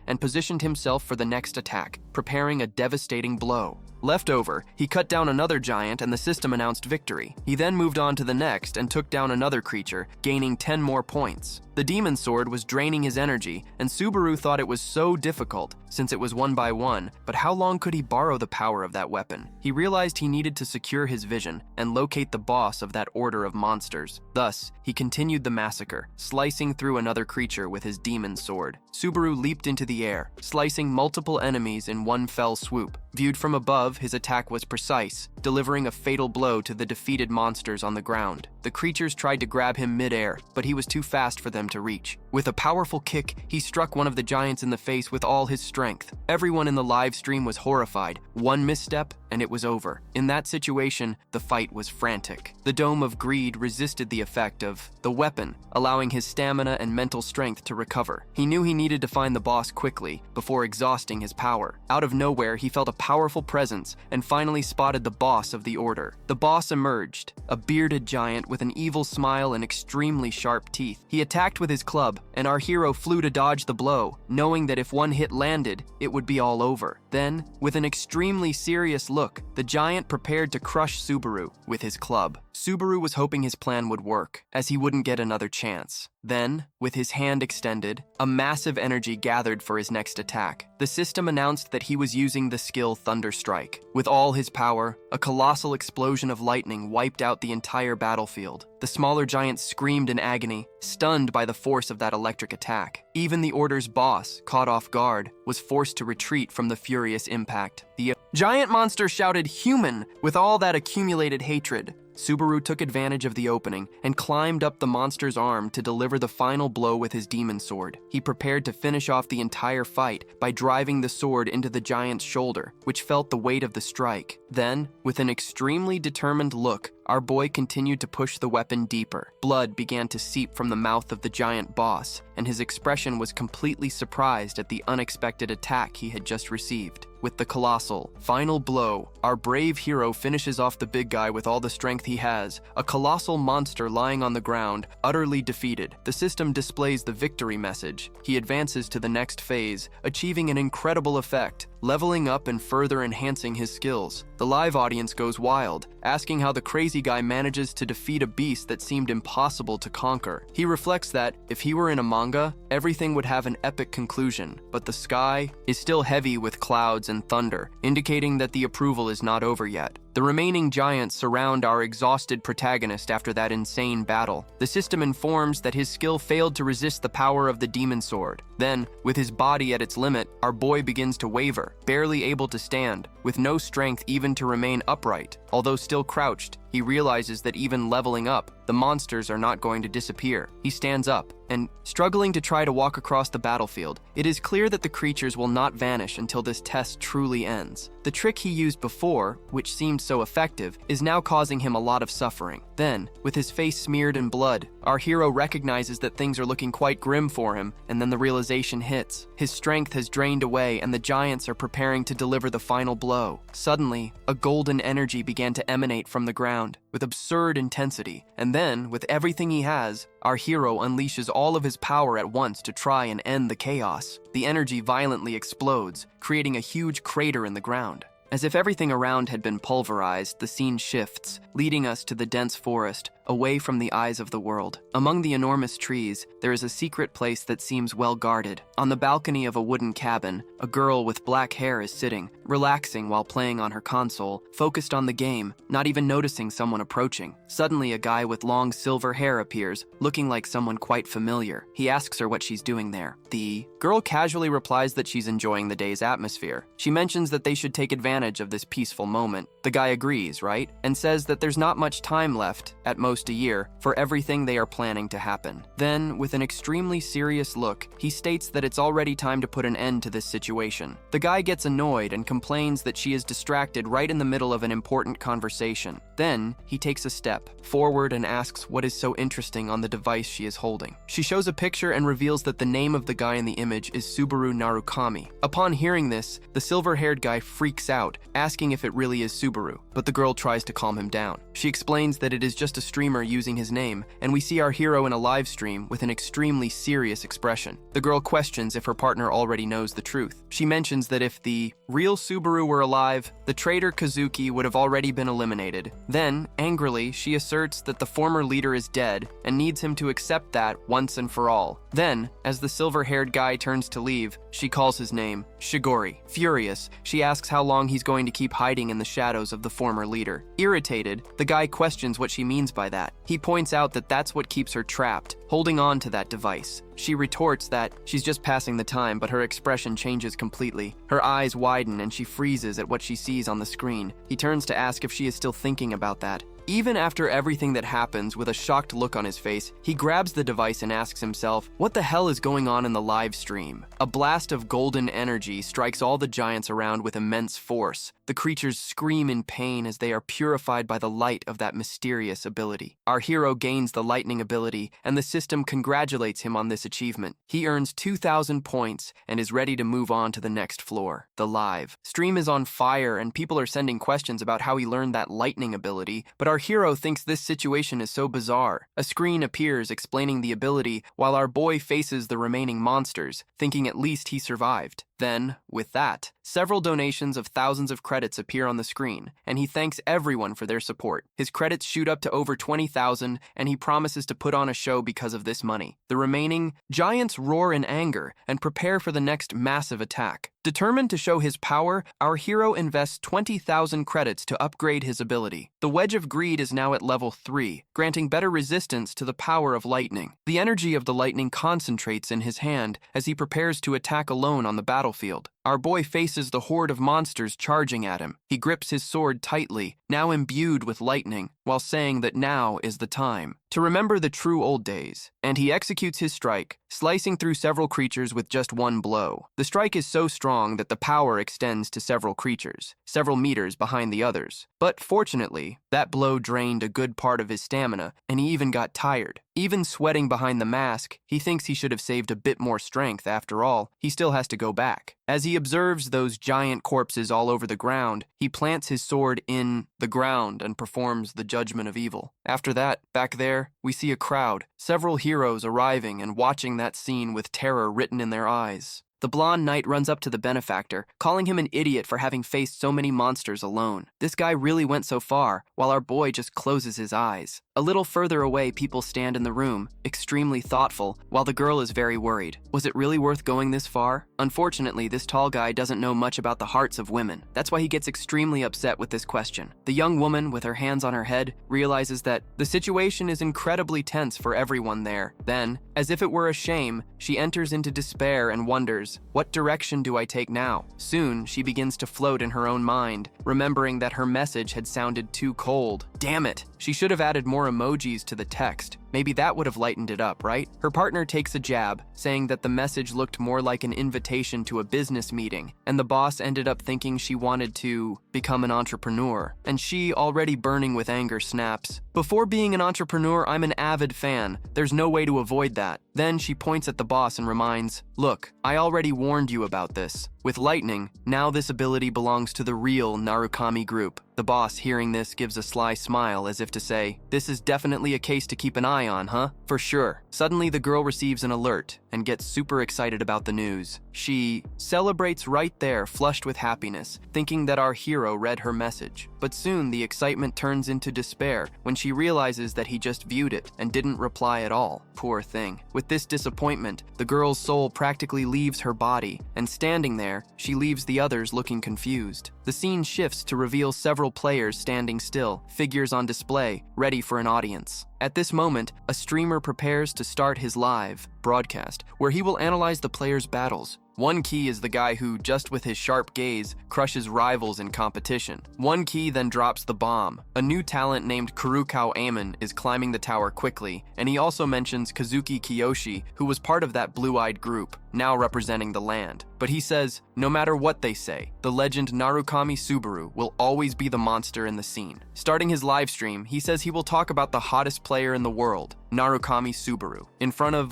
and positioned himself for the next attack, preparing a devastating blow. Left over, he cut down another giant and the system announced victory. He then moved on to the next and took down another creature, gaining 10 more points. The demon sword was draining his energy, and Subaru thought it was so difficult, since it was 1 by 1, but how long could he borrow the power of that weapon? He realized he needed to secure his vision and locate the boss of that order of monsters. Thus, he continued the massacre, slicing through another creature with his demon sword. Subaru leaped into the air, slicing multiple enemies in one fell swoop. Viewed from above, his attack was precise, delivering a fatal blow to the defeated monsters on the ground. The creatures tried to grab him mid-air, but he was too fast for them to reach. With a powerful kick, he struck one of the giants in the face with all his strength. Everyone in the live stream was horrified. One misstep, and it was over. In that situation, the fight was frantic. The Dome of Greed resisted the effect of the weapon, allowing his stamina and mental strength to recover. He knew he needed to find the boss quickly, before exhausting his power. Out of nowhere, he felt a powerful presence, and finally spotted the boss of the order. The boss emerged, a bearded giant with an evil smile and extremely sharp teeth. He attacked with his club, and our hero flew to dodge the blow, knowing that if one hit landed, it would be all over. Then, with an extremely serious look, the giant prepared to crush Subaru with his club. Subaru was hoping his plan would work, as he wouldn't get another chance. Then, with his hand extended, a massive energy gathered for his next attack. The system announced that he was using the skill Thunder Strike. With all his power, a colossal explosion of lightning wiped out the entire battlefield. The smaller giants screamed in agony, stunned by the force of that electric attack. Even the Order's boss, caught off guard, was forced to retreat from the furious impact. The giant monster shouted "Human!" with all that accumulated hatred. Subaru took advantage of the opening and climbed up the monster's arm to deliver the final blow with his demon sword. He prepared to finish off the entire fight by driving the sword into the giant's shoulder, which felt the weight of the strike. Then, with an extremely determined look, our boy continued to push the weapon deeper. Blood began to seep from the mouth of the giant boss, and his expression was completely surprised at the unexpected attack he had just received. With the colossal final blow, our brave hero finishes off the big guy with all the strength he has, a colossal monster lying on the ground, utterly defeated. The system displays the victory message. He advances to the next phase, achieving an incredible effect, leveling up and further enhancing his skills. The live audience goes wild, asking how the crazy guy manages to defeat a beast that seemed impossible to conquer. He reflects that, if he were in a manga, everything would have an epic conclusion, but the sky is still heavy with clouds and thunder, indicating that the approval is not over yet. The remaining giants surround our exhausted protagonist after that insane battle. The system informs that his skill failed to resist the power of the demon sword. Then, with his body at its limit, our boy begins to waver, barely able to stand, with no strength even to remain upright. Although still crouched, He realizes that even leveling up, the monsters are not going to disappear. He stands up and, struggling to try to walk across the battlefield, it is clear that the creatures will not vanish until this test truly ends. The trick he used before, which seemed so effective, is now causing him a lot of suffering. Then, with his face smeared in blood, our hero recognizes that things are looking quite grim for him, and then the realization hits. His strength has drained away, and the giants are preparing to deliver the final blow. Suddenly, a golden energy began to emanate from the ground, with absurd intensity, and then, with everything he has, our hero unleashes all of his power at once to try and end the chaos. The energy violently explodes, creating a huge crater in the ground. As if everything around had been pulverized, the scene shifts, leading us to the dense forest, away from the eyes of the world. Among the enormous trees, there is a secret place that seems well guarded. On the balcony of a wooden cabin, a girl with black hair is sitting, relaxing while playing on her console, focused on the game, not even noticing someone approaching. Suddenly, a guy with long silver hair appears, looking like someone quite familiar. He asks her what she's doing there. The girl casually replies that she's enjoying the day's atmosphere. She mentions that they should take advantage of this peaceful moment. The guy agrees, right? And says that there's not much time left, at most a year, for everything they are planning to happen. Then, with an extremely serious look, he states that it's already time to put an end to this situation. The guy gets annoyed and complains that she is distracted right in the middle of an important conversation. Then, he takes a step forward and asks what is so interesting on the device she is holding. She shows a picture and reveals that the name of the guy in the image is Subaru Narukami. Upon hearing this, the silver-haired guy freaks out, asking if it really is Subaru, but the girl tries to calm him down. She explains that it is just a streamer using his name, and we see our hero in a live stream with an extremely serious expression. The girl questions if her partner already knows the truth. She mentions that if the real Subaru were alive, the traitor Kazuki would have already been eliminated. Then, angrily, she asserts that the former leader is dead and needs him to accept that once and for all. Then, as the silver-haired guy turns to leave, she calls his name, Shigori. Furious, she asks how long he's going to keep hiding in the shadows of the former leader. Irritated, the guy questions what she means by that. He points out that that's what keeps her trapped, holding on to that device. She retorts that she's just passing the time, but her expression changes completely. Her eyes widen and she freezes at what she sees on the screen. He turns to ask if she is still thinking about that. Even after everything that happens, with a shocked look on his face, he grabs the device and asks himself, what the hell is going on in the live stream? A blast of golden energy strikes all the giants around with immense force. The creatures scream in pain as they are purified by the light of that mysterious ability. Our hero gains the lightning ability, and the system congratulates him on this achievement. He earns 2,000 points and is ready to move on to the next floor. The live stream is on fire, and people are sending questions about how he learned that lightning ability, but our hero thinks this situation is so bizarre. A screen appears explaining the ability while our boy faces the remaining monsters, thinking at least he survived. Then, with that, several donations of thousands of credits appear on the screen, and he thanks everyone for their support. His credits shoot up to over 20,000, and he promises to put on a show because of this money. The remaining giants roar in anger and prepare for the next massive attack. Determined to show his power, our hero invests 20,000 credits to upgrade his ability. The Wedge of Greed is now at level 3, granting better resistance to the power of lightning. The energy of the lightning concentrates in his hand as he prepares to attack alone on the battlefield. Our boy faces the horde of monsters charging at him. He grips his sword tightly, now imbued with lightning, while saying that now is the time to remember the true old days. And he executes his strike, slicing through several creatures with just one blow. The strike is so strong that the power extends to several creatures, several meters behind the others. But fortunately, that blow drained a good part of his stamina, and he even got tired. Even sweating behind the mask, he thinks he should have saved a bit more strength. After all, he still has to go back. As he observes those giant corpses all over the ground, he plants his sword in the ground and performs the judgment of evil. After that, back there, we see a crowd, several heroes arriving and watching that scene with terror written in their eyes. The blonde knight runs up to the benefactor, calling him an idiot for having faced so many monsters alone. This guy really went so far, while our boy just closes his eyes. A little further away, people stand in the room, extremely thoughtful, while the girl is very worried. Was it really worth going this far? Unfortunately, this tall guy doesn't know much about the hearts of women. That's why he gets extremely upset with this question. The young woman, with her hands on her head, realizes that the situation is incredibly tense for everyone there. Then, as if it were a shame, she enters into despair and wonders ponders, what direction do I take now? Soon, she begins to float in her own mind, remembering that her message had sounded too cold. Damn it! She should have added more emojis to the text. Maybe that would have lightened it up, right? Her partner takes a jab, saying that the message looked more like an invitation to a business meeting, and the boss ended up thinking she wanted to become an entrepreneur. And she, already burning with anger, snaps, "Before being an entrepreneur, I'm an avid fan. There's no way to avoid that." Then she points at the boss and reminds, "Look, I already warned you about this. With lightning, now this ability belongs to the real Narukami group." The boss, hearing this, gives a sly smile as if to say, "This is definitely a case to keep an eye on, huh? For sure." Suddenly, the girl receives an alert and gets super excited about the news. She celebrates right there, flushed with happiness, thinking that our hero read her message. But soon, the excitement turns into despair when she realizes that he just viewed it and didn't reply at all. Poor thing. With this disappointment, the girl's soul practically leaves her body, and standing there, she leaves the others looking confused. The scene shifts to reveal several players standing still, figures on display, ready for an audience. At this moment, a streamer prepares to start his live broadcast, where he will analyze the players' battles. One key is the guy who, just with his sharp gaze, crushes rivals in competition. One key then drops the bomb. A new talent named Kurukao Amon is climbing the tower quickly, and he also mentions Kazuki Kiyoshi, who was part of that blue-eyed group, now representing the land. But he says, no matter what they say, the legend Narukami Subaru will always be the monster in the scene. Starting his live stream, he says he will talk about the hottest player in the world, Narukami Subaru. In front of,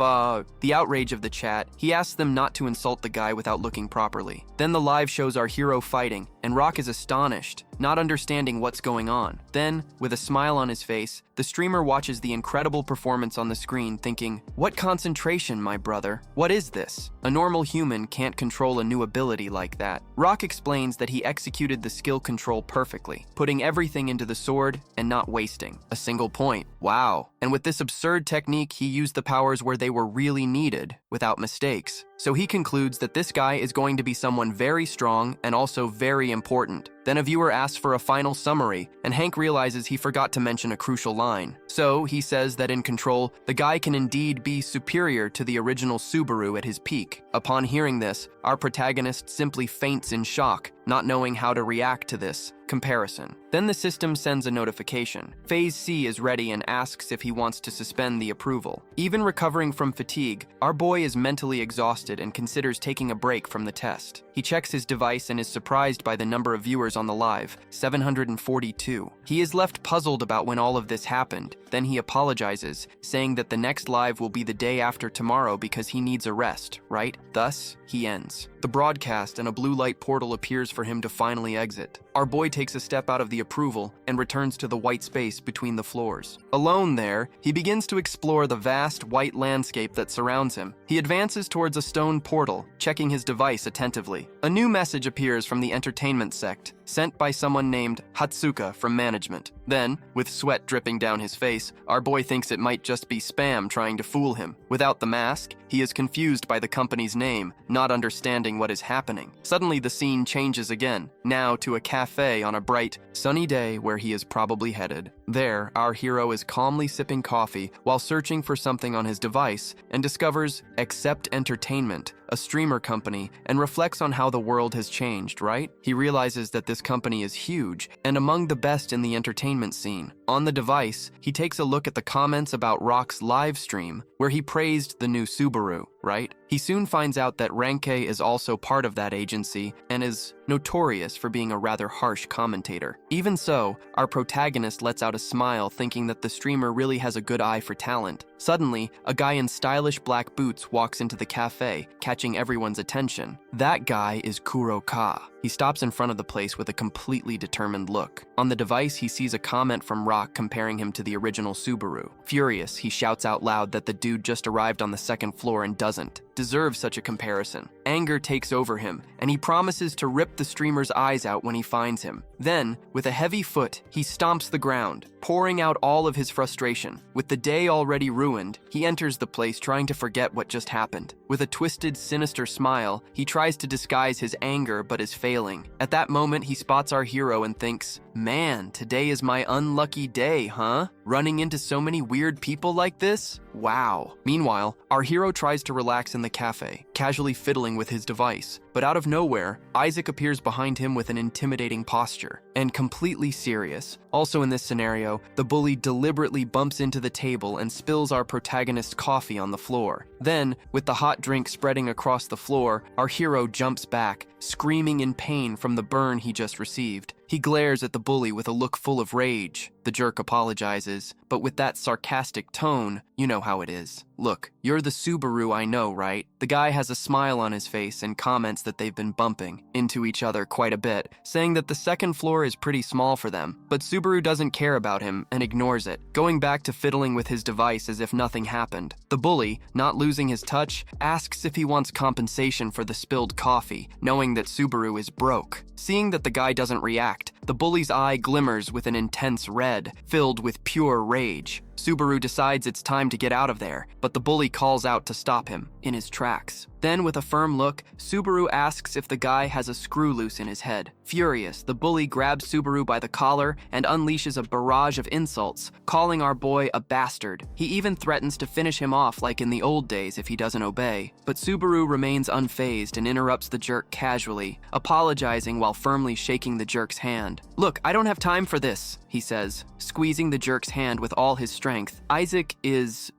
the outrage of the chat, he asks them not to insult the guy without looking properly. Then the live shows our hero fighting, and Rock is astonished, not understanding what's going on. Then, with a smile on his face, the streamer watches the incredible performance on the screen, thinking, "What concentration, my brother? What is this? A normal human can't control a new ability like that." Rock explains that he executed the skill control perfectly, putting everything into the sword and not wasting a single point. Wow. And with this absurd technique, he used the powers where they were really needed, without mistakes. So he concludes that this guy is going to be someone very strong and also very important. Then a viewer asks for a final summary, and Hank realizes he forgot to mention a crucial line. So he says that in Control, the guy can indeed be superior to the original Subaru at his peak. Upon hearing this, our protagonist simply faints in shock, not knowing how to react to this comparison. Then the system sends a notification. Phase C is ready and asks if he wants to suspend the approval. Even recovering from fatigue, our boy is mentally exhausted and considers taking a break from the test. He checks his device and is surprised by the number of viewers on the live, 742. He is left puzzled about when all of this happened. Then he apologizes, saying that the next live will be the day after tomorrow because he needs a rest, right? Thus, he ends the broadcast and a blue light portal appears for him to finally exit. Our boy takes a step out of the approval and returns to the white space between the floors. Alone there, he begins to explore the vast white landscape that surrounds him. He advances towards a stone portal, checking his device attentively. A new message appears from the entertainment sect, sent by someone named Hatsuka from management. Then, with sweat dripping down his face, our boy thinks it might just be spam trying to fool him. Without the mask, he is confused by the company's name, not understanding what is happening. Suddenly the scene changes again, now to a cafe on a bright, sunny day where he is probably headed. There, our hero is calmly sipping coffee while searching for something on his device and discovers Accept Entertainment, a streamer company, and reflects on how the world has changed, right? He realizes that this company is huge and among the best in the entertainment scene. On the device, he takes a look at the comments about Rock's live stream, where he praised the new Subaru, right? He soon finds out that Renke is also part of that agency and is notorious for being a rather harsh commentator. Even so, our protagonist lets out a smile thinking that the streamer really has a good eye for talent. Suddenly, a guy in stylish black boots walks into the cafe, catching everyone's attention. That guy is Kuroka. He stops in front of the place with a completely determined look. On the device, he sees a comment from Rock comparing him to the original Subaru. Furious, he shouts out loud that the dude just arrived on the second floor and doesn't deserve such a comparison. Anger takes over him, and he promises to rip the streamer's eyes out when he finds him. Then, with a heavy foot, he stomps the ground, pouring out all of his frustration. With the day already ruined, he enters the place trying to forget what just happened. With a twisted, sinister smile, he tries to disguise his anger but is failing. At that moment, he spots our hero and thinks, "Man, today is my unlucky day, huh?" Running into so many weird people like this? Wow. Meanwhile, our hero tries to relax in the cafe, casually fiddling with his device. But out of nowhere, Isaac appears behind him with an intimidating posture, and completely serious. Also in this scenario, the bully deliberately bumps into the table and spills our protagonist's coffee on the floor. Then, with the hot drink spreading across the floor, our hero jumps back, screaming in pain from the burn he just received. He glares at the bully with a look full of rage. The jerk apologizes, but with that sarcastic tone, you know how it is. Look, you're the Subaru I know, right? The guy has a smile on his face and comments that they've been bumping into each other quite a bit, saying that the second floor is pretty small for them. But Subaru doesn't care about him and ignores it, going back to fiddling with his device as if nothing happened. The bully, not losing his touch, asks if he wants compensation for the spilled coffee, knowing that Subaru is broke. Seeing that the guy doesn't react, the bully's eye glimmers with an intense red, filled with pure rage. Subaru decides it's time to get out of there, but the bully calls out to stop him in his tracks. Then, with a firm look, Subaru asks if the guy has a screw loose in his head. Furious, the bully grabs Subaru by the collar and unleashes a barrage of insults, calling our boy a bastard. He even threatens to finish him off like in the old days if he doesn't obey. But Subaru remains unfazed and interrupts the jerk casually, apologizing while firmly shaking the jerk's hand. "Look, I don't have time for this," he says, squeezing the jerk's hand with all his strength. Isaac is,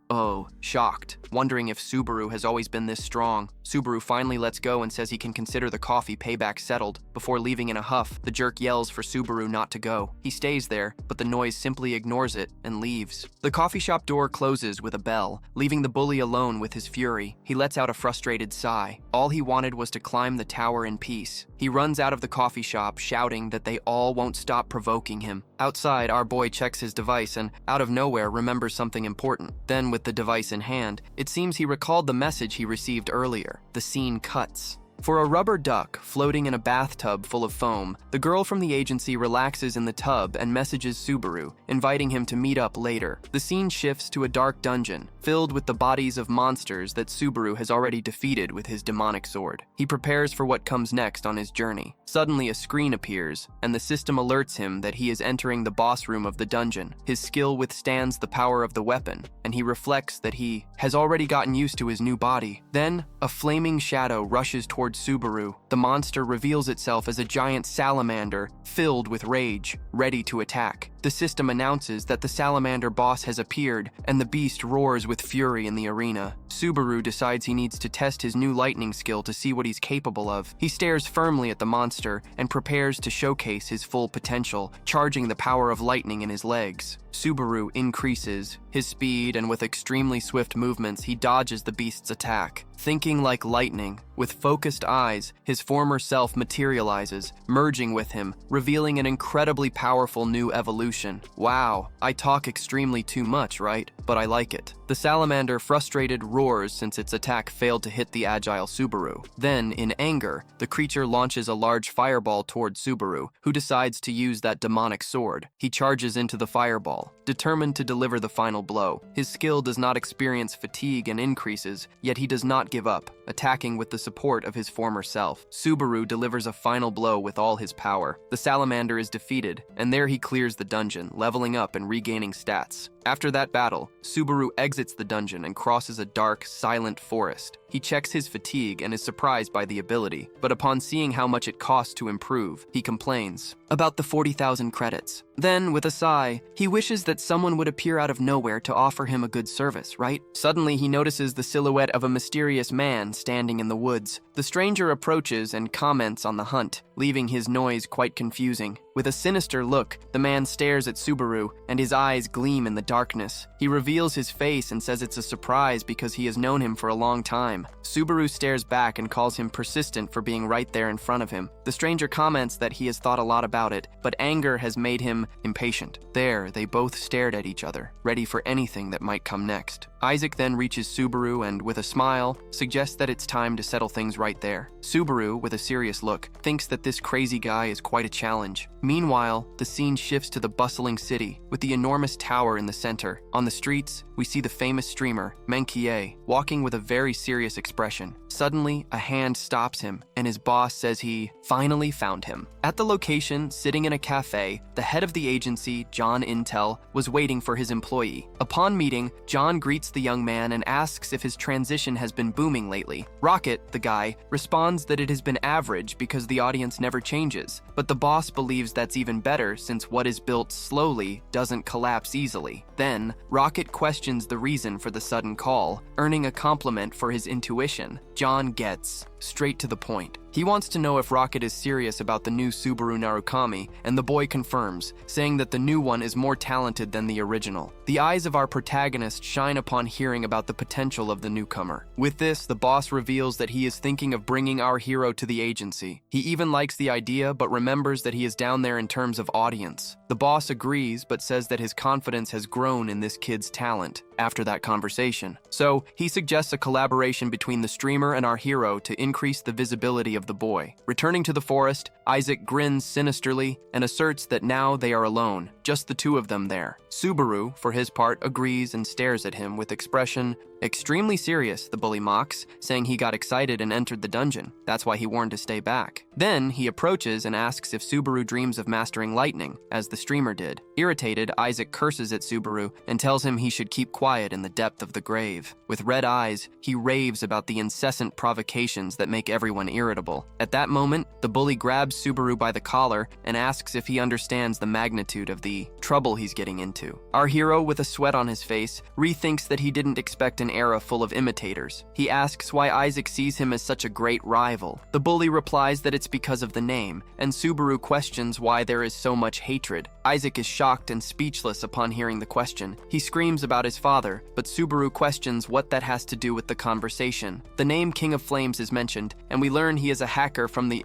shocked, wondering if Subaru has always been this strong. Subaru finally lets go and says he can consider the coffee payback settled. Before leaving in a huff, the jerk yells for Subaru not to go. He stays there, but the noise simply ignores it and leaves. The coffee shop door closes with a bell, leaving the bully alone with his fury. He lets out a frustrated sigh. All he wanted was to climb the tower in peace. He runs out of the coffee shop, shouting that they all won't stop provoking him. Outside, our boy checks his device and, out of nowhere, remembers something important. Then, with the device in hand, it seems he recalled the message he received earlier. The scene cuts. For a rubber duck floating in a bathtub full of foam, the girl from the agency relaxes in the tub and messages Subaru, inviting him to meet up later. The scene shifts to a dark dungeon, filled with the bodies of monsters that Subaru has already defeated with his demonic sword. He prepares for what comes next on his journey. Suddenly a screen appears, and the system alerts him that he is entering the boss room of the dungeon. His skill withstands the power of the weapon, and he reflects that he has already gotten used to his new body. Then, a flaming shadow rushes towards Subaru. The monster reveals itself as a giant salamander filled with rage, ready to attack. The system announces that the salamander boss has appeared, and the beast roars with fury in the arena. Subaru decides he needs to test his new lightning skill to see what he's capable of. He stares firmly at the monster and prepares to showcase his full potential, charging the power of lightning in his legs. Subaru increases his speed, and with extremely swift movements, he dodges the beast's attack. Thinking like lightning, with focused eyes, his former self materializes, merging with him, revealing an incredibly powerful new evolution. Wow, I talk extremely too much, right? But I like it. The salamander, frustrated, roars since its attack failed to hit the agile Subaru. Then, in anger, the creature launches a large fireball toward Subaru, who decides to use that demonic sword. He charges into the fireball, determined to deliver the final blow. His skill does not experience fatigue and increases, yet he does not give up, attacking with the support of his former self. Subaru delivers a final blow with all his power. The salamander is defeated, and there he clears the dungeon, leveling up and regaining stats. After that battle, Subaru exits the dungeon and crosses a dark, silent forest. He checks his fatigue and is surprised by the ability, but upon seeing how much it costs to improve, he complains about the 40,000 credits. Then, with a sigh, he wishes that someone would appear out of nowhere to offer him a good service, right? Suddenly, he notices the silhouette of a mysterious man standing in the woods. The stranger approaches and comments on the hunt, leaving his noise quite confusing. With a sinister look, the man stares at Subaru, and his eyes gleam in the darkness. He reveals his face and says it's a surprise because he has known him for a long time. Subaru stares back and calls him persistent for being right there in front of him. The stranger comments that he has thought a lot about it, but anger has made him impatient. There, they both stared at each other, ready for anything that might come next. Isaac then reaches Subaru and, with a smile, suggests that it's time to settle things right there. Subaru, with a serious look, thinks that this crazy guy is quite a challenge. Meanwhile, the scene shifts to the bustling city, with the enormous tower in the center. On the streets, we see the famous streamer, Manhwa, walking with a very serious expression. Suddenly, a hand stops him, and his boss says he finally found him. At the location, sitting in a cafe, the head of the agency, John Intel, was waiting for his employee. Upon meeting, John greets the young man and asks if his transition has been booming lately. Rocket, the guy, responds that it has been average because the audience never changes, but the boss believes that's even better since what is built slowly doesn't collapse easily. Then, Rocket questions the reason for the sudden call, earning a compliment for his intuition. John gets straight to the point. He wants to know if Rocket is serious about the new Subaru Narukami, and the boy confirms, saying that the new one is more talented than the original. The eyes of our protagonist shine upon hearing about the potential of the newcomer. With this, the boss reveals that he is thinking of bringing our hero to the agency. He even likes the idea, but remembers that he is down there in terms of audience. The boss agrees, but says that his confidence has grown in this kid's talent after that conversation. So, he suggests a collaboration between the streamer and our hero to increase the visibility of the boy. Returning to the forest, Isaac grins sinisterly and asserts that now they are alone, just the two of them there. Subaru, for his part, agrees and stares at him with expression extremely serious, the bully mocks, saying he got excited and entered the dungeon. That's why he warned to stay back. Then, he approaches and asks if Subaru dreams of mastering lightning, as the streamer did. Irritated, Isaac curses at Subaru and tells him he should keep quiet in the depth of the grave. With red eyes, he raves about the incessant provocations that make everyone irritable. At that moment, the bully grabs Subaru by the collar and asks if he understands the magnitude of the trouble he's getting into. Our hero, with a sweat on his face, rethinks that he didn't expect an era full of imitators. He asks why Isaac sees him as such a great rival. The bully replies that it's because of the name, and Subaru questions why there is so much hatred. Isaac is shocked and speechless upon hearing the question. He screams about his father, but Subaru questions what that has to do with the conversation. The name King of Flames is mentioned, and we learn he is a hacker from the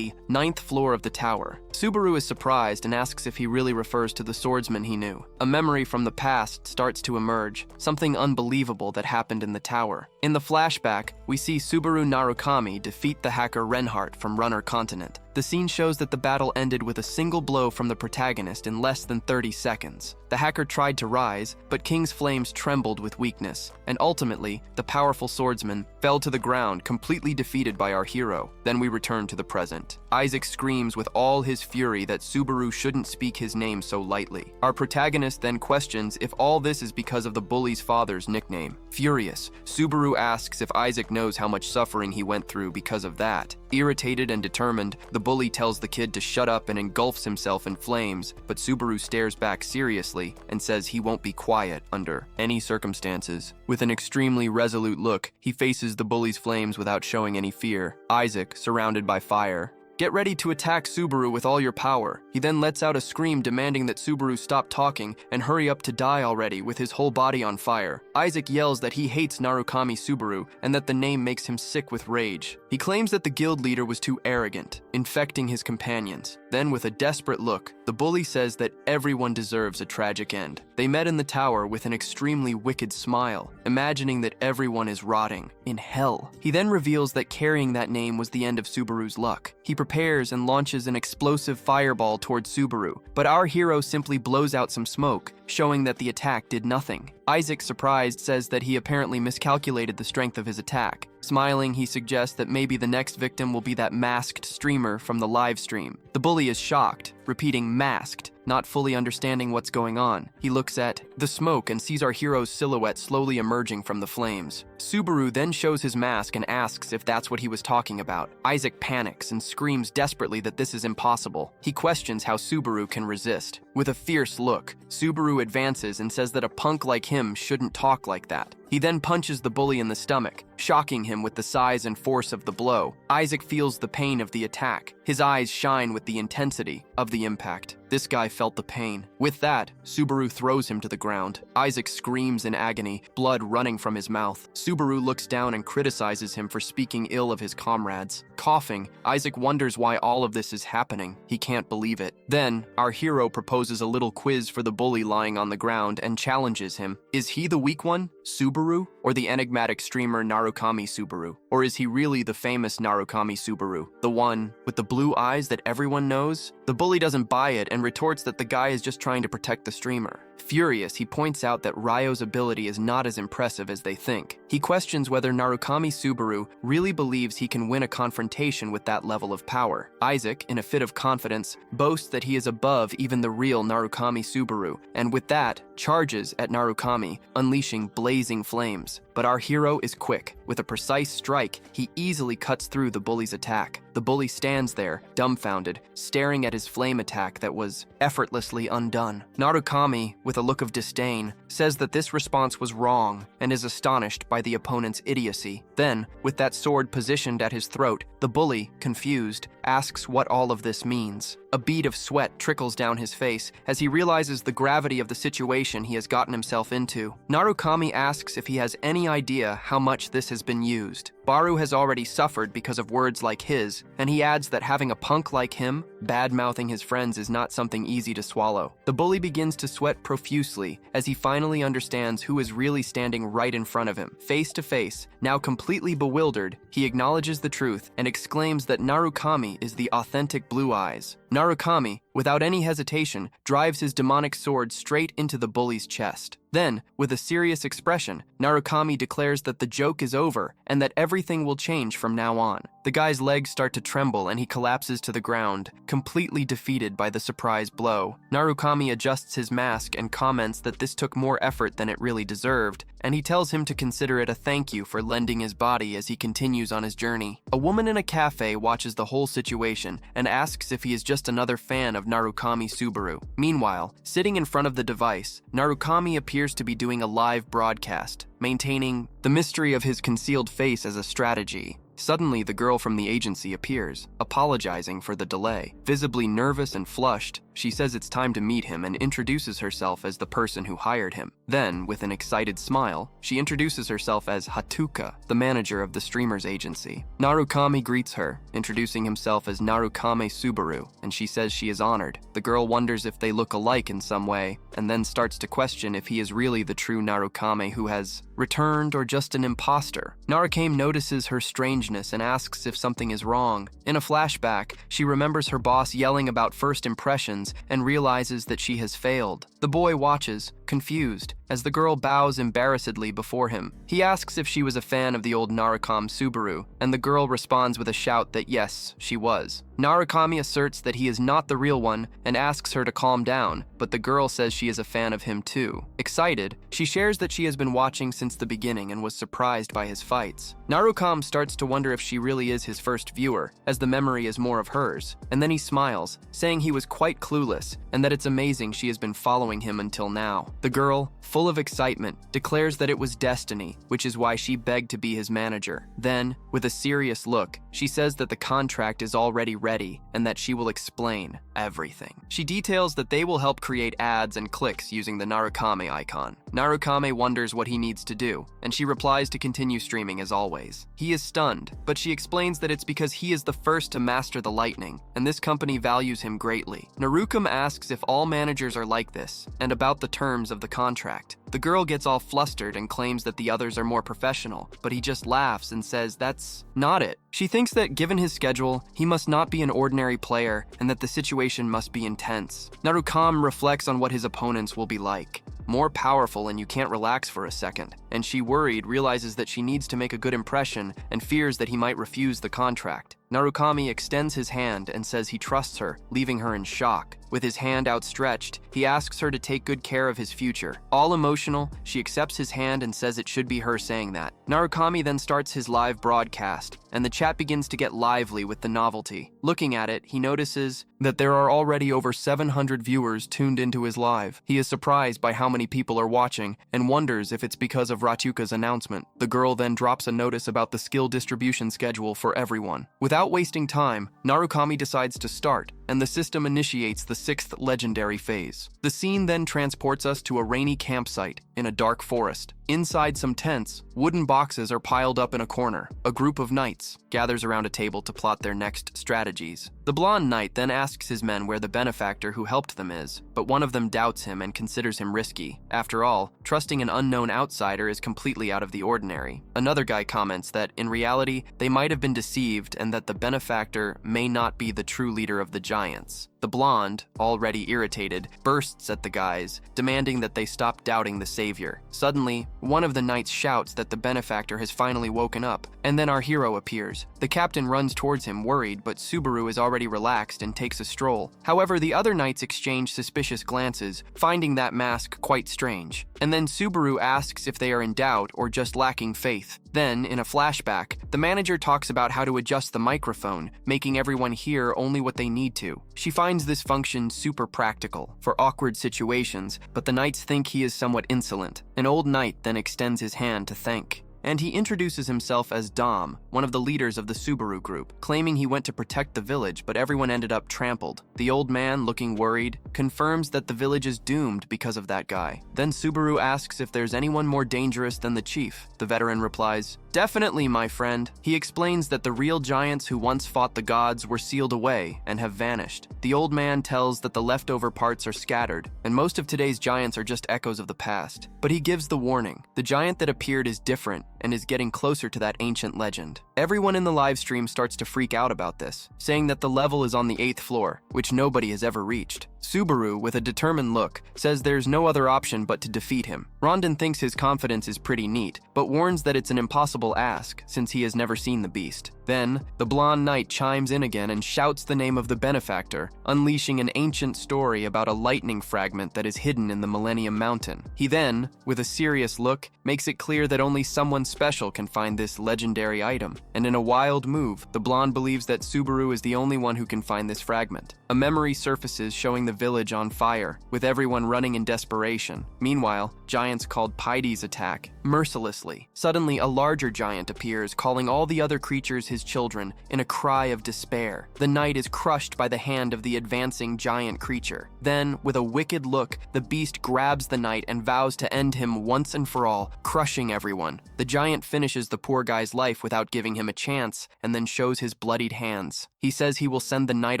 ninth floor of the tower. Subaru is surprised and asks if he really refers to the swordsman he knew. A memory from the past starts to emerge, something unbelievable that happened in the tower. In the flashback, we see Subaru Narukami defeat the hacker Reinhardt from Runner Continent. The scene shows that the battle ended with a single blow from the protagonist in less than 30 seconds. The hacker tried to rise, but King's flames trembled with weakness, and ultimately, the powerful swordsman fell to the ground, completely defeated by our hero. Then we return to the present. Isaac screams with all his fury that Subaru shouldn't speak his name so lightly. Our protagonist then questions if all this is because of the bully's father's nickname. Furious, Subaru asks if Isaac knows how much suffering he went through because of that. Irritated and determined, the bully tells the kid to shut up and engulfs himself in flames, but Subaru stares back seriously and says he won't be quiet under any circumstances. With an extremely resolute look, he faces the bully's flames without showing any fear. Isaac, surrounded by fire, "Get ready to attack Subaru with all your power." He then lets out a scream demanding that Subaru stop talking and hurry up to die already with his whole body on fire. Isaac yells that he hates Narukami Subaru and that the name makes him sick with rage. He claims that the guild leader was too arrogant, infecting his companions. Then, with a desperate look, the bully says that everyone deserves a tragic end. They met in the tower with an extremely wicked smile, imagining that everyone is rotting in hell. He then reveals that carrying that name was the end of Subaru's luck. He prepares and launches an explosive fireball towards Subaru, but our hero simply blows out some smoke, showing that the attack did nothing. Isaac, surprised, says that he apparently miscalculated the strength of his attack. Smiling, he suggests that maybe the next victim will be that masked streamer from the live stream. The bully is shocked, repeating masked, not fully understanding what's going on. He looks at the smoke and sees our hero's silhouette slowly emerging from the flames. Subaru then shows his mask and asks if that's what he was talking about. Isaac panics and screams desperately that this is impossible. He questions how Subaru can resist. With a fierce look, Subaru advances and says that a punk like him shouldn't talk like that. He then punches the bully in the stomach, shocking him with the size and force of the blow. Isaac feels the pain of the attack. His eyes shine with the intensity of the impact. This guy felt the pain. With that, Subaru throws him to the ground. Isaac screams in agony, blood running from his mouth. Subaru looks down and criticizes him for speaking ill of his comrades. Coughing, Isaac wonders why all of this is happening. He can't believe it. Then, our hero proposes a little quiz for the bully lying on the ground and challenges him. Is he the weak one? Subaru Subaru, or the enigmatic streamer Narukami Subaru? Or is he really the famous Narukami Subaru, the one with the blue eyes that everyone knows? The bully doesn't buy it and retorts that the guy is just trying to protect the streamer. Furious, he points out that Ryo's ability is not as impressive as they think. He questions whether Narukami Subaru really believes he can win a confrontation with that level of power. Isaac, in a fit of confidence, boasts that he is above even the real Narukami Subaru, and with that, charges at Narukami, unleashing blazing flames. But our hero is quick. With a precise strike, he easily cuts through the bully's attack. The bully stands there, dumbfounded, staring at his flame attack that was effortlessly undone. Narukami, with a look of disdain, says that this response was wrong and is astonished by the opponent's idiocy. Then, with that sword positioned at his throat, the bully, confused, asks what all of this means. A bead of sweat trickles down his face as he realizes the gravity of the situation he has gotten himself into. Narukami asks if he has any idea how much this has been used. Baru has already suffered because of words like his, and he adds that having a punk like him bad-mouthing his friends is not something easy to swallow. The bully begins to sweat profusely as he finally understands who is really standing right in front of him. Face to face, now completely bewildered, he acknowledges the truth and exclaims that Narukami is the authentic Blue Eyes. Narukami, without any hesitation, drives his demonic sword straight into the bully's chest. Then, with a serious expression, Narukami declares that the joke is over and that everything will change from now on. The guy's legs start to tremble and he collapses to the ground, completely defeated by the surprise blow. Narukami adjusts his mask and comments that this took more effort than it really deserved, and he tells him to consider it a thank you for lending his body as he continues on his journey. A woman in a cafe watches the whole situation and asks if he is just another fan of Narukami Subaru. Meanwhile, sitting in front of the device, Narukami appears to be doing a live broadcast, maintaining the mystery of his concealed face as a strategy. Suddenly, the girl from the agency appears, apologizing for the delay. Visibly nervous and flushed, she says it's time to meet him and introduces herself as the person who hired him. Then, with an excited smile, she introduces herself as Hatuka, the manager of the streamer's agency. Narukami greets her, introducing himself as Narukami Subaru, and she says she is honored. The girl wonders if they look alike in some way, and then starts to question if he is really the true Narukami who has returned or just an imposter. Narukami notices her strangeness and asks if something is wrong. In a flashback, she remembers her boss yelling about first impressions and realizes that she has failed. The boy watches, confused, as the girl bows embarrassedly before him. He asks if she was a fan of the old Narukami Subaru, and the girl responds with a shout that yes, she was. Narukami asserts that he is not the real one and asks her to calm down, but the girl says she is a fan of him too. Excited, she shares that she has been watching since the beginning and was surprised by his fights. Narukami starts to wonder if she really is his first viewer, as the memory is more of hers, and then he smiles, saying he was quite clueless and that it's amazing she has been following him until now. The girl, full of excitement, declares that it was destiny, which is why she begged to be his manager. Then, with a serious look, she says that the contract is already ready and that she will explain everything. She details that they will help create ads and clicks using the Narukami icon. Narukami wonders what he needs to do, and she replies to continue streaming as always. He is stunned, but she explains that it's because he is the first to master the lightning, and this company values him greatly. Narukami asks if all managers are like this, and about the terms of the contract. The girl gets all flustered and claims that the others are more professional, but he just laughs and says that's not it. She thinks that given his schedule, he must not be an ordinary player and that the situation must be intense. Narukami reflects on what his opponents will be like. More powerful and you can't relax for a second. And she, worried, realizes that she needs to make a good impression and fears that he might refuse the contract. Narukami extends his hand and says he trusts her, leaving her in shock. With his hand outstretched, he asks her to take good care of his future. All emotional, she accepts his hand and says it should be her saying that. Narukami then starts his live broadcast, and the chat begins to get lively with the novelty. Looking at it, he notices that there are already over 700 viewers tuned into his live. He is surprised by how many people are watching and wonders if it's because of Ratuka's announcement. The girl then drops a notice about the skill distribution schedule for everyone. Without wasting time, Narukami decides to start, and the system initiates the 6th legendary phase. The scene then transports us to a rainy campsite in a dark forest. Inside some tents, wooden boxes are piled up in a corner. A group of knights gathers around a table to plot their next strategies. The blonde knight then asks his men where the benefactor who helped them is, but one of them doubts him and considers him risky. After all, trusting an unknown outsider is completely out of the ordinary. Another guy comments that, in reality, they might have been deceived and that the benefactor may not be the true leader of the giants. The blonde, already irritated, bursts at the guys, demanding that they stop doubting the savior. Suddenly, one of the knights shouts that the benefactor has finally woken up, and then our hero appears. The captain runs towards him, worried, but Subaru is already relaxed and takes a stroll. However, the other knights exchange suspicious glances, finding that mask quite strange. And then Subaru asks if they are in doubt or just lacking faith. Then, in a flashback, the manager talks about how to adjust the microphone, making everyone hear only what they need to. She finds this function super practical for awkward situations, but the knights think he is somewhat insolent. An old knight then extends his hand to thank. And he introduces himself as Dom, one of the leaders of the Subaru group, claiming he went to protect the village, but everyone ended up trampled. The old man, looking worried, confirms that the village is doomed because of that guy. Then Subaru asks if there's anyone more dangerous than the chief. The veteran replies, "Definitely, my friend." He explains that the real giants who once fought the gods were sealed away and have vanished. The old man tells that the leftover parts are scattered, and most of today's giants are just echoes of the past. But he gives the warning. The giant that appeared is different and is getting closer to that ancient legend. Everyone in the live stream starts to freak out about this, saying that the level is on the 8th floor, which nobody has ever reached. Subaru, with a determined look, says there's no other option but to defeat him. Rondon thinks his confidence is pretty neat, but warns that it's an impossible ask since he has never seen the beast. Then, the blonde knight chimes in again and shouts the name of the benefactor, unleashing an ancient story about a lightning fragment that is hidden in the Millennium Mountain. He then, with a serious look, makes it clear that only someone special can find this legendary item. And in a wild move, the blonde believes that Subaru is the only one who can find this fragment. A memory surfaces showing the village on fire, with everyone running in desperation. Meanwhile, giants called Pides attack, mercilessly. Suddenly, a larger giant appears, calling all the other creatures his children, in a cry of despair. The knight is crushed by the hand of the advancing giant creature. Then, with a wicked look, the beast grabs the knight and vows to end him once and for all, crushing everyone. The giant finishes the poor guy's life without giving him a chance, and then shows his bloodied hands. He says he will send the knight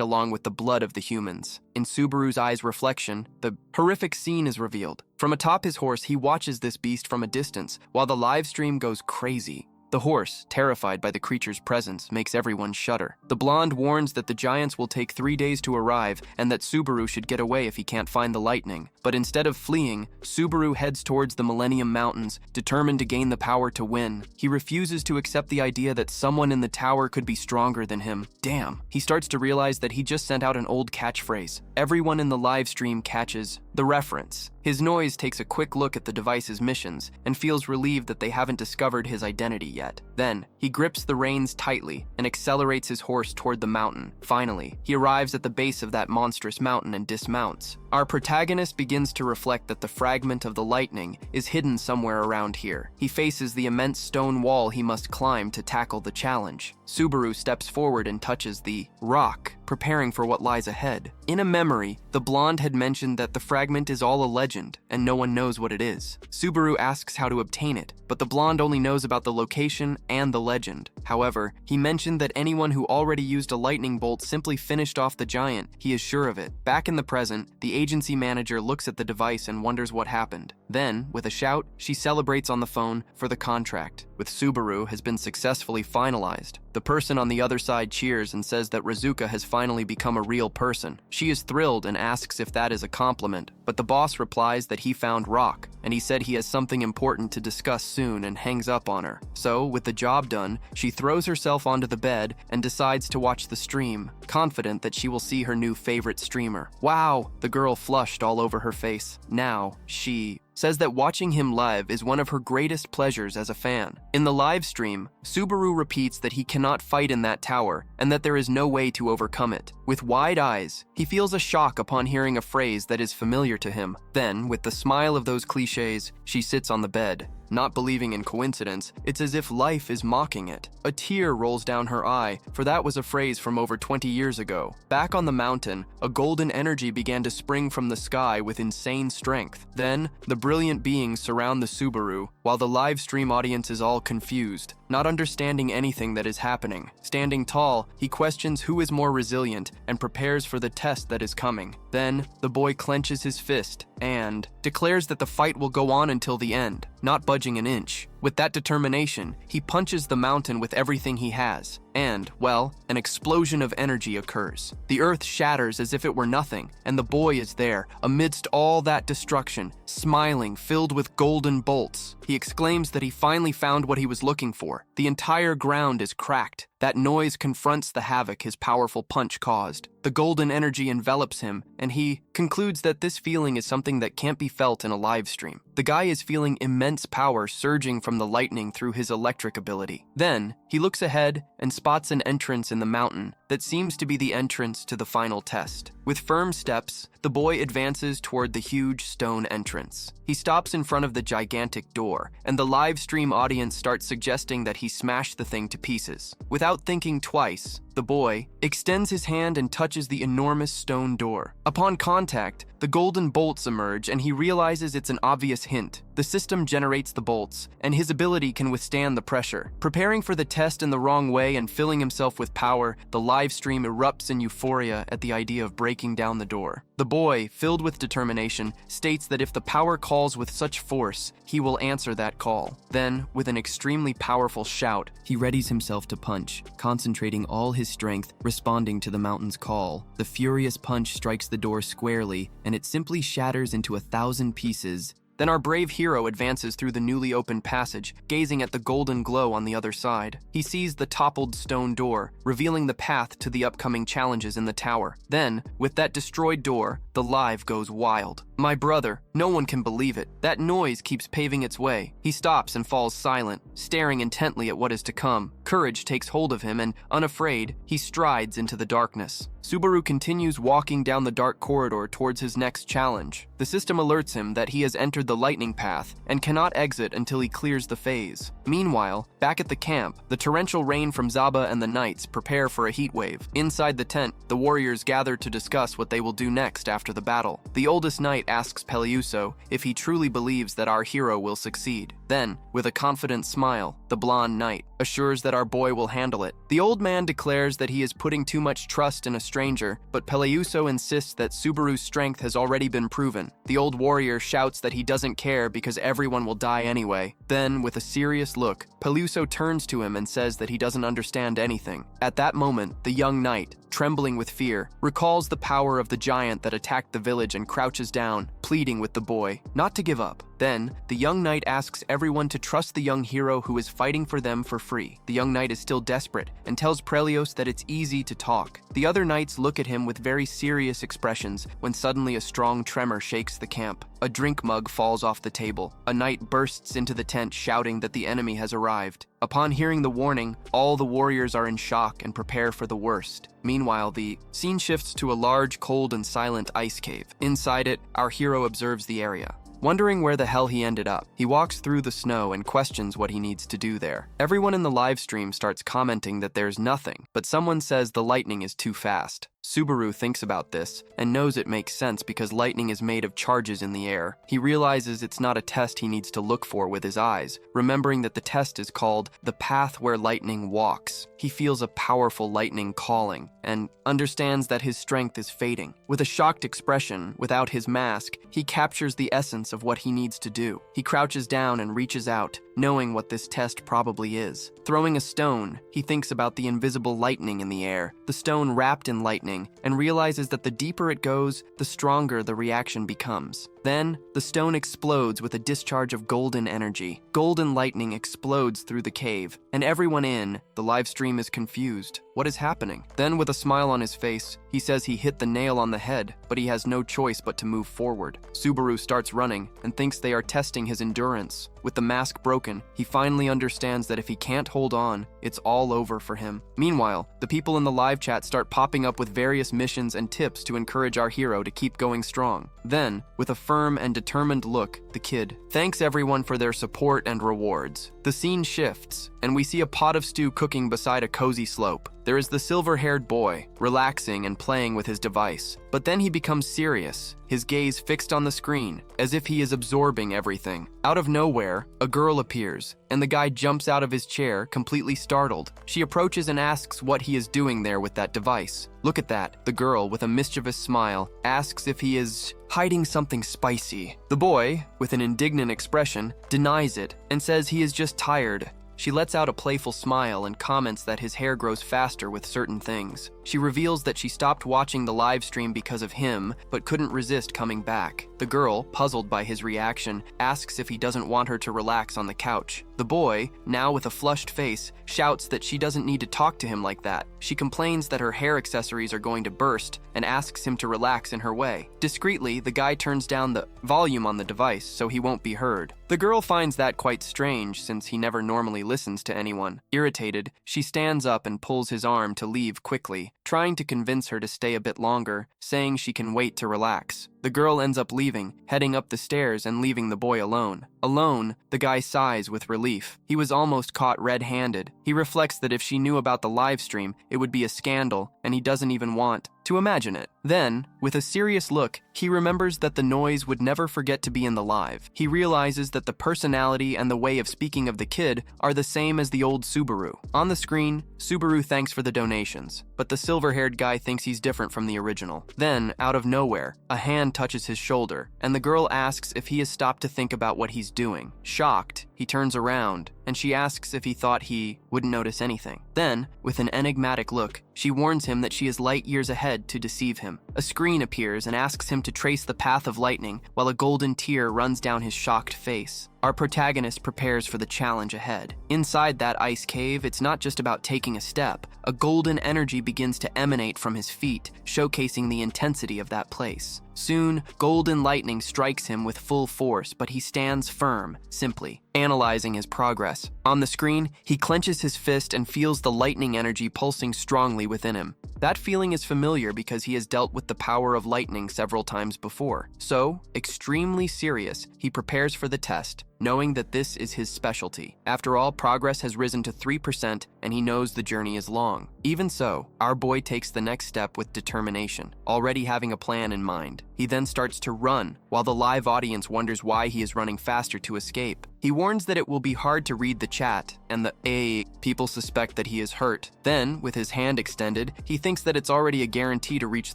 along with the blood of the humans. In Subaru's eye's reflection, the horrific scene is revealed. From atop his horse, he watches this beast from a distance, while the live stream goes crazy. The horse, terrified by the creature's presence, makes everyone shudder. The blonde warns that the giants will take 3 days to arrive and that Subaru should get away if he can't find the lightning. But instead of fleeing, Subaru heads towards the Millennium Mountains, determined to gain the power to win. He refuses to accept the idea that someone in the tower could be stronger than him. Damn. He starts to realize that he just sent out an old catchphrase. Everyone in the live stream catches the reference. His noise takes a quick look at the device's missions and feels relieved that they haven't discovered his identity yet. Then, he grips the reins tightly and accelerates his horse toward the mountain. Finally, he arrives at the base of that monstrous mountain and dismounts. Our protagonist begins to reflect that the fragment of the lightning is hidden somewhere around here. He faces the immense stone wall he must climb to tackle the challenge. Subaru steps forward and touches the rock, preparing for what lies ahead. In a memory, the blonde had mentioned that the fragment is all a legend, and no one knows what it is. Subaru asks how to obtain it, but the blonde only knows about the location and the legend. However, he mentioned that anyone who already used a lightning bolt simply finished off the giant. He is sure of it. Back in the present, the agency manager looks at the device and wonders what happened. Then, with a shout, she celebrates on the phone for the contract, with Subaru has been successfully finalized. The person on the other side cheers and says that Rizuka has finally become a real person. She is thrilled and asks if that is a compliment, but the boss replies that he found Rock, and he said he has something important to discuss soon and hangs up on her. So, with the job done, she throws herself onto the bed and decides to watch the stream, confident that she will see her new favorite streamer. Wow! The girl flushed all over her face. Now, she says that watching him live is one of her greatest pleasures as a fan. In the live stream, Subaru repeats that he cannot fight in that tower and that there is no way to overcome it. With wide eyes, he feels a shock upon hearing a phrase that is familiar to him. Then, with the smile of those cliches, she sits on the bed. not believing in coincidence, it's as if life is mocking it. A tear rolls down her eye, for that was a phrase from over 20 years ago. Back on the mountain, a golden energy began to spring from the sky with insane strength. Then, the brilliant beings surround the Subaru, while the live stream audience is all confused, not understanding anything that is happening. Standing tall, he questions who is more resilient and prepares for the test that is coming. Then, the boy clenches his fist and declares that the fight will go on until the end, not budging an inch. With that determination, he punches the mountain with everything he has, and, well, an explosion of energy occurs. The earth shatters as if it were nothing, and the boy is there, amidst all that destruction, smiling, filled with golden bolts. He exclaims that he finally found what he was looking for. The entire ground is cracked. That noise confronts the havoc his powerful punch caused. The golden energy envelops him, and he concludes that this feeling is something that can't be felt in a live stream. The guy is feeling immense power surging from the lightning through his electric ability. Then, he looks ahead and spots an entrance in the mountain that seems to be the entrance to the final test. With firm steps, the boy advances toward the huge stone entrance. He stops in front of the gigantic door, and the live stream audience starts suggesting that he smash the thing to pieces. Without thinking twice, the boy extends his hand and touches the enormous stone door. Upon contact, the golden bolts emerge, and he realizes it's an obvious hint. The system generates the bolts, and his ability can withstand the pressure. Preparing for the test in the wrong way and filling himself with power, the live stream erupts in euphoria at the idea of breaking down the door. The boy, filled with determination, states that if the power calls with such force, he will answer that call. Then, with an extremely powerful shout, he readies himself to punch, concentrating all his strength, responding to the mountain's call. The furious punch strikes the door squarely, and it simply shatters into 1,000 pieces. Then our brave hero advances through the newly opened passage, gazing at the golden glow on the other side. He sees the toppled stone door, revealing the path to the upcoming challenges in the tower. Then, with that destroyed door, the live goes wild. My brother, no one can believe it. That noise keeps paving its way. He stops and falls silent, staring intently at what is to come. Courage takes hold of him, and, unafraid, he strides into the darkness. Subaru continues walking down the dark corridor towards his next challenge. The system alerts him that he has entered the lightning path and cannot exit until he clears the phase. Meanwhile, back at the camp, the torrential rain from Zaba and the knights prepare for a heat wave. Inside the tent, the warriors gather to discuss what they will do next after the battle. The oldest knight asks Peleuso if he truly believes that our hero will succeed. Then, with a confident smile, the blonde knight assures that our boy will handle it. The old man declares that he is putting too much trust in a stranger, but Peleuso insists that Subaru's strength has already been proven. The old warrior shouts that he doesn't care because everyone will die anyway. Then, with a serious look, Peleuso turns to him and says that he doesn't understand anything. At that moment, the young knight, trembling with fear, recalls the power of the giant that attacked the village and crouches down, pleading with the boy not to give up. Then, the young knight asks everyone to trust the young hero who is fighting for them for free. The young knight is still desperate and tells Prelios that it's easy to talk. The other knights look at him with very serious expressions when suddenly a strong tremor shakes the camp. A drink mug falls off the table. A knight bursts into the tent shouting that the enemy has arrived. Upon hearing the warning, all the warriors are in shock and prepare for the worst. Meanwhile, the scene shifts to a large, cold, and silent ice cave. Inside it, our hero observes the area. Wondering where the hell he ended up, he walks through the snow and questions what he needs to do there. Everyone in the live stream starts commenting that there's nothing, but someone says the lightning is too fast. Subaru thinks about this and knows it makes sense because lightning is made of charges in the air. He realizes it's not a test he needs to look for with his eyes, remembering that the test is called the path where lightning walks. He feels a powerful lightning calling and understands that his strength is fading. With a shocked expression, without his mask, he captures the essence of what he needs to do. He crouches down and reaches out, knowing what this test probably is. Throwing a stone, he thinks about the invisible lightning in the air, the stone wrapped in lightning, and realizes that the deeper it goes, the stronger the reaction becomes. Then, the stone explodes with a discharge of golden energy. Golden lightning explodes through the cave, and everyone in the live stream is confused. What is happening? Then, with a smile on his face, he says he hit the nail on the head, but he has no choice but to move forward. Subaru starts running and thinks they are testing his endurance. With the mask broken, he finally understands that if he can't hold on, it's all over for him. Meanwhile, the people in the live chat start popping up with various missions and tips to encourage our hero to keep going strong. Then, with a firm firm and determined look, the kid thanks everyone for their support and rewards. The scene shifts, and we see a pot of stew cooking beside a cozy slope. There is the silver-haired boy, relaxing and playing with his device. But then he becomes serious, his gaze fixed on the screen, as if he is absorbing everything. Out of nowhere, a girl appears, and the guy jumps out of his chair, completely startled. She approaches and asks what he is doing there with that device. Look at that, the girl, with a mischievous smile, asks if he is hiding something spicy. The boy, with an indignant expression, denies it and says he is just tired. She lets out a playful smile and comments that his hair grows faster with certain things. She reveals that she stopped watching the live stream because of him, but couldn't resist coming back. The girl, puzzled by his reaction, asks if he doesn't want her to relax on the couch. The boy, now with a flushed face, shouts that she doesn't need to talk to him like that. She complains that her hair accessories are going to burst and asks him to relax in her way. Discreetly, the guy turns down the volume on the device so he won't be heard. The girl finds that quite strange since he never normally listens to anyone. Irritated, she stands up and pulls his arm to leave quickly, trying to convince her to stay a bit longer, saying she can wait to relax. The girl ends up leaving, heading up the stairs and leaving the boy alone. Alone, the guy sighs with relief. He was almost caught red-handed. He reflects that if she knew about the live stream, it would be a scandal, and he doesn't even want to imagine it. Then, with a serious look, he remembers that the noise would never forget to be in the live. He realizes that the personality and the way of speaking of the kid are the same as the old Subaru. On the screen, Subaru thanks for the donations, but the silver-haired guy thinks he's different from the original. Then, out of nowhere, a hand touches his shoulder, and the girl asks if he has stopped to think about what he's doing. Shocked, he turns around, and she asks if he thought he wouldn't notice anything. Then, with an enigmatic look, she warns him that she is light years ahead to deceive him. A screen appears and asks him to trace the path of lightning, while a golden tear runs down his shocked face. Our protagonist prepares for the challenge ahead. Inside that ice cave, it's not just about taking a step. A golden energy begins to emanate from his feet, showcasing the intensity of that place. Soon, golden lightning strikes him with full force, but he stands firm, simply analyzing his progress. On the screen, he clenches his fist and feels the lightning energy pulsing strongly within him. That feeling is familiar because he has dealt with the power of lightning several times before. So, extremely serious, he prepares for the test, knowing that this is his specialty. After all, progress has risen to 3%, and he knows the journey is long. Even so, our boy takes the next step with determination, already having a plan in mind. He then starts to run, while the live audience wonders why he is running faster to escape. He warns that it will be hard to read the chat, and the people suspect that he is hurt. Then, with his hand extended, he thinks that it's already a guarantee to reach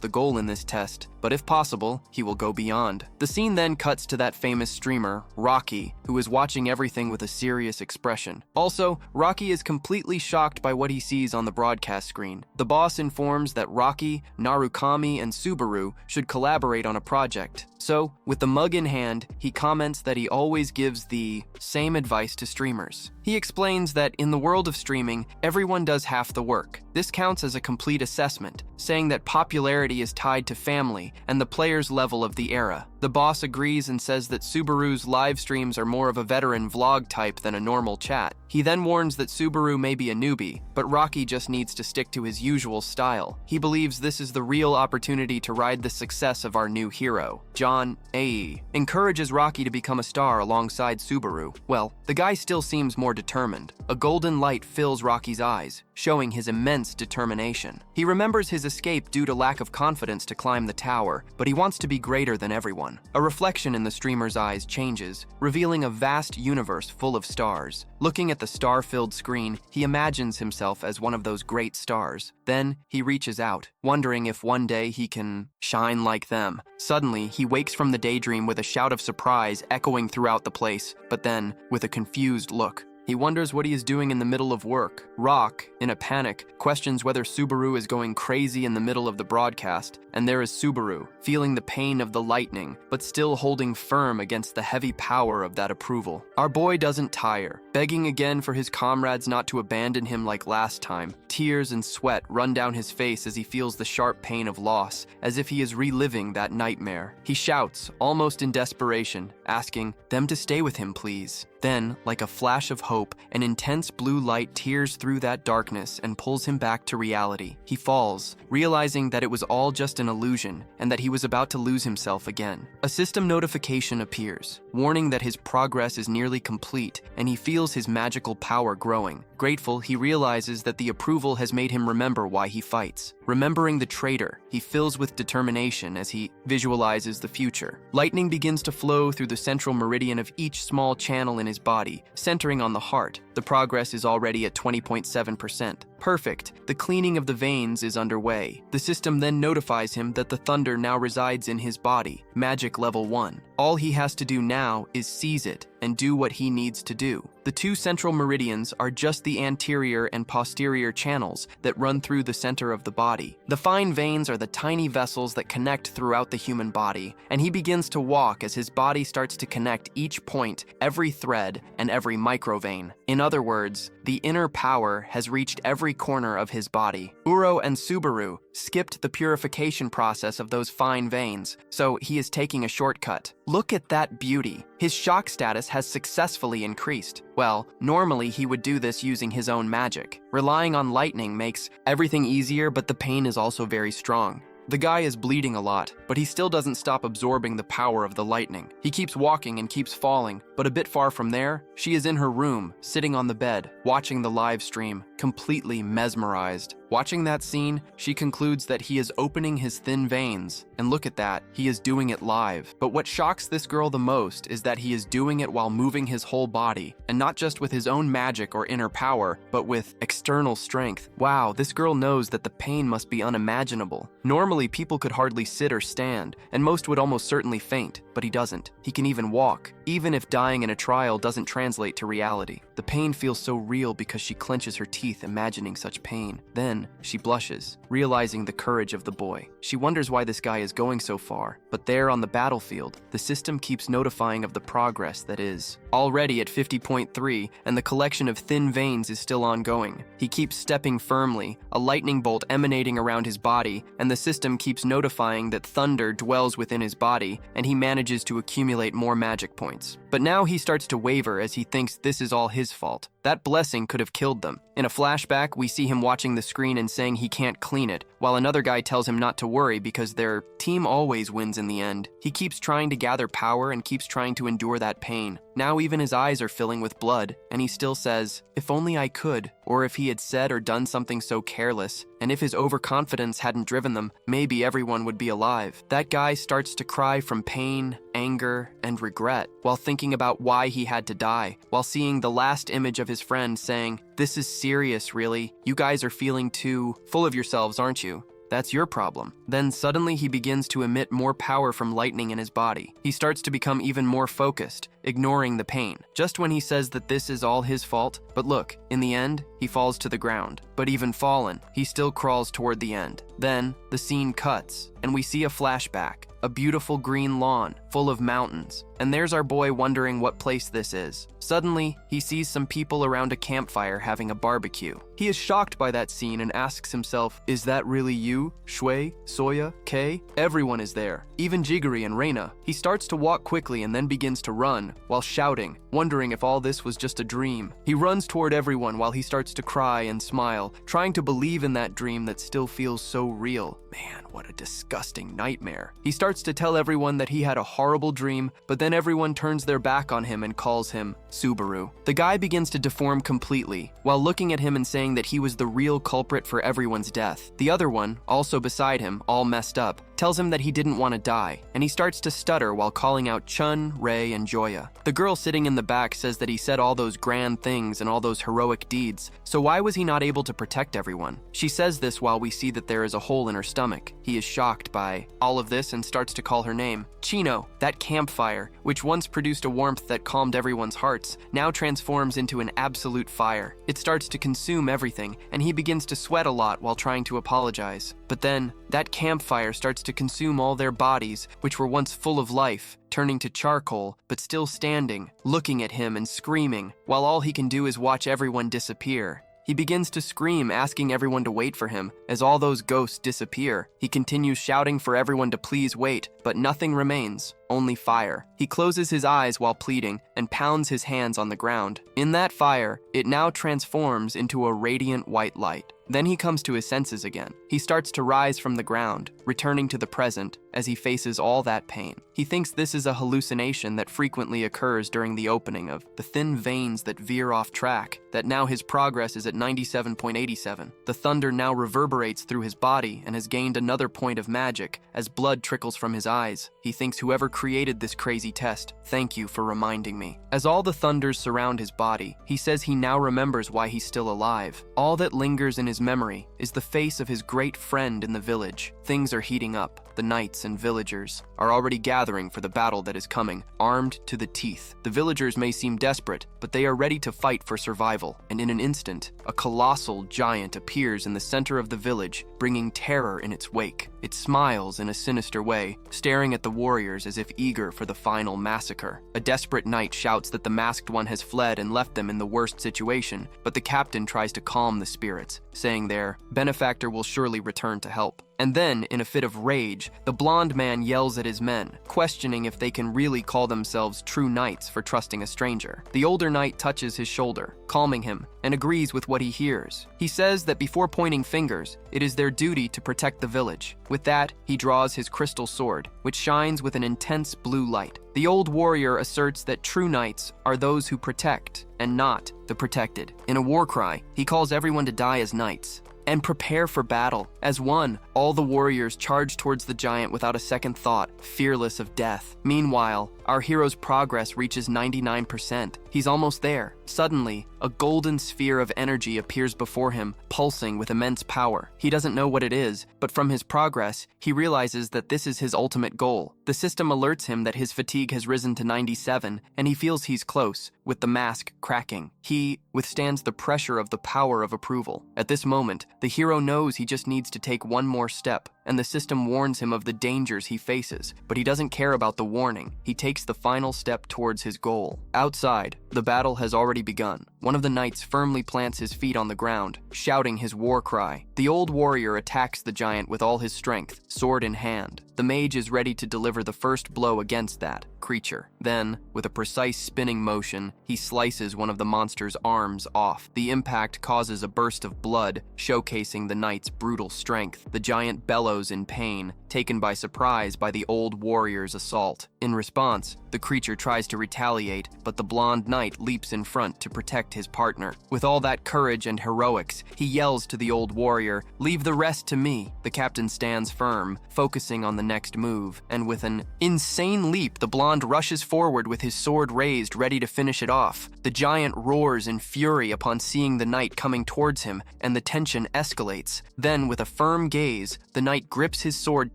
the goal in this test, but if possible, he will go beyond. The scene then cuts to that famous streamer, Rocky, who is watching everything with a serious expression. Also, Rocky is completely shocked by what he sees on the broadcast screen. The boss informs that Rocky, Narukami, and Subaru should collaborate on a project. So, with the mug in hand, he comments that he always gives the same advice to streamers. He explains that in the world of streaming, everyone does half the work. This counts as a complete assessment, saying that popularity is tied to family and the player's level of the era. The boss agrees and says that Subaru's live streams are more of a veteran vlog type than a normal chat. He then warns that Subaru may be a newbie, but Rocky just needs to stick to his usual style. He believes this is the real opportunity to ride the success of our new hero. John encourages Rocky to become a star alongside Subaru. Well, the guy still seems more determined. A golden light fills Rocky's eyes, showing his immense determination. He remembers his escape due to lack of confidence to climb the tower, but he wants to be greater than everyone. A reflection in the streamer's eyes changes, revealing a vast universe full of stars. Looking at the star-filled screen, he imagines himself as one of those great stars. Then, he reaches out, wondering if one day he can shine like them. Suddenly, he wakes from the daydream with a shout of surprise echoing throughout the place, but then, with a confused look, he wonders what he is doing in the middle of work. Rock, in a panic, questions whether Subaru is going crazy in the middle of the broadcast, and there is Subaru, feeling the pain of the lightning, but still holding firm against the heavy power of that approval. Our boy doesn't tire, begging again for his comrades not to abandon him like last time. Tears and sweat run down his face as he feels the sharp pain of loss, as if he is reliving that nightmare. He shouts, almost in desperation, asking them to stay with him, please. Then, like a flash of hope, an intense blue light tears through that darkness and pulls him back to reality. He falls, realizing that it was all just an illusion and that he was about to lose himself again. A system notification appears, warning that his progress is nearly complete, and he feels his magical power growing. Grateful, he realizes that the approval has made him remember why he fights. Remembering the traitor, he fills with determination as he visualizes the future. Lightning begins to flow through the central meridian of each small channel in his body, centering on the heart. The progress is already at 20.7%. Perfect. The cleaning of the veins is underway. The system then notifies him that the thunder now resides in his body, magic level 1. All he has to do now is seize it and do what he needs to do. The two central meridians are just the anterior and posterior channels that run through the center of the body. The fine veins are the tiny vessels that connect throughout the human body, and he begins to walk as his body starts to connect each point, every thread, and every microvein. In other words, the inner power has reached every corner of his body. Uro and Subaru skipped the purification process of those fine veins, so he is taking a shortcut. Look at that beauty. His shock status has successfully increased. Well, normally he would do this using his own magic. Relying on lightning makes everything easier, but the pain is also very strong. The guy is bleeding a lot, but he still doesn't stop absorbing the power of the lightning. He keeps walking and keeps falling, but a bit far from there, she is in her room, sitting on the bed, watching the live stream, completely mesmerized. Watching that scene, she concludes that he is opening his thin veins, and look at that, he is doing it live. But what shocks this girl the most is that he is doing it while moving his whole body, and not just with his own magic or inner power, but with external strength. Wow, this girl knows that the pain must be unimaginable. Normally, people could hardly sit or stand, and most would almost certainly faint, but he doesn't. He can even walk, even if dying in a trial doesn't translate to reality. The pain feels so real because she clenches her teeth imagining such pain. Then, she blushes, realizing the courage of the boy. She wonders why this guy is going so far, but there on the battlefield, the system keeps notifying of the progress that is already at 50.3, and the collection of thin veins is still ongoing. He keeps stepping firmly, a lightning bolt emanating around his body, and the system keeps notifying that thunder dwells within his body, and he manages to accumulate more magic points. But now he starts to waver as he thinks this is all his fault. That blessing could have killed them. In a flashback, we see him watching the screen and saying he can't clean it, while another guy tells him not to worry because their team always wins in the end. He keeps trying to gather power and keeps trying to endure that pain. Now even his eyes are filling with blood, and he still says, "If only I could," or if he had said or done something so careless, and if his overconfidence hadn't driven them, maybe everyone would be alive. That guy starts to cry from pain, anger, and regret, while thinking about why he had to die, while seeing the last image of his friend saying, "This is serious, really. You guys are feeling too full of yourselves, aren't you? That's your problem." Then suddenly he begins to emit more power from lightning in his body. He starts to become even more focused, ignoring the pain. Just when he says that this is all his fault, but look, in the end, he falls to the ground. But even fallen, he still crawls toward the end. Then, the scene cuts, and we see a flashback. A beautiful green lawn, full of mountains. And there's our boy wondering what place this is. Suddenly, he sees some people around a campfire having a barbecue. He is shocked by that scene and asks himself, is that really you? Shui, Soya, Kei? Everyone is there, even Jiguri and Reina. He starts to walk quickly and then begins to run, while shouting, wondering if all this was just a dream. He runs toward everyone while he starts to cry and smile, trying to believe in that dream that still feels so real. Man, what a disgusting nightmare. He starts to tell everyone that he had a horrible dream, but then everyone turns their back on him and calls him Subaru. The guy begins to deform completely, while looking at him and saying that he was the real culprit for everyone's death. The other one, also beside him, all messed up, tells him that he didn't want to die, and he starts to stutter while calling out Chun, Rei, and Joya. The girl sitting in the back says that he said all those grand things and all those heroic deeds, so why was he not able to protect everyone? She says this while we see that there is a hole in her stomach. He is shocked by all of this and starts to call her name. Chino, that campfire, which once produced a warmth that calmed everyone's hearts, now transforms into an absolute fire. It starts to consume everything, and he begins to sweat a lot while trying to apologize. But then, that campfire starts to consume all their bodies, which were once full of life, turning to charcoal, but still standing, looking at him and screaming, while all he can do is watch everyone disappear. He begins to scream, asking everyone to wait for him. As all those ghosts disappear, he continues shouting for everyone to please wait, but nothing remains, only fire. He closes his eyes while pleading and pounds his hands on the ground. In that fire, it now transforms into a radiant white light. Then he comes to his senses again. He starts to rise from the ground, returning to the present as he faces all that pain. He thinks this is a hallucination that frequently occurs during the opening of the thin veins that veer off track, that now his progress is at 97.87. The thunder now reverberates through his body and has gained another point of magic as blood trickles from his eyes. He thinks whoever created this crazy test, thank you for reminding me. As all the thunders surround his body, he says he now remembers why he's still alive. All that lingers in his memory is the face of his great friend in the village. Things are heating up. The knights and villagers are already gathering for the battle that is coming, armed to the teeth. The villagers may seem desperate, but they are ready to fight for survival. And in an instant, a colossal giant appears in the center of the village, bringing terror in its wake. It smiles in a sinister way, staring at the warriors as if eager for the final massacre. A desperate knight shouts that the masked one has fled and left them in the worst situation, but the captain tries to calm the spirits, saying their benefactor will surely return to help. And then, in a fit of rage, the blonde man yells at his men, questioning if they can really call themselves true knights for trusting a stranger. The older knight touches his shoulder, calming him, and agrees with what he hears. He says that before pointing fingers, it is their duty to protect the village. With that, he draws his crystal sword, which shines with an intense blue light. The old warrior asserts that true knights are those who protect, and not the protected. In a war cry, he calls everyone to die as knights and prepare for battle. As one, all the warriors charge towards the giant without a second thought, fearless of death. Meanwhile, our hero's progress reaches 99%. He's almost there. Suddenly, a golden sphere of energy appears before him, pulsing with immense power. He doesn't know what it is, but from his progress, he realizes that this is his ultimate goal. The system alerts him that his fatigue has risen to 97, and he feels he's close, with the mask cracking. He withstands the pressure of the power of approval. At this moment, the hero knows he just needs to take one more step, and the system warns him of the dangers he faces, but he doesn't care about the warning. He takes the final step towards his goal. Outside, the battle has already begun. One of the knights firmly plants his feet on the ground, shouting his war cry. The old warrior attacks the giant with all his strength, sword in hand. The mage is ready to deliver the first blow against that creature. Then, with a precise spinning motion, he slices one of the monster's arms off. The impact causes a burst of blood, showcasing the knight's brutal strength. The giant bellows in pain, taken by surprise by the old warrior's assault. In response, the creature tries to retaliate, but the blonde knight leaps in front to protect his partner. With all that courage and heroics, he yells to the old warrior, "Leave the rest to me." The captain stands firm, focusing on the next move, and with an insane leap, the blonde rushes forward with his sword raised, ready to finish it off. The giant roars in fury upon seeing the knight coming towards him, and the tension escalates. Then, with a firm gaze, the knight grips his sword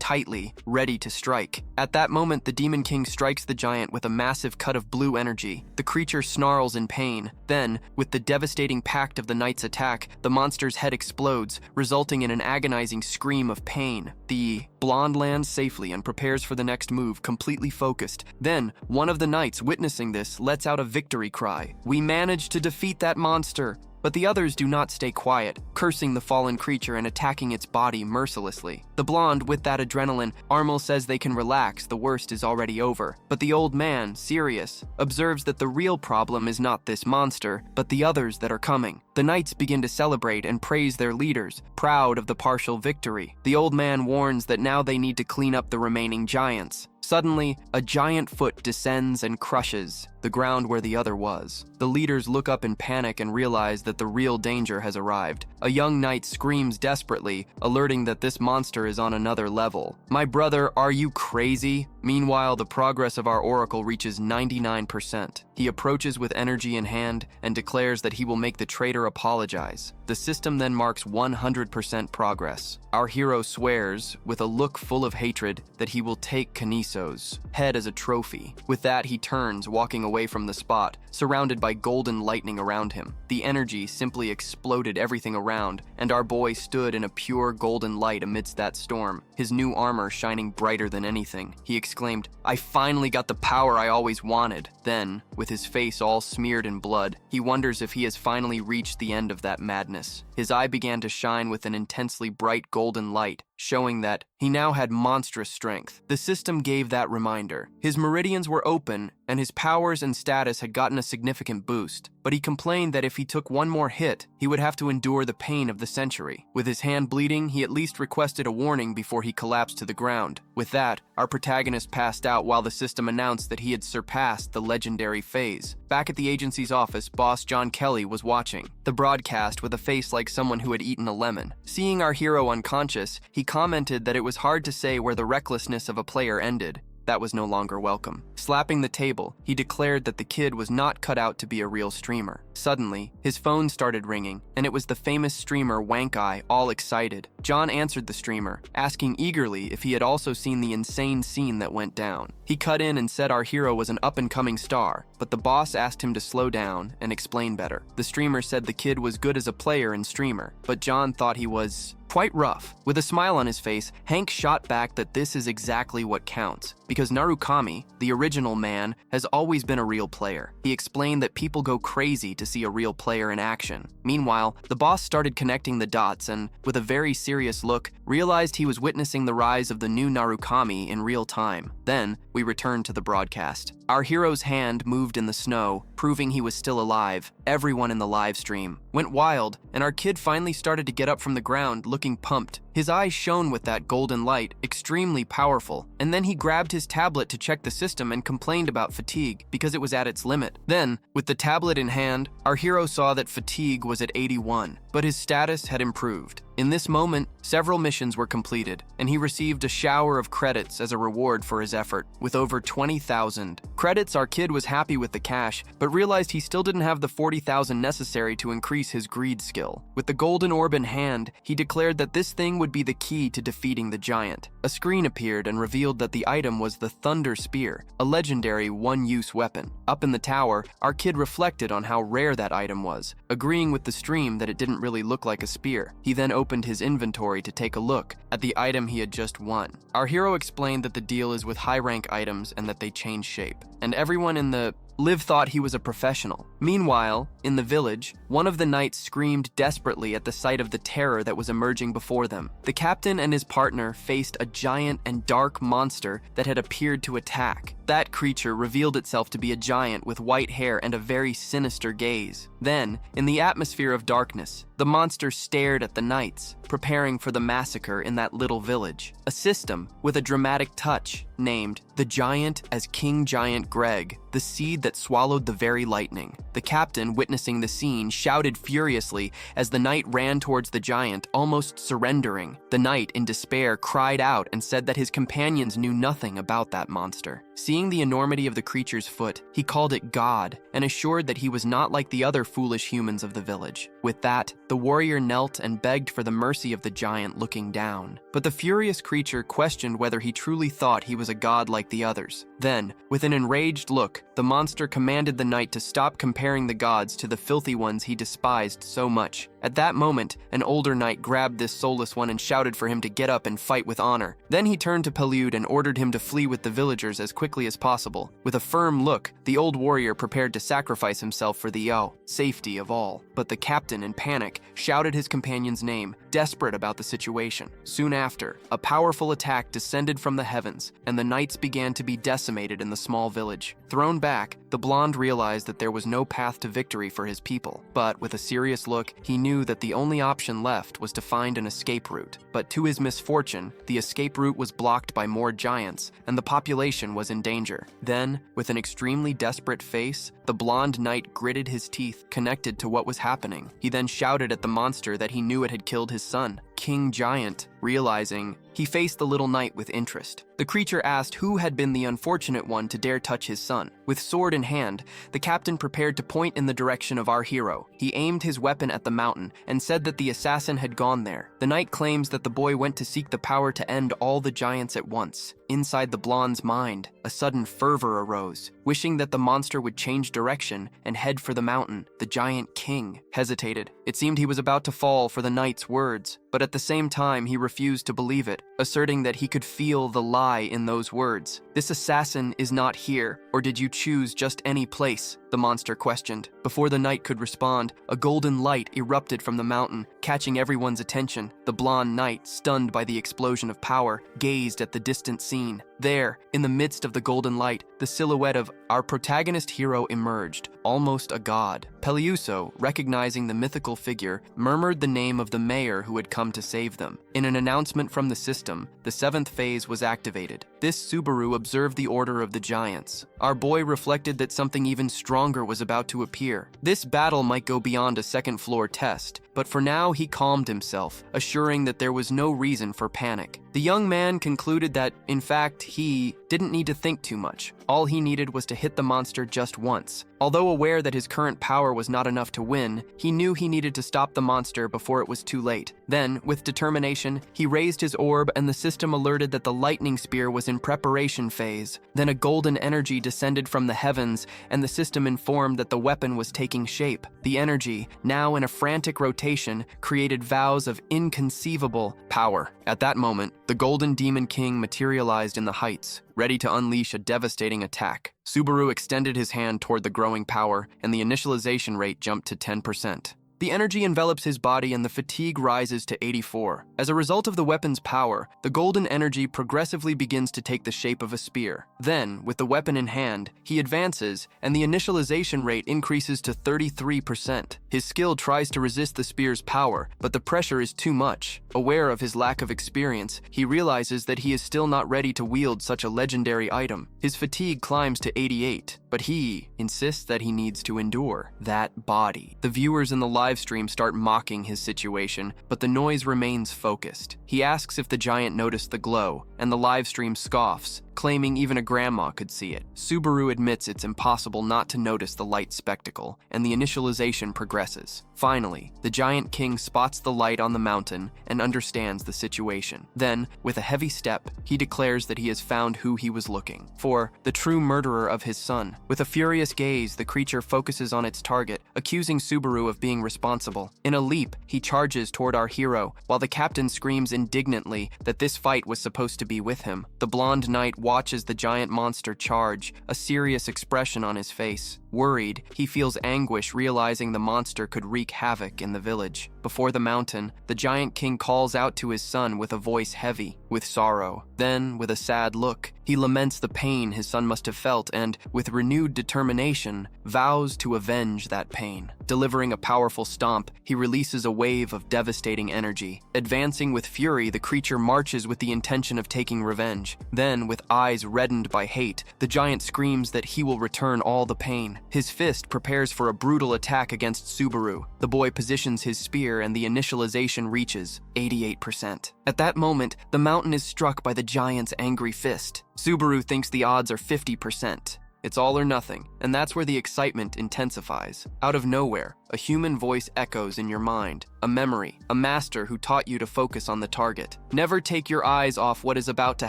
tightly, ready to strike. At that moment, the Demon King strikes the giant with a massive cut of blue energy. The creature snarls in pain. Then, with the devastating impact of the knight's attack, the monster's head explodes, resulting in an agonizing scream of pain. The blonde lands safely and prepares for the next move, completely focused. Then, one of the knights, witnessing this, lets out a victory cry. "We managed to defeat that monster!" But the others do not stay quiet, cursing the fallen creature and attacking its body mercilessly. The blonde, with that adrenaline, Armel says they can relax, the worst is already over. But the old man, serious, observes that the real problem is not this monster, but the others that are coming. The knights begin to celebrate and praise their leaders, proud of the partial victory. The old man warns that now they need to clean up the remaining giants. Suddenly, a giant foot descends and crushes the ground where the other was. The leaders look up in panic and realize that the real danger has arrived. A young knight screams desperately, alerting that this monster is on another level. "My brother, are you crazy?" Meanwhile, the progress of our oracle reaches 99%. He approaches with energy in hand and declares that he will make the traitor apologize. The system then marks 100% progress. Our hero swears, with a look full of hatred, that he will take kinesis Iso's head as a trophy. With that, he turns, walking away from the spot, surrounded by golden lightning around him. The energy simply exploded everything around, and our boy stood in a pure golden light amidst that storm, his new armor shining brighter than anything. He exclaimed, "I finally got the power I always wanted." Then, with his face all smeared in blood, he wonders if he has finally reached the end of that madness. His eye began to shine with an intensely bright golden light, showing that he now had monstrous strength. The system gave that reminder. His meridians were open, and his powers and status had gotten a significant boost. But he complained that if he took one more hit, he would have to endure the pain of the century. With his hand bleeding, he at least requested a warning before he collapsed to the ground. With that, our protagonist passed out while the system announced that he had surpassed the legendary phase. Back at the agency's office, boss John Kelly was watching the broadcast with a face like someone who had eaten a lemon. Seeing our hero unconscious, he commented that it was hard to say where the recklessness of a player ended. That was no longer welcome. Slapping the table, he declared that the kid was not cut out to be a real streamer. Suddenly, his phone started ringing, and it was the famous streamer Wank Eye, all excited. John answered the streamer, asking eagerly if he had also seen the insane scene that went down. He cut in and said our hero was an up-and-coming star, but the boss asked him to slow down and explain better. The streamer said the kid was good as a player and streamer, but John thought he was quite rough. With a smile on his face, Hank shot back that this is exactly what counts, because Narukami, the original man, has always been a real player. He explained that people go crazy to see a real player in action. Meanwhile, the boss started connecting the dots and, with a very serious look, realized he was witnessing the rise of the new Narukami in real time. Then, we returned to the broadcast. Our hero's hand moved in the snow, proving he was still alive. Everyone in the live stream went wild, and our kid finally started to get up from the ground, looking pumped. His eyes shone with that golden light, extremely powerful, and then he grabbed his tablet to check the system and complained about fatigue because it was at its limit. Then, with the tablet in hand, our hero saw that fatigue was at 81, but his status had improved. In this moment, several missions were completed, and he received a shower of credits as a reward for his effort. With over 20,000 credits, our kid was happy with the cash, but realized he still didn't have the 40,000 necessary to increase his greed skill. With the golden orb in hand, he declared that this thing would be the key to defeating the giant. A screen appeared and revealed that the item was the Thunder Spear, a legendary one-use weapon. Up in the tower, our kid reflected on how rare that item was, agreeing with the stream that it didn't really look like a spear. He then opened his inventory to take a look at the item he had just won. Our hero explained that the deal is with high-rank items and that they change shape, and everyone in the Liv thought he was a professional. Meanwhile, in the village, one of the knights screamed desperately at the sight of the terror that was emerging before them. The captain and his partner faced a giant and dark monster that had appeared to attack. That creature revealed itself to be a giant with white hair and a very sinister gaze. Then, in the atmosphere of darkness, the monster stared at the knights, preparing for the massacre in that little village. A system with a dramatic touch named the giant as King Giant Greg, the seed that swallowed the very lightning. The captain, witnessing the scene, shouted furiously as the knight ran towards the giant, almost surrendering. The knight, in despair, cried out and said that his companions knew nothing about that monster. Seeing the enormity of the creature's foot, he called it God and assured that he was not like the other foolish humans of the village. With that, the warrior knelt and begged for the mercy of the giant, looking down. But the furious creature questioned whether he truly thought he was a god like the others. Then, with an enraged look, the monster commanded the knight to stop comparing the gods to the filthy ones he despised so much. At that moment, an older knight grabbed this soulless one and shouted for him to get up and fight with honor. Then he turned to Pelud and ordered him to flee with the villagers as quickly as possible. With a firm look, the old warrior prepared to sacrifice himself for the safety of all. But the captain, in panic, shouted his companion's name, desperate about the situation. Soon after, a powerful attack descended from the heavens, and the knights began to be decimated in the small village. Thrown back, the blonde realized that there was no path to victory for his people. But with a serious look, he knew that the only option left was to find an escape route. But to his misfortune, the escape route was blocked by more giants, and the population was in danger. Then, with an extremely desperate face, the blonde knight gritted his teeth, connected to what was happening. He then shouted at the monster that he knew it had killed his son. king giant. Realizing, he faced the little knight with interest. The creature asked who had been the unfortunate one to dare touch his son. With sword in hand, the captain prepared to point in the direction of our hero. He aimed his weapon at the mountain and said that the assassin had gone there. The knight claims that the boy went to seek the power to end all the giants at once. Inside the blonde's mind, a sudden fervor arose, wishing that the monster would change direction and head for the mountain. The giant king hesitated. It seemed he was about to fall for the knight's words, but at the same time he refused to believe it, asserting that he could feel the lie in those words. "This assassin is not here, or did you choose just any place?" the monster questioned. Before the knight could respond, a golden light erupted from the mountain, catching everyone's attention. The blonde knight, stunned by the explosion of power, gazed at the distant scene. There, in the midst of the golden light, the silhouette of our protagonist hero emerged, almost a god. Peliuso, recognizing the mythical figure, murmured the name of the mayor who had come to save them. In an announcement from the system, the 7th phase was activated. This Subaru observed the order of the giants. Our boy reflected that something even stronger was about to appear. This battle might go beyond a second-floor test, but for now he calmed himself, assuring that there was no reason for panic. The young man concluded that, in fact, he didn't need to think too much. All he needed was to hit the monster just once. Although aware that his current power was not enough to win, he knew he needed to stop the monster before it was too late. Then, with determination, he raised his orb and the system alerted that the lightning spear was in preparation phase. Then a golden energy descended from the heavens and the system informed that the weapon was taking shape. The energy, now in a frantic rotation, created vows of inconceivable power. At that moment, the Golden Demon King materialized in the heights, ready to unleash a devastating attack. Subaru extended his hand toward the growing power, and the initialization rate jumped to 10%. The energy envelops his body and the fatigue rises to 84. As a result of the weapon's power, the golden energy progressively begins to take the shape of a spear. Then, with the weapon in hand, he advances, and the initialization rate increases to 33%. His skill tries to resist the spear's power, but the pressure is too much. Aware of his lack of experience, he realizes that he is still not ready to wield such a legendary item. His fatigue climbs to 88, but he insists that he needs to endure that body. The viewers in the live stream start mocking his situation, but the noise remains focused. He asks if the giant noticed the glow, and the live stream scoffs, claiming even a grandma could see it. Subaru admits it's impossible not to notice the light spectacle, and the initialization progresses. Finally, the giant king spots the light on the mountain and understands the situation. Then, with a heavy step, he declares that he has found who he was looking for, the true murderer of his son. With a furious gaze, the creature focuses on its target, accusing Subaru of being responsible. In a leap, he charges toward our hero, while the captain screams indignantly that this fight was supposed to be with him. The blonde knight watches the giant monster charge, a serious expression on his face. Worried, he feels anguish realizing the monster could wreak havoc in the village. Before the mountain, the giant king calls out to his son with a voice heavy with sorrow. Then, with a sad look, he laments the pain his son must have felt and, with renewed determination, vows to avenge that pain. Delivering a powerful stomp, he releases a wave of devastating energy. Advancing with fury, the creature marches with the intention of taking revenge. Then, with eyes reddened by hate, the giant screams that he will return all the pain. His fist prepares for a brutal attack against Subaru. The boy positions his spear and the initialization reaches 88%. At that moment, the mountain is struck by the giant's angry fist. Subaru thinks the odds are 50%. It's all or nothing, and that's where the excitement intensifies. Out of nowhere, a human voice echoes in your mind, a memory, a master who taught you to focus on the target. "Never take your eyes off what is about to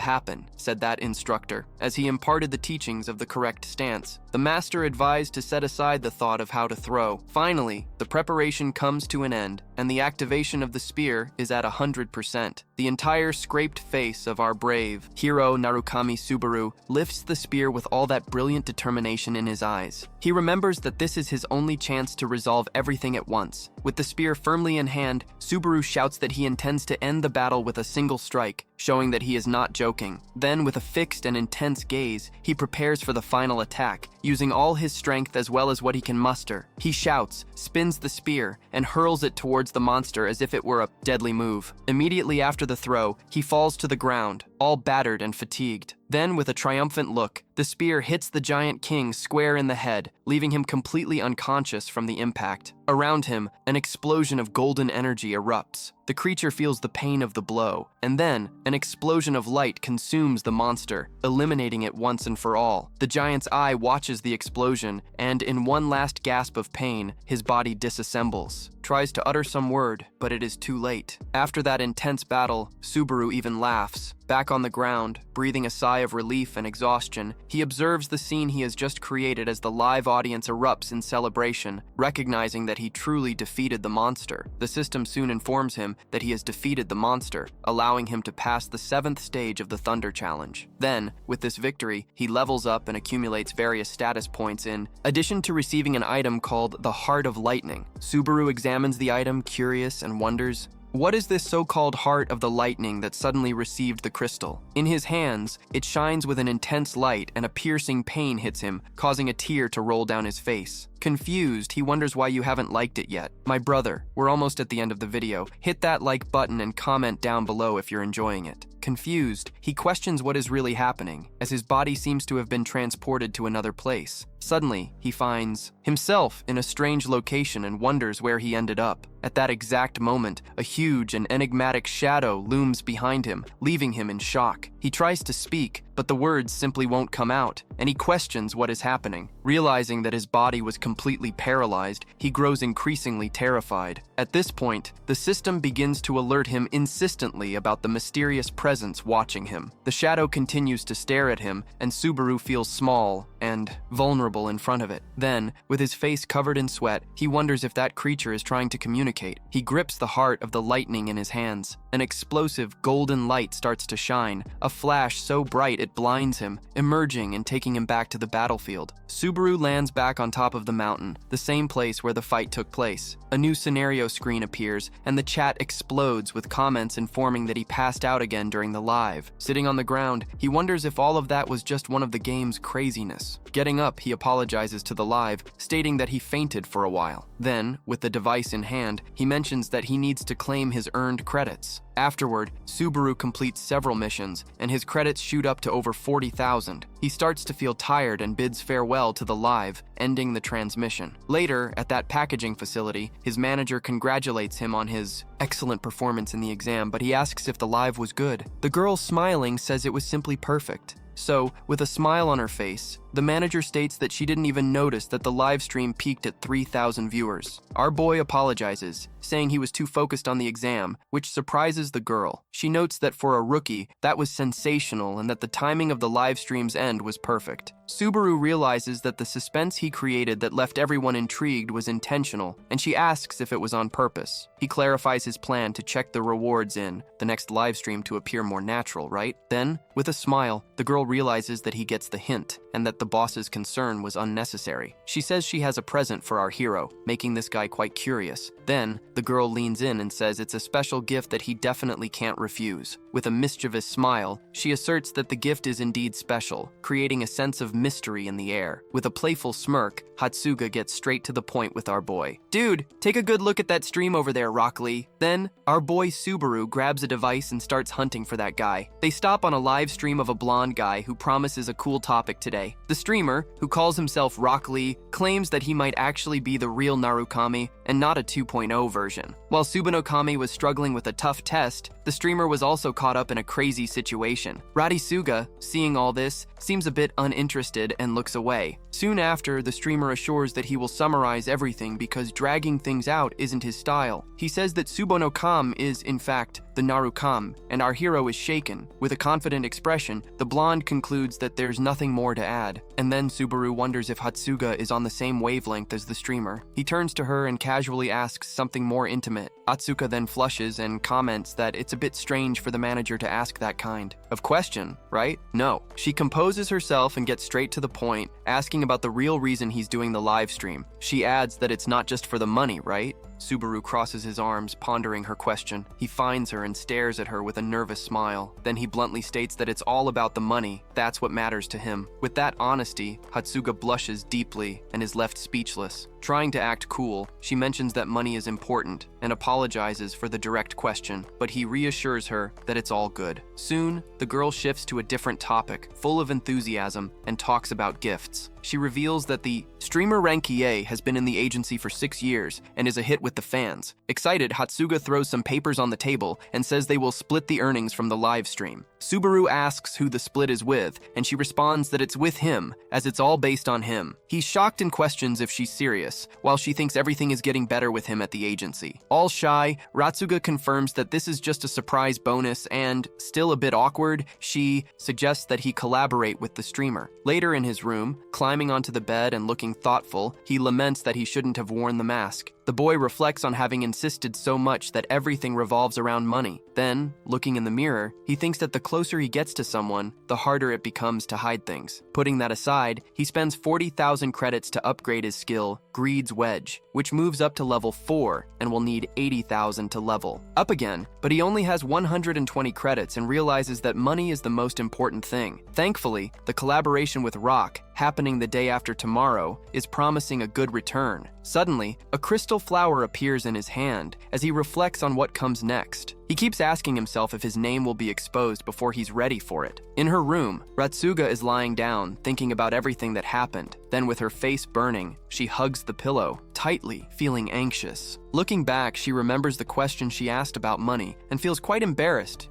happen," said that instructor, as he imparted the teachings of the correct stance. The master advised to set aside the thought of how to throw. Finally, the preparation comes to an end, and the activation of the spear is at 100%. The entire scraped face of our brave hero Narukami Subaru lifts the spear with all that brilliant determination in his eyes. He remembers that this is his only chance to resolve everything at once. With the spear firmly in hand, Subaru shouts that he intends to end the battle with a single strike, showing that he is not joking. Then, with a fixed and intense gaze, he prepares for the final attack, using all his strength as well as what he can muster. He shouts, spins the spear, and hurls it towards the monster as if it were a deadly move. Immediately after the throw, he falls to the ground, all battered and fatigued. Then, with a triumphant look, the spear hits the giant king square in the head, leaving him completely unconscious from the impact. Around him, an explosion of golden energy erupts. The creature feels the pain of the blow, and then an explosion of light consumes the monster, eliminating it once and for all. The giant's eye watches the explosion, and in one last gasp of pain, his body disassembles. Tries to utter some word, but it is too late. After that intense battle, Subaru even laughs. Back on the ground, breathing a sigh of relief and exhaustion, he observes the scene he has just created as the live audience erupts in celebration, recognizing that he truly defeated the monster. The system soon informs him that he has defeated the monster, allowing him to pass the 7th stage of the Thunder Challenge. Then, with this victory, he levels up and accumulates various status points in addition to receiving an item called the Heart of Lightning. Subaru examines the item, curious, and wonders, what is this so-called Heart of the Lightning that suddenly received the crystal? In his hands, it shines with an intense light and a piercing pain hits him, causing a tear to roll down his face. Confused, he wonders why you haven't liked it yet. My brother, we're almost at the end of the video. Hit that like button and comment down below if you're enjoying it. Confused, he questions what is really happening, as his body seems to have been transported to another place. Suddenly, he finds himself in a strange location and wonders where he ended up. At that exact moment, a huge and enigmatic shadow looms behind him, leaving him in shock. He tries to speak, but the words simply won't come out, and he questions what is happening. Realizing that his body was completely paralyzed, he grows increasingly terrified. At this point, the system begins to alert him insistently about the mysterious presence watching him. The shadow continues to stare at him, and Subaru feels small and vulnerable in front of it. Then, with his face covered in sweat, he wonders if that creature is trying to communicate. He grips the heart of the lightning in his hands. An explosive golden light starts to shine, a flash so bright it blinds him, emerging and taking him back to the battlefield. Subaru lands back on top of the mountain, the same place where the fight took place. A new scenario screen appears, and the chat explodes with comments informing that he passed out again during the live. Sitting on the ground, he wonders if all of that was just one of the game's craziness. Getting up, he apologizes to the live, stating that he fainted for a while. Then, with the device in hand, he mentions that he needs to claim his earned credits. Afterward, Subaru completes several missions, and his credits shoot up to over 40,000. He starts to feel tired and bids farewell to the live, ending the transmission. Later, at that packaging facility, his manager congratulates him on his excellent performance in the exam, but he asks if the live was good. The girl, smiling, says it was simply perfect. So, with a smile on her face, the manager states that she didn't even notice that the live stream peaked at 3,000 viewers. Our boy apologizes, saying he was too focused on the exam, which surprises the girl. She notes that for a rookie, that was sensational and that the timing of the live stream's end was perfect. Subaru realizes that the suspense he created that left everyone intrigued was intentional, and she asks if it was on purpose. He clarifies his plan to check the rewards in the next live stream to appear more natural, right? Then, with a smile, the girl realizes that he gets the hint, and that the boss's concern was unnecessary. She says she has a present for our hero, making this guy quite curious. Then, the girl leans in and says it's a special gift that he definitely can't refuse. With a mischievous smile, she asserts that the gift is indeed special, creating a sense of mystery in the air. With a playful smirk, Hatsuga gets straight to the point with our boy. Dude, take a good look at that stream over there, Rock Lee. Then, our boy Subaru grabs a device and starts hunting for that guy. They stop on a live stream of a blonde guy who promises a cool topic today. The streamer, who calls himself Rock Lee, claims that he might actually be the real Narukami and not a 2.0 version. While Subanokami was struggling with a tough test, the streamer was also caught up in a crazy situation. Radisuga, seeing all this, seems a bit uninterested and looks away. Soon after, the streamer assures that he will summarize everything because dragging things out isn't his style. He says that Subonokam is, in fact, the Narukam, and our hero is shaken. With a confident expression, the blonde concludes that there's nothing more to add. And then Subaru wonders if Hatsuga is on the same wavelength as the streamer. He turns to her and casually asks something more intimate. Atsuka then flushes and comments that it's a bit strange for the manager to ask that kind of question, right? No. She composes herself and gets straight to the point, asking about the real reason he's doing the live stream. She adds that it's not just for the money, right? Subaru crosses his arms, pondering her question. He finds her and stares at her with a nervous smile. Then he bluntly states that it's all about the money. That's what matters to him. With that honesty, Hatsuga blushes deeply and is left speechless. Trying to act cool, she mentions that money is important and apologizes for the direct question, but he reassures her that it's all good. Soon, the girl shifts to a different topic, full of enthusiasm, and talks about gifts. She reveals that the streamer Rankie has been in the agency for 6 years and is a hit with the fans. Excited, Hatsuga throws some papers on the table and says they will split the earnings from the live stream. Subaru asks who the split is with, and she responds that it's with him, as it's all based on him. He's shocked and questions if she's serious, while she thinks everything is getting better with him at the agency. All shy, Ratsuga confirms that this is just a surprise bonus and, still a bit awkward, she suggests that he collaborate with the streamer. Later in his room, climbing onto the bed and looking thoughtful, he laments that he shouldn't have worn the mask. The boy reflects on having insisted so much that everything revolves around money. Then, looking in the mirror, he thinks that the closer he gets to someone, the harder it becomes to hide things. Putting that aside, he spends 40,000 credits to upgrade his skill, Greed's Wedge, which moves up to level 4 and will need 80,000 to level up again, but he only has 120 credits and realizes that money is the most important thing. Thankfully, the collaboration with Rock, happening the day after tomorrow, is promising a good return. Suddenly, a crystal flower appears in his hand as he reflects on what comes next. He keeps asking himself if his name will be exposed before he's ready for it. In her room, Ratsuga is lying down, thinking about everything that happened. Then, with her face burning, she hugs the pillow tightly, feeling anxious. Looking back, she remembers the question she asked about money and feels quite embarrassed,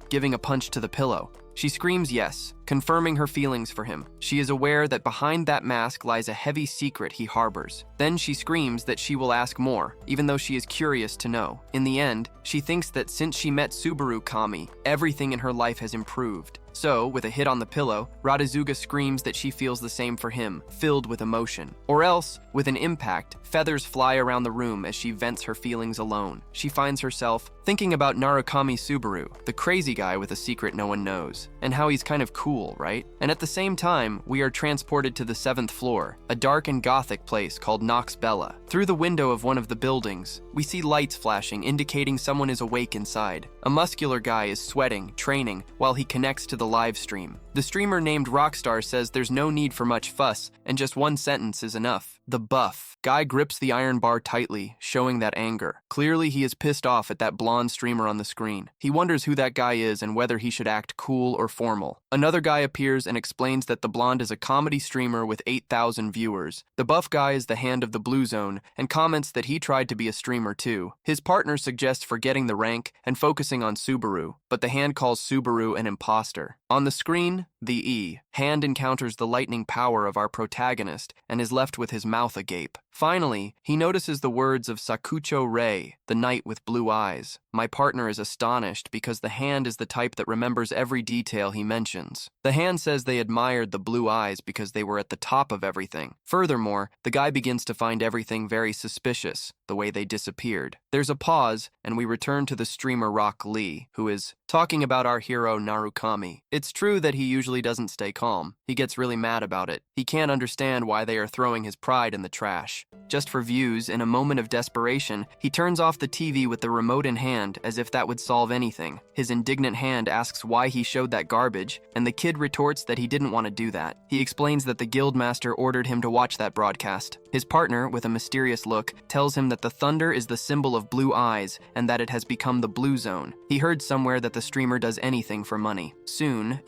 giving a punch to the pillow. She screams yes, confirming her feelings for him. She is aware that behind that mask lies a heavy secret he harbors. Then she screams that she will ask more, even though she is curious to know. In the end, she thinks that since she met Subaru Kami, everything in her life has improved. So, with a hit on the pillow, Ratazuga screams that she feels the same for him, filled with emotion. Or else, with an impact, feathers fly around the room as she vents her feelings alone. She finds herself thinking about Narukami Subaru, the crazy guy with a secret no one knows, and how he's kind of cool, right? And at the same time, we are transported to the 7th floor, a dark and gothic place called Nox Bella. Through the window of one of the buildings, we see lights flashing, indicating someone is awake inside. A muscular guy is sweating, training, while he connects to the live stream. The streamer named Rockstar says there's no need for much fuss, and just one sentence is enough. The buff. Guy grips the iron bar tightly, showing that anger. Clearly, he is pissed off at that blonde streamer on the screen. He wonders who that guy is and whether he should act cool or formal. Another guy appears and explains that the blonde is a comedy streamer with 8,000 viewers. The buff guy is the hand of the Blue Zone and comments that he tried to be a streamer too. His partner suggests forgetting the rank and focusing on Subaru, but the hand calls Subaru an imposter. On the screen, the hand encounters the lightning power of our protagonist and is left with his mouth agape. Finally, he notices the words of Sakucho Rei, the knight with blue eyes. My partner is astonished because the hand is the type that remembers every detail he mentions. The hand says they admired the blue eyes because they were at the top of everything. Furthermore, the guy begins to find everything very suspicious, the way they disappeared. There's a pause, and we return to the streamer Rock Lee, who is talking about our hero Narukami. It's true that he usually doesn't stay calm. He gets really mad about it. He can't understand why they are throwing his pride in the trash. Just for views, in a moment of desperation, he turns off the TV with the remote in hand as if that would solve anything. His indignant hand asks why he showed that garbage, and the kid retorts that he didn't want to do that. He explains that the guildmaster ordered him to watch that broadcast. His partner, with a mysterious look, tells him that the thunder is the symbol of blue eyes and that it has become the Blue Zone. He heard somewhere that the streamer does anything for money. Soon,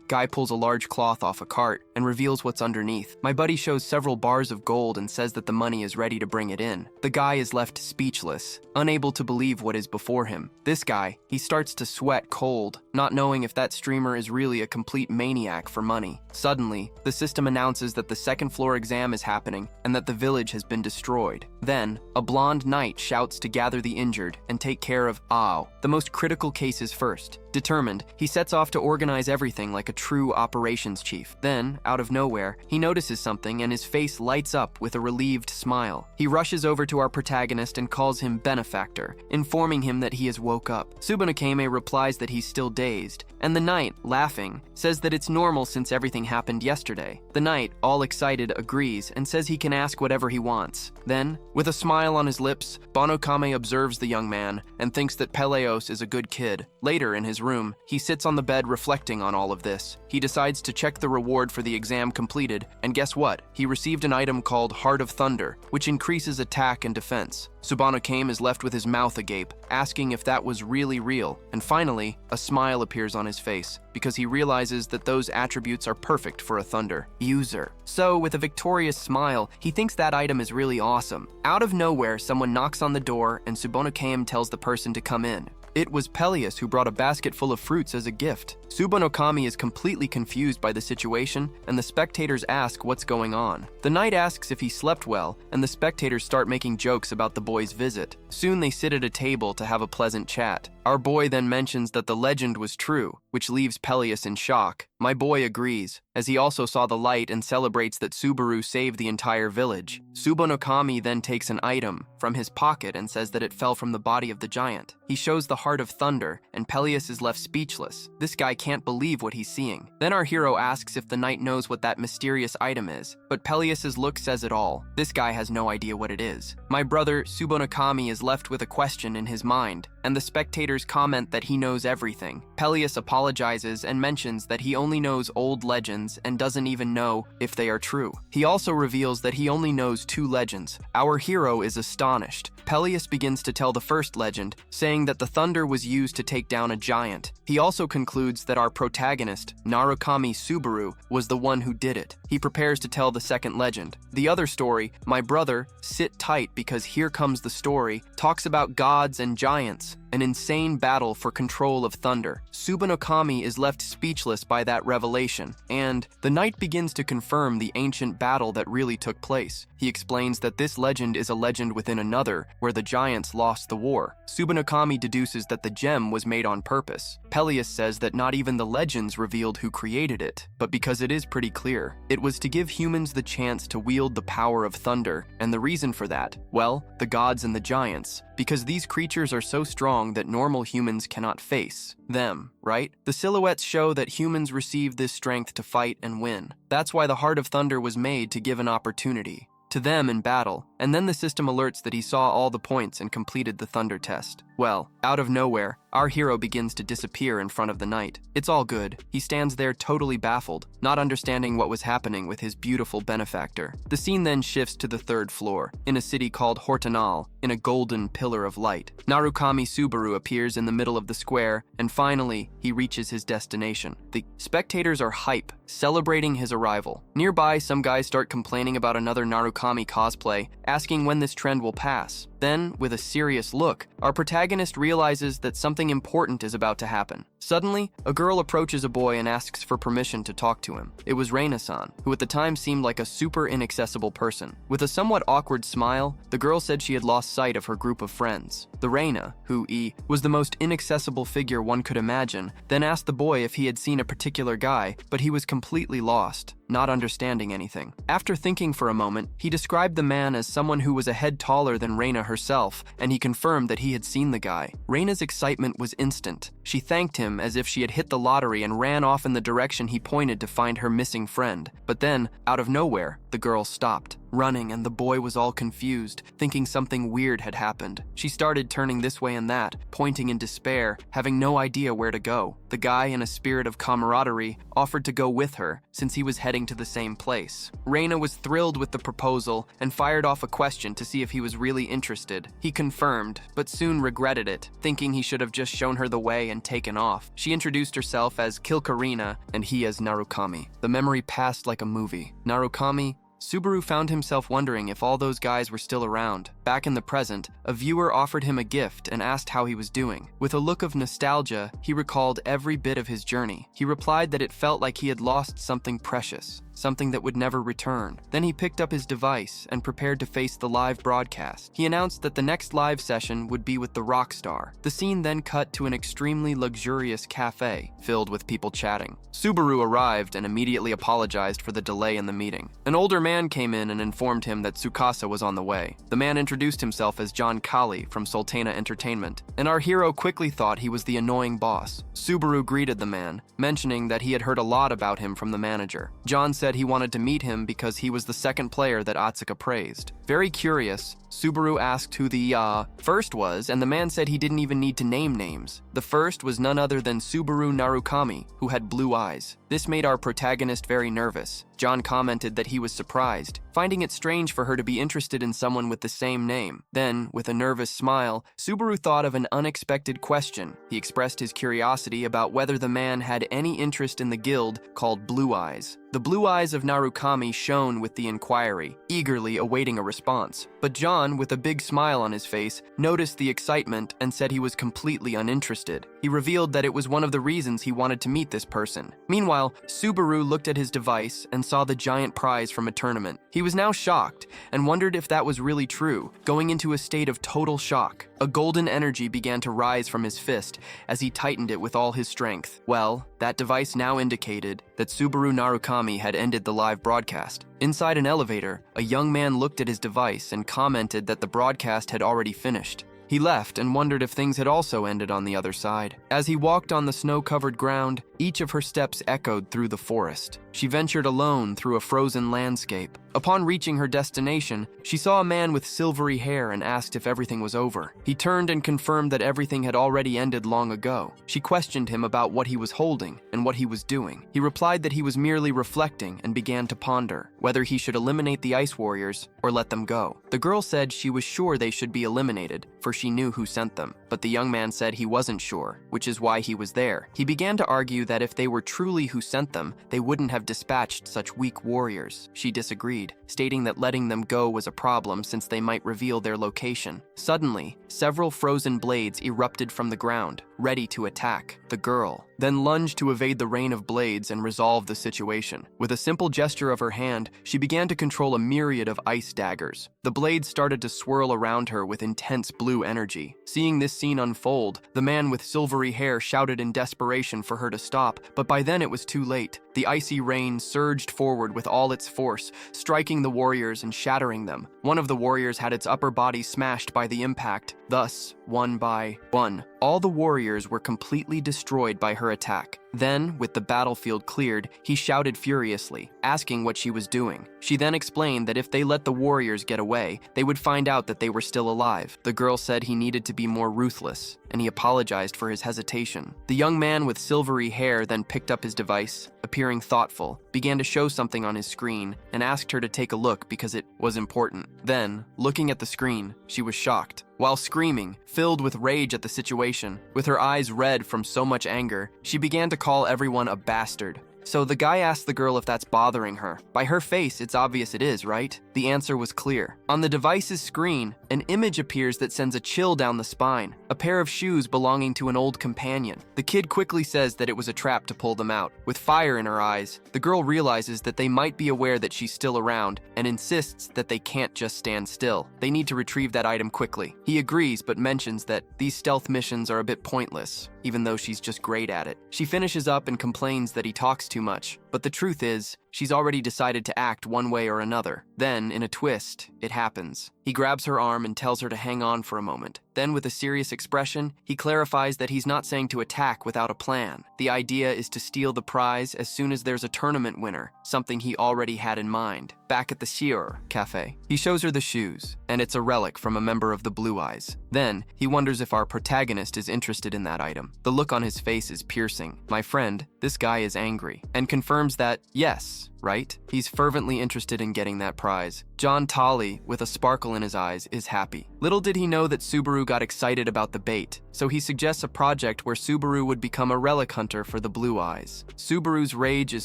Guy pulls a large cloth off a cart and reveals what's underneath. My buddy shows several bars of gold and says that the money is ready to bring it in. The guy is left speechless, unable to believe what is before him. This guy, he starts to sweat cold, not knowing if that streamer is really a complete maniac for money. Suddenly, the system announces that the 2nd floor exam is happening and that the village has been destroyed. Then, a blonde knight shouts to gather the injured and take care of the most critical cases first. Determined, he sets off to organize everything like a true operations chief. Then, out of nowhere, he notices something and his face lights up with a relieved smile. He rushes over to our protagonist and calls him benefactor, informing him that he has woke up. Subanakame replies that he's still dazed, and the knight, laughing, says that it's normal since everything happened yesterday. The knight, all excited, agrees and says he can ask whatever he wants. Then, with a smile on his lips, Bonokame observes the young man and thinks that Peleos is a good kid. Later in his room, he sits on the bed reflecting on all of this. He decides to check the reward for the exam completed, and guess what? He received an item called Heart of Thunder, which increases attack and defense. Subaru is left with his mouth agape, asking if that was really real, and finally, a smile appears on his face, because he realizes that those attributes are perfect for a thunder user. So, with a victorious smile, he thinks that item is really awesome. Out of nowhere, someone knocks on the door, and Subaru tells the person to come in. It was Peleus who brought a basket full of fruits as a gift. Subanokami is completely confused by the situation, and the spectators ask what's going on. The knight asks if he slept well, and the spectators start making jokes about the boy's visit. Soon they sit at a table to have a pleasant chat. Our boy then mentions that the legend was true, which leaves Peleus in shock. My boy agrees, as he also saw the light and celebrates that Subaru saved the entire village. Subanokami then takes an item from his pocket and says that it fell from the body of the giant. He shows the Heart of Thunder, and Peleus is left speechless. This guy can't believe what he's seeing. Then our hero asks if the knight knows what that mysterious item is, but Peleus's look says it all. This guy has no idea what it is. My brother, Subanokami, is left with a question in his mind, and the spectators comment that he knows everything. Peleus apologizes and mentions that he only knows old legends and doesn't even know if they are true. He also reveals that he only knows 2 legends. Our hero is astonished. Peleus begins to tell the first legend, saying that the thunder was used to take down a giant. He also concludes that our protagonist, Narukami Subaru, was the one who did it. He prepares to tell the second legend. The other story, My Brother, Sit Tight Because Here Comes the Story, talks about gods and giants, an insane battle for control of thunder. Subanokami is left speechless by that revelation, and the knight begins to confirm the ancient battle that really took place. He explains that this legend is a legend within another, where the giants lost the war. Subanokami deduces that the gem was made on purpose. Peleus says that not even the legends revealed who created it, but because it is pretty clear, it was to give humans the chance to wield the power of thunder, and the reason for that, well, the gods and the giants, because these creatures are so strong that normal humans cannot face them, right? The silhouettes show that humans receive this strength to fight and win. That's why the Heart of Thunder was made, to give an opportunity to them in battle, and then the system alerts that he saw all the points and completed the thunder test. Well, out of nowhere, our hero begins to disappear in front of the knight. It's all good. He stands there totally baffled, not understanding what was happening with his beautiful benefactor. The scene then shifts to the 3rd floor, in a city called Hortonal, in a golden pillar of light. Narukami Subaru appears in the middle of the square, and finally, he reaches his destination. The spectators are hype, celebrating his arrival. Nearby, some guys start complaining about another Narukami cosplay, asking when this trend will pass. Then, with a serious look, our protagonist realizes that something important is about to happen. Suddenly, a girl approaches a boy and asks for permission to talk to him. It was Reina-san, who at the time seemed like a super inaccessible person. With a somewhat awkward smile, the girl said she had lost sight of her group of friends. The Reina, who was the most inaccessible figure one could imagine, then asked the boy if he had seen a particular guy, but he was completely lost, not understanding anything. After thinking for a moment, he described the man as someone who was a head taller than Reina herself, and he confirmed that he had seen the guy. Reina's excitement was instant. She thanked him as if she had hit the lottery and ran off in the direction he pointed to find her missing friend. But then, out of nowhere, the girl stopped running, and the boy was all confused, thinking something weird had happened. She started turning this way and that, pointing in despair, having no idea where to go. The guy, in a spirit of camaraderie, offered to go with her, since he was heading to the same place. Reina was thrilled with the proposal and fired off a question to see if he was really interested. He confirmed, but soon regretted it, thinking he should have just shown her the way and taken off. She introduced herself as Kilkarina, and he as Narukami. The memory passed like a movie. Narukami, Subaru found himself wondering if all those guys were still around. Back in the present, a viewer offered him a gift and asked how he was doing. With a look of nostalgia, he recalled every bit of his journey. He replied that it felt like he had lost something precious, something that would never return. Then he picked up his device and prepared to face the live broadcast. He announced that the next live session would be with the rock star. The scene then cut to an extremely luxurious cafe, filled with people chatting. Subaru arrived and immediately apologized for the delay in the meeting. An older man came in and informed him that Tsukasa was on the way. The man introduced himself as John Kali from Sultana Entertainment, and our hero quickly thought he was the annoying boss. Subaru greeted the man, mentioning that he had heard a lot about him from the manager. John said he wanted to meet him because he was the second player that Atsuka praised. Very curious, Subaru asked who the first was, and the man said he didn't even need to name names. The first was none other than Subaru Narukami, who had blue eyes. This made our protagonist very nervous. John commented that he was surprised, finding it strange for her to be interested in someone with the same name. Then, with a nervous smile, Subaru thought of an unexpected question. He expressed his curiosity about whether the man had any interest in the guild called Blue Eyes. The blue eyes of Narukami shone with the inquiry, eagerly awaiting a response. But John, with a big smile on his face, noticed the excitement and said he was completely uninterested. He revealed that it was one of the reasons he wanted to meet this person. Meanwhile, Subaru looked at his device and saw the giant prize from a tournament. He was now shocked and wondered if that was really true, going into a state of total shock. A golden energy began to rise from his fist as he tightened it with all his strength. Well, that device now indicated that Subaru Narukami had ended the live broadcast. Inside an elevator, a young man looked at his device and commented that the broadcast had already finished. He left and wondered if things had also ended on the other side. As he walked on the snow-covered ground, each of her steps echoed through the forest. She ventured alone through a frozen landscape. Upon reaching her destination, she saw a man with silvery hair and asked if everything was over. He turned and confirmed that everything had already ended long ago. She questioned him about what he was holding and what he was doing. He replied that he was merely reflecting and began to ponder whether he should eliminate the Ice Warriors or let them go. The girl said she was sure they should be eliminated, for she knew who sent them. But the young man said he wasn't sure, which is why he was there. He began to argue that if they were truly who sent them, they wouldn't have dispatched such weak warriors. She disagreed, stating that letting them go was a problem since they might reveal their location. Suddenly, several frozen blades erupted from the ground, ready to attack. The girl then lunged to evade the rain of blades and resolve the situation. With a simple gesture of her hand, she began to control a myriad of ice daggers. The blades started to swirl around her with intense blue energy. Seeing this scene unfold, the man with silvery hair shouted in desperation for her to stop, but by then it was too late. The icy rain surged forward with all its force, striking the warriors and shattering them. One of the warriors had its upper body smashed by the impact. Thus, one by one, all the warriors were completely destroyed by her attack. Then, with the battlefield cleared, he shouted furiously, asking what she was doing. She then explained that if they let the warriors get away, they would find out that they were still alive. The girl said he needed to be more ruthless, and he apologized for his hesitation. The young man with silvery hair then picked up his device, appearing thoughtful, began to show something on his screen, and asked her to take a look because it was important. Then, looking at the screen, she was shocked. While screaming, filled with rage at the situation, with her eyes red from so much anger, she began to call everyone a bastard. So the guy asked the girl if that's bothering her. By her face, it's obvious it is, right? The answer was clear. On the device's screen, an image appears that sends a chill down the spine, a pair of shoes belonging to an old companion. The kid quickly says that it was a trap to pull them out. With fire in her eyes, the girl realizes that they might be aware that she's still around and insists that they can't just stand still. They need to retrieve that item quickly. He agrees but mentions that these stealth missions are a bit pointless, even though she's just great at it. She finishes up and complains that he talks too much, but the truth is, she's already decided to act one way or another. Then, in a twist, it happens. He grabs her arm and tells her to hang on for a moment. Then, with a serious expression, he clarifies that he's not saying to attack without a plan. The idea is to steal the prize as soon as there's a tournament winner, something he already had in mind. Back at the Sieur Cafe, he shows her the shoes, and it's a relic from a member of the Blue Eyes. Then, he wonders if our protagonist is interested in that item. The look on his face is piercing. My friend, this guy is angry, and confirms that, yes, right? He's fervently interested in getting that prize. John Tolley, with a sparkle in his eyes, is happy. Little did he know that Subaru got excited about the bait, so he suggests a project where Subaru would become a relic hunter for the Blue Eyes. Subaru's rage is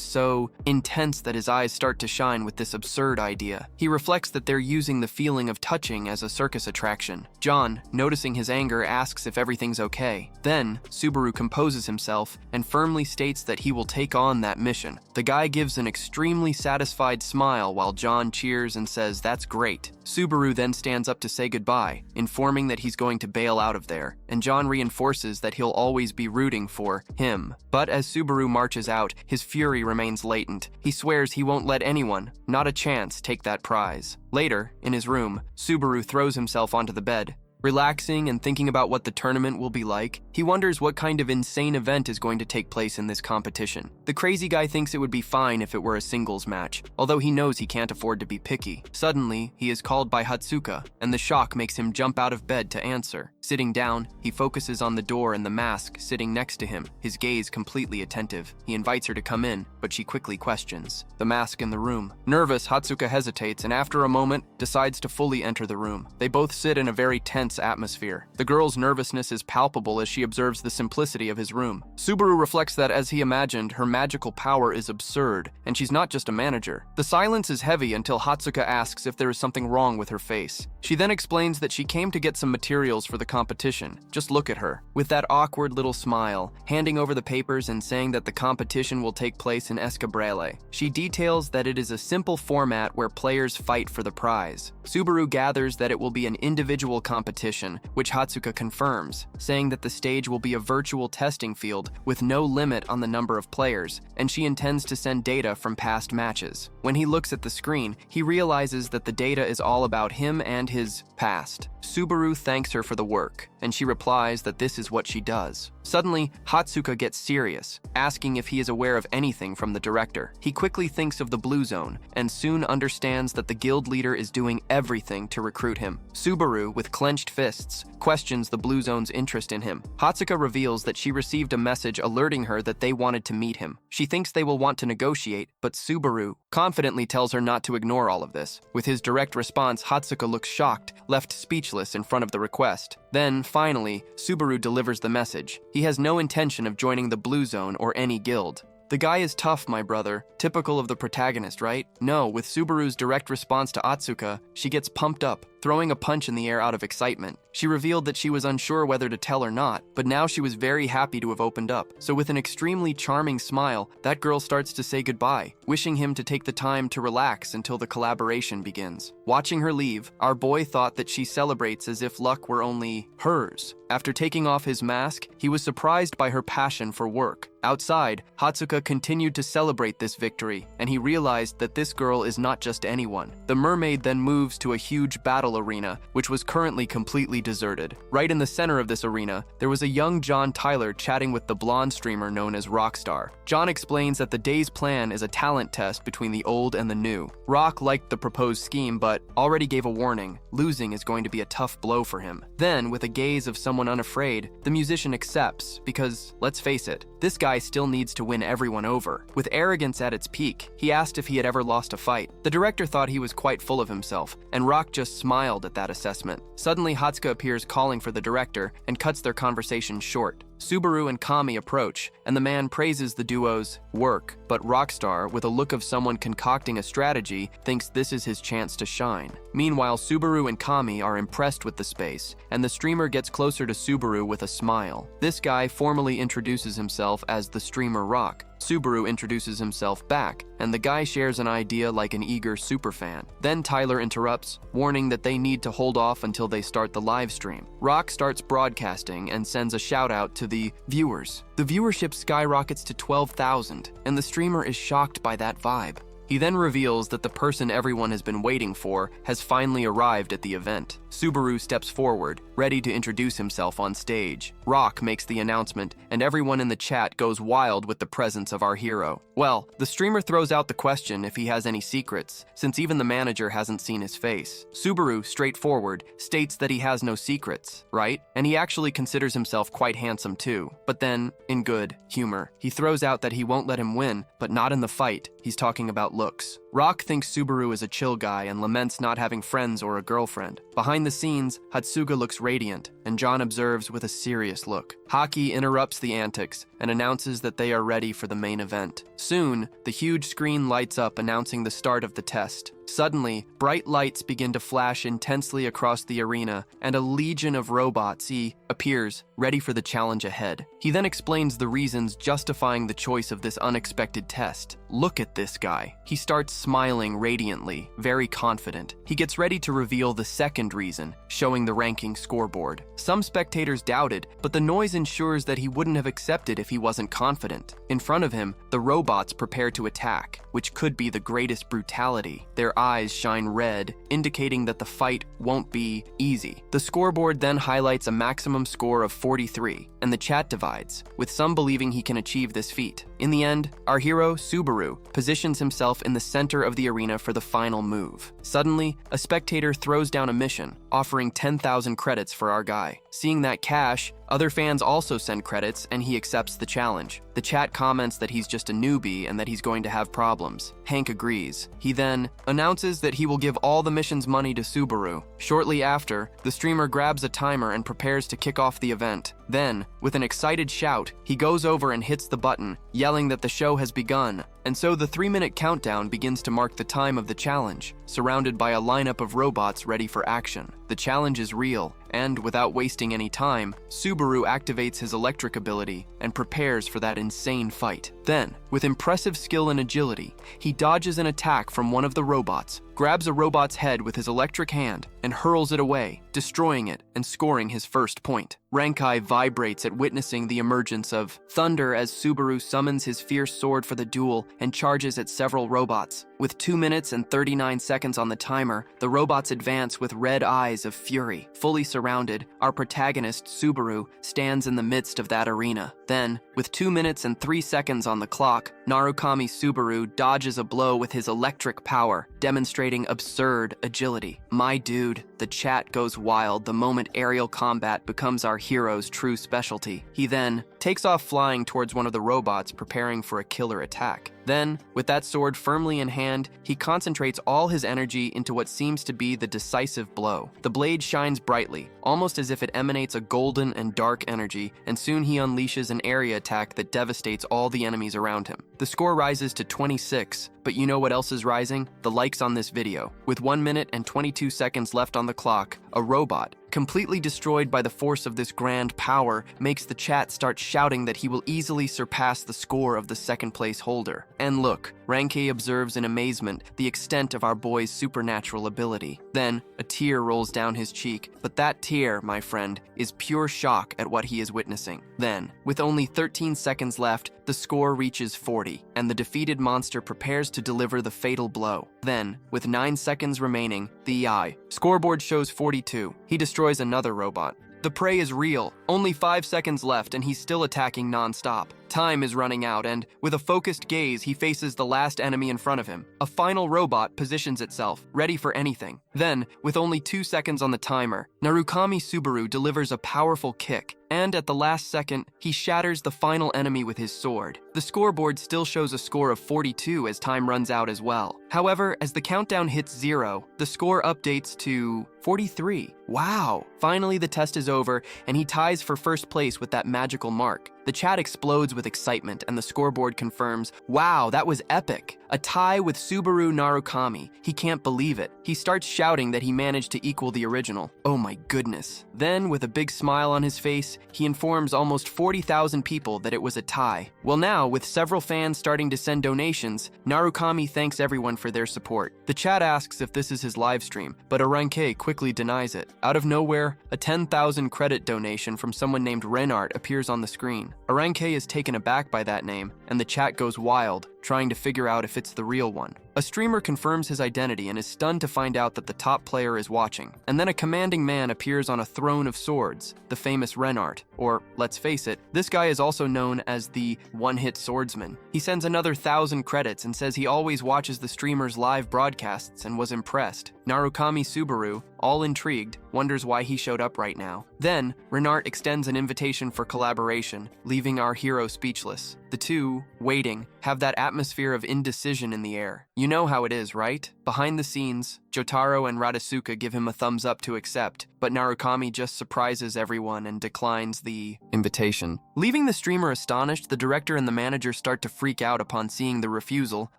so intense that his eyes start to shine with this absurd idea. He reflects that they're using the feeling of touching as a circus attraction. John, noticing his anger, asks if everything's okay. Then, Subaru composes himself and firmly states that he will take on that mission. The guy gives an extremely satisfied smile while John cheers and says, "That's great." Subaru then stands up to say goodbye, informing that he's going to bail out of there, and John reinforces that he'll always be rooting for him. But as Subaru marches out, his fury remains latent. He swears he won't let anyone, not a chance, take that prize. Later, in his room, Subaru throws himself onto the bed Relaxing and thinking about what the tournament will be like, he wonders what kind of insane event is going to take place in this competition. The crazy guy thinks it would be fine if it were a singles match, although he knows he can't afford to be picky. Suddenly, he is called by Hatsuka, and the shock makes him jump out of bed to answer. Sitting down, he focuses on the door and the mask sitting next to him, his gaze completely attentive. He invites her to come in, but she quickly questions the mask in the room. Nervous, Hatsuka hesitates and after a moment decides to fully enter the room. They both sit in a very tense atmosphere. The girl's nervousness is palpable as she observes the simplicity of his room. Subaru reflects that, as he imagined, her magical power is absurd, and she's not just a manager. The silence is heavy until Hatsuka asks if there is something wrong with her face. She then explains that she came to get some materials for the competition. Just look at her, with that awkward little smile, handing over the papers and saying that the competition will take place in Escabrele. She details that it is a simple format where players fight for the prize. Subaru gathers that it will be an individual competition, which Hatsuka confirms, saying that the stage will be a virtual testing field with no limit on the number of players, and she intends to send data from past matches. When he looks at the screen, he realizes that the data is all about him and his past. Subaru thanks her for the work, and she replies that this is what she does. Suddenly, Hatsuka gets serious, asking if he is aware of anything from the director. He quickly thinks of the Blue Zone, and soon understands that the guild leader is doing everything to recruit him. Subaru, with clenched fists, questions the Blue Zone's interest in him. Hatsuka reveals that she received a message alerting her that they wanted to meet him. She thinks they will want to negotiate, but Subaru confidently tells her not to ignore all of this. With his direct response, Hatsuka looks shocked, left speechless in front of the request. Then, finally, Subaru delivers the message. He has no intention of joining the Blue Zone or any guild. The guy is tough, my brother. Typical of the protagonist, right? No, with Subaru's direct response to Atsuka, she gets pumped up, throwing a punch in the air out of excitement. She revealed that she was unsure whether to tell or not, but now she was very happy to have opened up. So with an extremely charming smile, that girl starts to say goodbye, wishing him to take the time to relax until the collaboration begins. Watching her leave, our boy thought that she celebrates as if luck were only hers. After taking off his mask, he was surprised by her passion for work. Outside, Hatsuka continued to celebrate this victory, and he realized that this girl is not just anyone. The mermaid then moves to a huge battle arena, which was currently completely deserted. Right in the center of this arena, there was a young John Tyler chatting with the blonde streamer known as Rockstar. John explains that the day's plan is a talent test between the old and the new. Rock liked the proposed scheme, but already gave a warning. Losing is going to be a tough blow for him. Then, with a gaze of someone unafraid, the musician accepts because, let's face it, this guy still needs to win everyone over. With arrogance at its peak, he asked if he had ever lost a fight. The director thought he was quite full of himself, and Rock just smiled at that assessment. Suddenly, Hatsuka appears calling for the director and cuts their conversation short. Subaru and Kami approach, and the man praises the duo's work, but Rockstar, with a look of someone concocting a strategy, thinks this is his chance to shine. Meanwhile, Subaru and Kami are impressed with the space, and the streamer gets closer to Subaru with a smile. This guy formally introduces himself as the streamer Rock. Subaru introduces himself back, and the guy shares an idea like an eager superfan. Then Tyler interrupts, warning that they need to hold off until they start the live stream. Rock starts broadcasting and sends a shout out to the viewers. The viewership skyrockets to 12,000, and the streamer is shocked by that vibe. He then reveals that the person everyone has been waiting for has finally arrived at the event. Subaru steps forward, ready to introduce himself on stage. Rock makes the announcement, and everyone in the chat goes wild with the presence of our hero. Well, the streamer throws out the question if he has any secrets, since even the manager hasn't seen his face. Subaru, straightforward, states that he has no secrets, right? And he actually considers himself quite handsome too. But then, in good humor, he throws out that he won't let him win, but not in the fight. He's talking about looks. Rock thinks Subaru is a chill guy and laments not having friends or a girlfriend. Behind the scenes, Hatsuga looks radiant, and John observes with a serious look. Haki interrupts the antics and announces that they are ready for the main event. Soon, the huge screen lights up announcing the start of the test. Suddenly, bright lights begin to flash intensely across the arena, and a legion of robots appears, ready for the challenge ahead. He then explains the reasons justifying the choice of this unexpected test. Look at this guy. He starts smiling radiantly, very confident. He gets ready to reveal the second reason, showing the ranking scoreboard. Some spectators doubted, but the noise ensures that he wouldn't have accepted if he wasn't confident. In front of him, the robots prepare to attack, which could be the greatest brutality. Their eyes shine red, indicating that the fight won't be easy. The scoreboard then highlights a maximum score of 43, and the chat divides, with some believing he can achieve this feat. In the end, our hero, Subaru, positions himself in the center of the arena for the final move. Suddenly, a spectator throws down a mission, offering 10,000 credits for our guy. Seeing that cash, other fans also send credits, and he accepts the challenge. The chat comments that he's just a newbie and that he's going to have problems. Hank agrees. He then announces that he will give all the mission's money to Subaru. Shortly after, the streamer grabs a timer and prepares to kick off the event. Then, with an excited shout, he goes over and hits the button, yelling that the show has begun. And so the 3-minute countdown begins to mark the time of the challenge, surrounded by a lineup of robots ready for action. The challenge is real, and without wasting any time, Subaru activates his electric ability and prepares for that insane fight. Then, with impressive skill and agility, he dodges an attack from one of the robots, grabs a robot's head with his electric hand, and hurls it away, destroying it and scoring his first point. Rankai vibrates at witnessing the emergence of thunder as Subaru summons his fierce sword for the duel and charges at several robots. With 2 minutes and 39 seconds on the timer, the robots advance with red eyes of fury. Fully surrounded, our protagonist, Subaru, stands in the midst of that arena. Then, with 2 minutes and 3 seconds on the clock, Narukami Subaru dodges a blow with his electric power, demonstrating absurd agility. My dude, the chat goes wild the moment aerial combat becomes our hero's true specialty. He then takes off flying towards one of the robots, preparing for a killer attack. Then, with that sword firmly in hand, he concentrates all his energy into what seems to be the decisive blow. The blade shines brightly, almost as if it emanates a golden and dark energy, and soon he unleashes an area attack that devastates all the enemies around him. The score rises to 26, but you know what else is rising? The likes on this video. With 1 minute and 22 seconds left on the clock, a robot, completely destroyed by the force of this grand power, makes the chat start shouting that he will easily surpass the score of the second place holder. And look, Rankai observes in amazement the extent of our boy's supernatural ability. Then, a tear rolls down his cheek, but that tear, my friend, is pure shock at what he is witnessing. Then, with only 13 seconds left, the score reaches 40, and the defeated monster prepares to deliver the fatal blow. Then, with 9 seconds remaining, the scoreboard shows 42. He destroys another robot. The prey is real. Only 5 seconds left, and he's still attacking non-stop. Time is running out, and with a focused gaze, he faces the last enemy in front of him. A final robot positions itself, ready for anything. Then, with only 2 seconds on the timer, Narukami Subaru delivers a powerful kick, and at the last second, he shatters the final enemy with his sword. The scoreboard still shows a score of 42 as time runs out as well. However, as the countdown hits 0, the score updates to 43. Wow! Finally, the test is over, and he ties for first place with that magical mark. The chat explodes with excitement, and the scoreboard confirms, wow, that was epic. A tie with Subaru Narukami. He can't believe it. He starts shouting that he managed to equal the original. Oh my goodness. Then, with a big smile on his face, he informs almost 40,000 people that it was a tie. Well now, with several fans starting to send donations, Narukami thanks everyone for their support. The chat asks if this is his live stream, but Rankai quickly denies it. Out of nowhere, a 10,000 credit donation from someone named Renart appears on the screen. Rankai is taken aback by that name, and the chat goes wild, trying to figure out if it's the real one. A streamer confirms his identity and is stunned to find out that the top player is watching. And then a commanding man appears on a throne of swords, the famous Renart. Or, let's face it, this guy is also known as the one-hit swordsman. He sends another 1,000 credits and says he always watches the streamer's live broadcasts and was impressed. Narukami Subaru, all intrigued, wonders why he showed up right now. Then, Renart extends an invitation for collaboration, leaving our hero speechless. The two, waiting, have that atmosphere of indecision in the air. You know how it is, right? Behind the scenes, Jotaro and Radasuka give him a thumbs up to accept, but Narukami just surprises everyone and declines the invitation. Leaving the streamer astonished, the director and the manager start to freak out upon seeing the refusal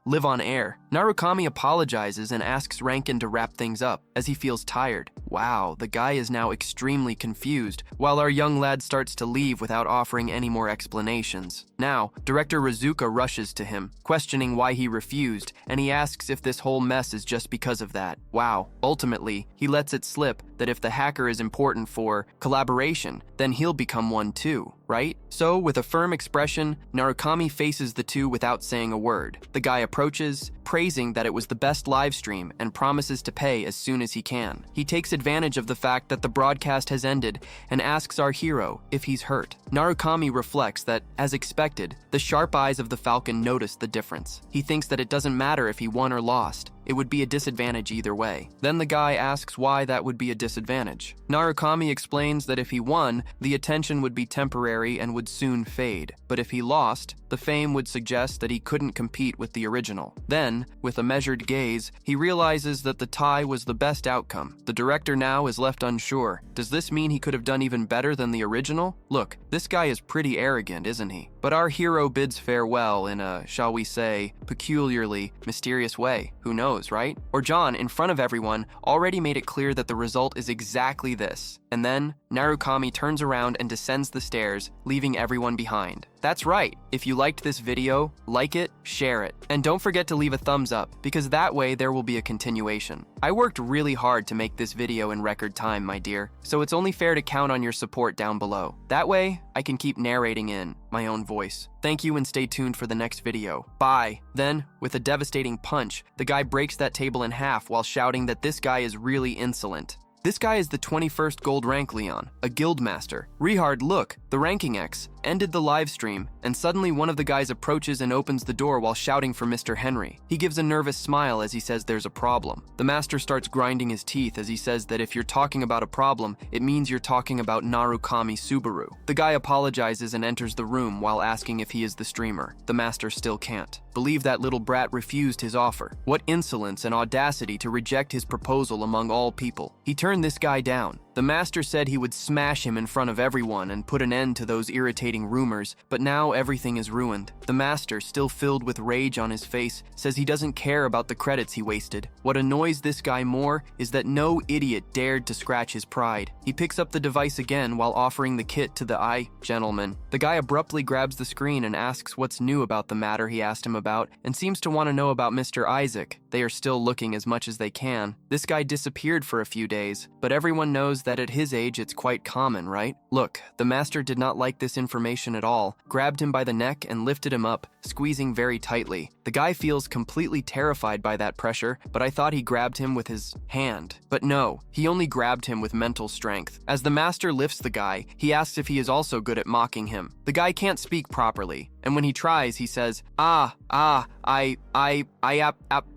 live on air. Narukami apologizes and asks Rankin to wrap things up, as he feels tired. Wow, the guy is now extremely confused, while our young lad starts to leave without offering any more explanations. Now, director Rizuka rushes to him, questioning why he refused, and he asks if this whole mess is just because of that. Wow. Ultimately, he lets it slip that if the hacker is important for collaboration, then he'll become one too. right? So, with a firm expression, Narukami faces the two without saying a word. The guy approaches, praising that it was the best live stream and promises to pay as soon as he can. He takes advantage of the fact that the broadcast has ended and asks our hero if he's hurt. Narukami reflects that, as expected, the sharp eyes of the Falcon notice the difference. He thinks that it doesn't matter if he won or lost. It would be a disadvantage either way. Then the guy asks why that would be a disadvantage. Narukami explains that if he won, the attention would be temporary and would soon fade. But if he lost, the fame would suggest that he couldn't compete with the original. Then, with a measured gaze, he realizes that the tie was the best outcome. The director now is left unsure. Does this mean he could have done even better than the original? Look, this guy is pretty arrogant, isn't he? But our hero bids farewell in a, shall we say, peculiarly mysterious way. Who knows, right? Or John, in front of everyone, already made it clear that the result is exactly this. And then, Narukami turns around and descends the stairs, leaving everyone behind. That's right. If you liked this video, like it, share it. And don't forget to leave a thumbs up, because that way there will be a continuation. I worked really hard to make this video in record time, my dear, so it's only fair to count on your support down below. That way, I can keep narrating in my own voice. Thank you and stay tuned for the next video. Bye. Then, with a devastating punch, the guy breaks that table in half while shouting that this guy is really insolent. This guy is the 21st Gold Rank Leon, a guild master. Rehard, look, the ranking X, ended the live stream, and suddenly one of the guys approaches and opens the door while shouting for Mr. Henry. He gives a nervous smile as he says there's a problem. The master starts grinding his teeth as he says that if you're talking about a problem, it means you're talking about Narukami Subaru. The guy apologizes and enters the room while asking if he is the streamer. The master still can't believe that little brat refused his offer. What insolence and audacity to reject his proposal among all people. He turned this guy down. The master said he would smash him in front of everyone and put an end to those irritating rumors, but now everything is ruined. The master, still filled with rage on his face, says he doesn't care about the credits he wasted. What annoys this guy more is that no idiot dared to scratch his pride. He picks up the device again while offering the kit to the gentleman. The guy abruptly grabs the screen and asks what's new about the matter he asked him about, and seems to want to know about Mr. Isaac. They are still looking as much as they can. This guy disappeared for a few days, but everyone knows that at his age it's quite common, right? Look, the master did not like this information at all, grabbed him by the neck and lifted him up, squeezing very tightly. The guy feels completely terrified by that pressure, but I thought he grabbed him with his hand. But no, he only grabbed him with mental strength. As the master lifts the guy, he asks if he is also good at mocking him. The guy can't speak properly, and when he tries, he says, I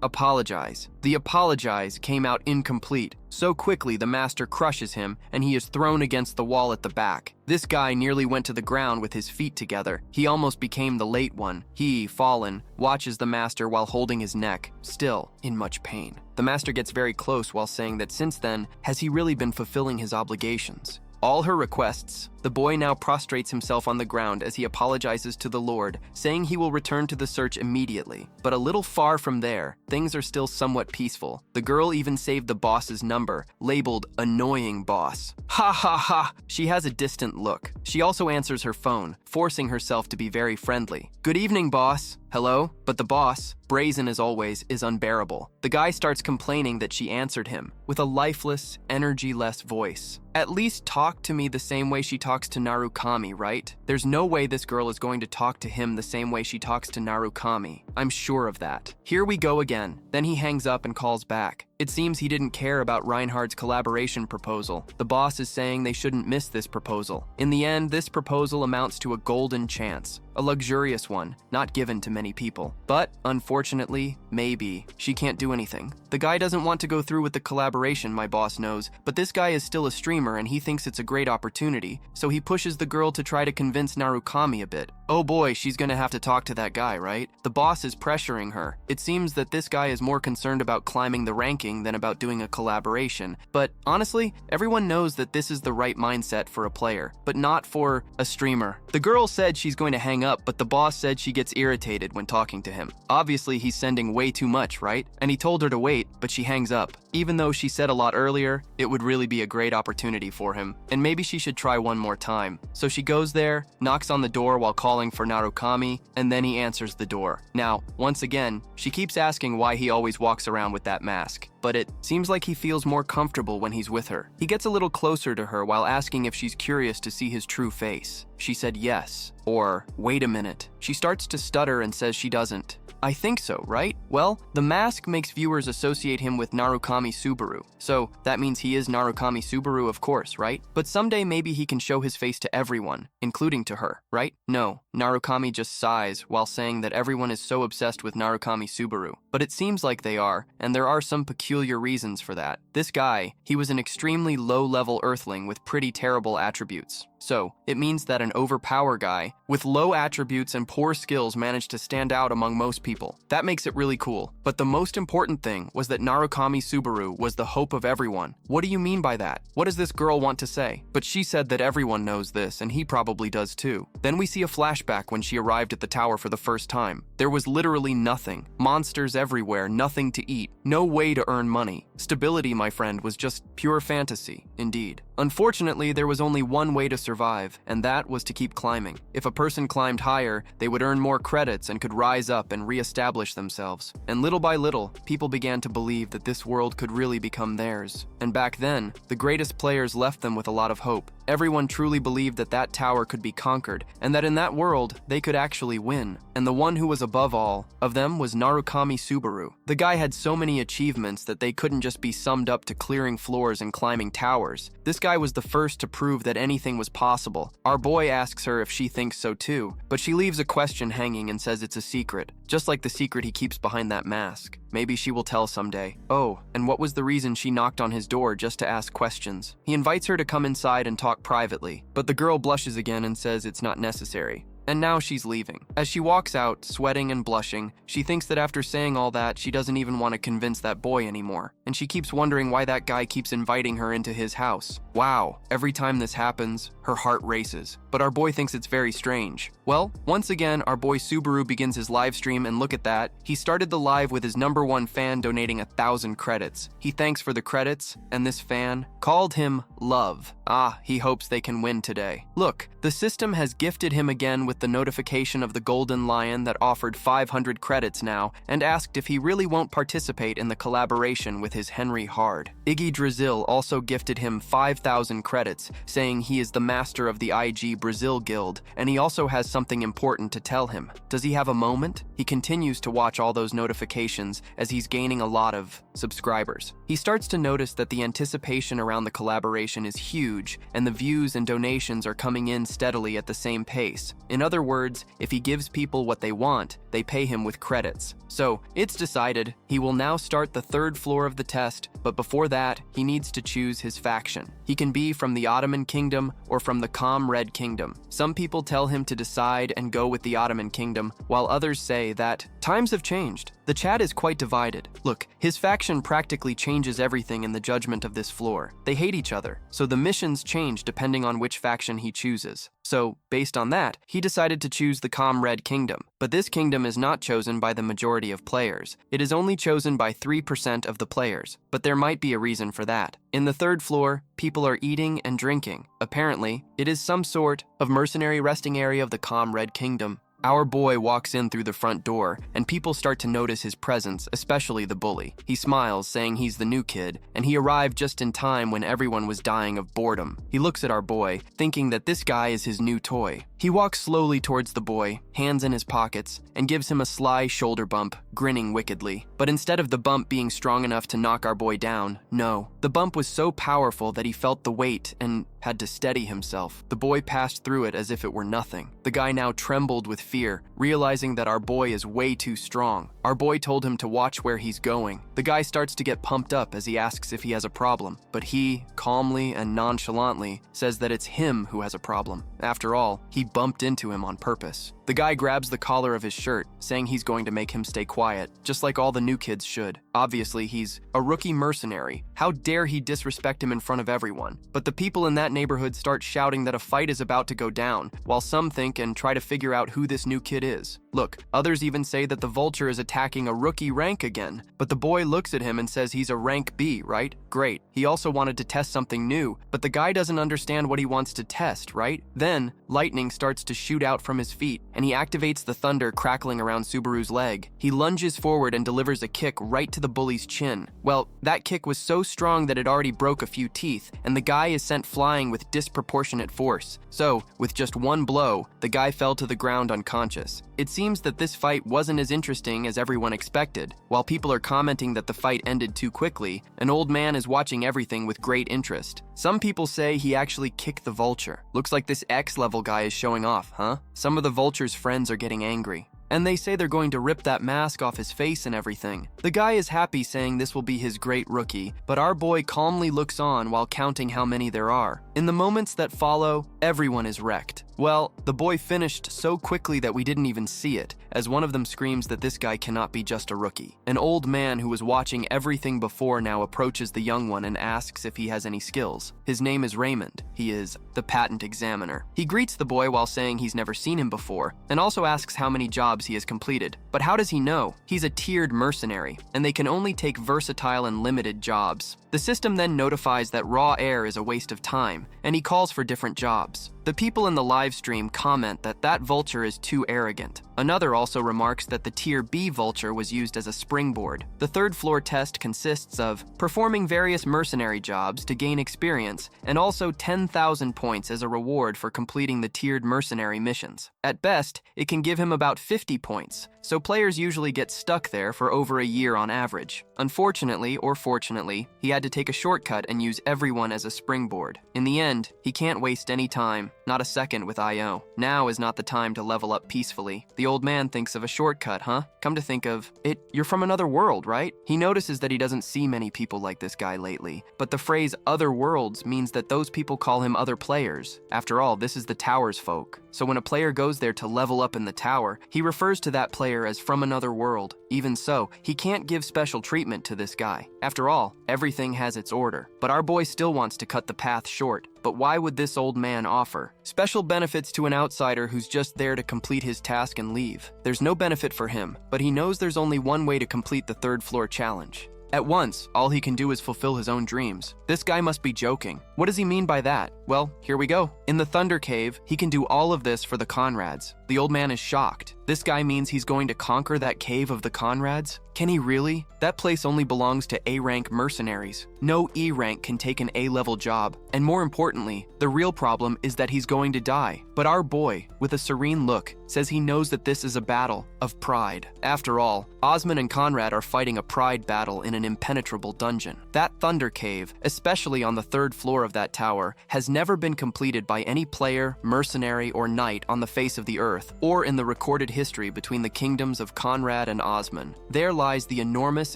apologize. The apologize came out incomplete. So quickly, the master crushes him, and he is thrown against the wall at the back. This guy nearly went to the ground with his feet together. He almost became the late one. He, fallen, watches the master while holding his neck, still in much pain. The master gets very close while saying that since then, has he really been fulfilling his obligations? All her requests, the boy now prostrates himself on the ground as he apologizes to the Lord, saying he will return to the search immediately. But a little far from there, things are still somewhat peaceful. The girl even saved the boss's number, labeled annoying boss. Ha ha ha! She has a distant look. She also answers her phone, forcing herself to be very friendly. Good evening, boss. Hello? But the boss, brazen as always, is unbearable. The guy starts complaining that she answered him, with a lifeless, energy-less voice. At least talk to me the same way she talks to Narukami, right? There's no way this girl is going to talk to him the same way she talks to Narukami. I'm sure of that. Here we go again. Then he hangs up and calls back. It seems he didn't care about Reinhardt's collaboration proposal. The boss is saying they shouldn't miss this proposal. In the end, this proposal amounts to a golden chance, a luxurious one, not given to many people. But, unfortunately, maybe, she can't do anything. The guy doesn't want to go through with the collaboration, my boss knows, but this guy is still a streamer and he thinks it's a great opportunity, so he pushes the girl to try to convince Narukami a bit. Oh boy, she's gonna have to talk to that guy, right? The boss is pressuring her. It seems that this guy is more concerned about climbing the ranking than about doing a collaboration. But honestly, everyone knows that this is the right mindset for a player, but not for a streamer. The girl said she's going to hang up, but the boss said she gets irritated when talking to him. Obviously, he's sending way too much, right? And he told her to wait, but she hangs up. Even though she said a lot earlier, it would really be a great opportunity for him, and maybe she should try one more time. So she goes there, knocks on the door while calling calling for Narukami, and then he answers the door. Now, once again, she keeps asking why he always walks around with that mask, but it seems like he feels more comfortable when he's with her. He gets a little closer to her while asking if she's curious to see his true face. She said yes, or wait a minute. She starts to stutter and says she doesn't. I think so, right? Well, the mask makes viewers associate him with Narukami Subaru, so that means he is Narukami Subaru, of course, right? But someday maybe he can show his face to everyone, including to her, right? No, Narukami just sighs while saying that everyone is so obsessed with Narukami Subaru. But it seems like they are, and there are some peculiar reasons for that. This guy, he was an extremely low-level earthling with pretty terrible attributes. So, it means that an overpower guy with low attributes and poor skills managed to stand out among most people. That makes it really cool. But the most important thing was that Narukami Subaru was the hope of everyone. What do you mean by that? What does this girl want to say? But she said that everyone knows this, and he probably does too. Then we see a flashback when she arrived at the tower for the first time. There was literally nothing. Monsters everywhere, nothing to eat, no way to earn money. Stability, my friend, was just pure fantasy, indeed. Unfortunately, there was only one way to survive, and that was to keep climbing. If a person climbed higher, they would earn more credits and could rise up and re-establish themselves. And little by little, people began to believe that this world could really become theirs. And back then, the greatest players left them with a lot of hope. Everyone truly believed that that tower could be conquered, and that in that world, they could actually win. And the one who was above all of them was Narukami Subaru. The guy had so many achievements that they couldn't just be summed up to clearing floors and climbing towers. This guy was the first to prove that anything was possible. Our boy asks her if she thinks so too, but she leaves a question hanging and says it's a secret, just like the secret he keeps behind that mask. Maybe she will tell someday. Oh, and what was the reason she knocked on his door just to ask questions? He invites her to come inside and talk privately, but the girl blushes again and says it's not necessary. And now she's leaving. As she walks out, sweating and blushing, she thinks that after saying all that, she doesn't even want to convince that boy anymore. And she keeps wondering why that guy keeps inviting her into his house. Wow, every time this happens, her heart races. But our boy thinks it's very strange. Well, once again, our boy Subaru begins his live stream, and look at that. He started the live with his #1 fan donating 1,000 credits. He thanks for the credits, and this fan called him Love. Ah, he hopes they can win today. Look, the system has gifted him again with the notification of the Golden Lion that offered 500 credits now, and asked if he really won't participate in the collaboration with his Henry Hard. Iggy Drazil also gifted him 5,000 credits, saying he is the master of the IG Brazil Guild, and he also has something important to tell him. Does he have a moment? He continues to watch all those notifications as he's gaining a lot of subscribers. He starts to notice that the anticipation around the collaboration is huge, and the views and donations are coming in steadily at the same pace. In other words, if he gives people what they want, they pay him with credits. So, it's decided he will now start the 3rd floor of the test, but before that, he needs to choose his faction. He can be from the Ottoman Kingdom or from the Comrade Kingdom. Some people tell him to decide and go with the Ottoman Kingdom, while others say that times have changed. The chat is quite divided. Look, his faction practically changes everything in the judgment of this floor. They hate each other, so the missions change depending on which faction he chooses. So, based on that, he decided to choose the Comrade Kingdom. But this kingdom is not chosen by the majority of players. It is only chosen by 3% of the players, but there might be a reason for that. In the 3rd floor, people are eating and drinking. Apparently, it is some sort of mercenary resting area of the Comrade Kingdom. Our boy walks in through the front door, and people start to notice his presence, especially the bully. He smiles, saying he's the new kid, and he arrived just in time when everyone was dying of boredom. He looks at our boy, thinking that this guy is his new toy. He walks slowly towards the boy, hands in his pockets, and gives him a sly shoulder bump, grinning wickedly. But instead of the bump being strong enough to knock our boy down, no. The bump was so powerful that he felt the weight and had to steady himself. The boy passed through it as if it were nothing. The guy now trembled with fear, realizing that our boy is way too strong. Our boy told him to watch where he's going. The guy starts to get pumped up as he asks if he has a problem, but he, calmly and nonchalantly, says that it's him who has a problem. After all, he bumped into him on purpose. The guy grabs the collar of his shirt, saying he's going to make him stay quiet, just like all the new kids should. Obviously, he's a rookie mercenary. How dare he disrespect him in front of everyone? But the people in that neighborhood start shouting that a fight is about to go down, while some think and try to figure out who this new kid is. Look, others even say that the vulture is attacking a rookie rank again, but the boy looks at him and says he's a rank B, right? Great. He also wanted to test something new, but the guy doesn't understand what he wants to test, right? Then, lightning starts to shoot out from his feet, and he activates the thunder crackling around Subaru's leg. He lunges forward and delivers a kick right to the bully's chin. Well, that kick was so strong that it already broke a few teeth, and the guy is sent flying with disproportionate force. So, with just one blow, the guy fell to the ground unconscious. It seems that this fight wasn't as interesting as everyone expected. While people are commenting that the fight ended too quickly, an old man is watching everything with great interest. Some people say he actually kicked the vulture. Looks like this X-level guy is showing off, huh? Some of the vulture's friends are getting angry. And they say they're going to rip that mask off his face and everything. The guy is happy, saying this will be his great rookie, but our boy calmly looks on while counting how many there are. In the moments that follow, everyone is wrecked. Well, the boy finished so quickly that we didn't even see it, as one of them screams that this guy cannot be just a rookie. An old man who was watching everything before now approaches the young one and asks if he has any skills. His name is Raymond. He is the patent examiner. He greets the boy while saying he's never seen him before, and also asks how many jobs he has completed. But how does he know? He's a tiered mercenary, and they can only take versatile and limited jobs. The system then notifies that raw air is a waste of time, and he calls for different jobs. The people in the live stream comment that that vulture is too arrogant. Another also remarks that the Tier B vulture was used as a springboard. The third floor test consists of performing various mercenary jobs to gain experience, and also 10,000 points as a reward for completing the tiered mercenary missions. At best, it can give him about 50 points, so players usually get stuck there for over a year on average. Unfortunately, or fortunately, he had to take a shortcut and use everyone as a springboard. In the end, he can't waste any time, not a second with IO. Now is not the time to level up peacefully. The old man thinks of a shortcut, huh? Come to think of it, you're from another world, right? He notices that he doesn't see many people like this guy lately, but the phrase other worlds means that those people call him other players. After all, this is the tower's folk. So when a player goes there to level up in the tower, he refers to that player as from another world. Even so, he can't give special treatment to this guy. After all, everything has its order. But our boy still wants to cut the path short. But why would this old man offer special benefits to an outsider who's just there to complete his task and leave? There's no benefit for him, but he knows there's only one way to complete the third floor challenge. At once, all he can do is fulfill his own dreams. This guy must be joking. What does he mean by that? Well, here we go. In the Thunder Cave, he can do all of this for the Conrads. The old man is shocked. This guy means he's going to conquer that cave of the Conrads? Can he really? That place only belongs to A-rank mercenaries. No E-rank can take an A-level job. And more importantly, the real problem is that he's going to die. But our boy, with a serene look, says he knows that this is a battle of pride. After all, Osman and Conrad are fighting a pride battle in an impenetrable dungeon. That Thunder Cave, especially on the third floor of that tower, has never been completed by any player, mercenary, or knight on the face of the earth, or in the recorded history between the kingdoms of Conrad and Osman. There lies the enormous,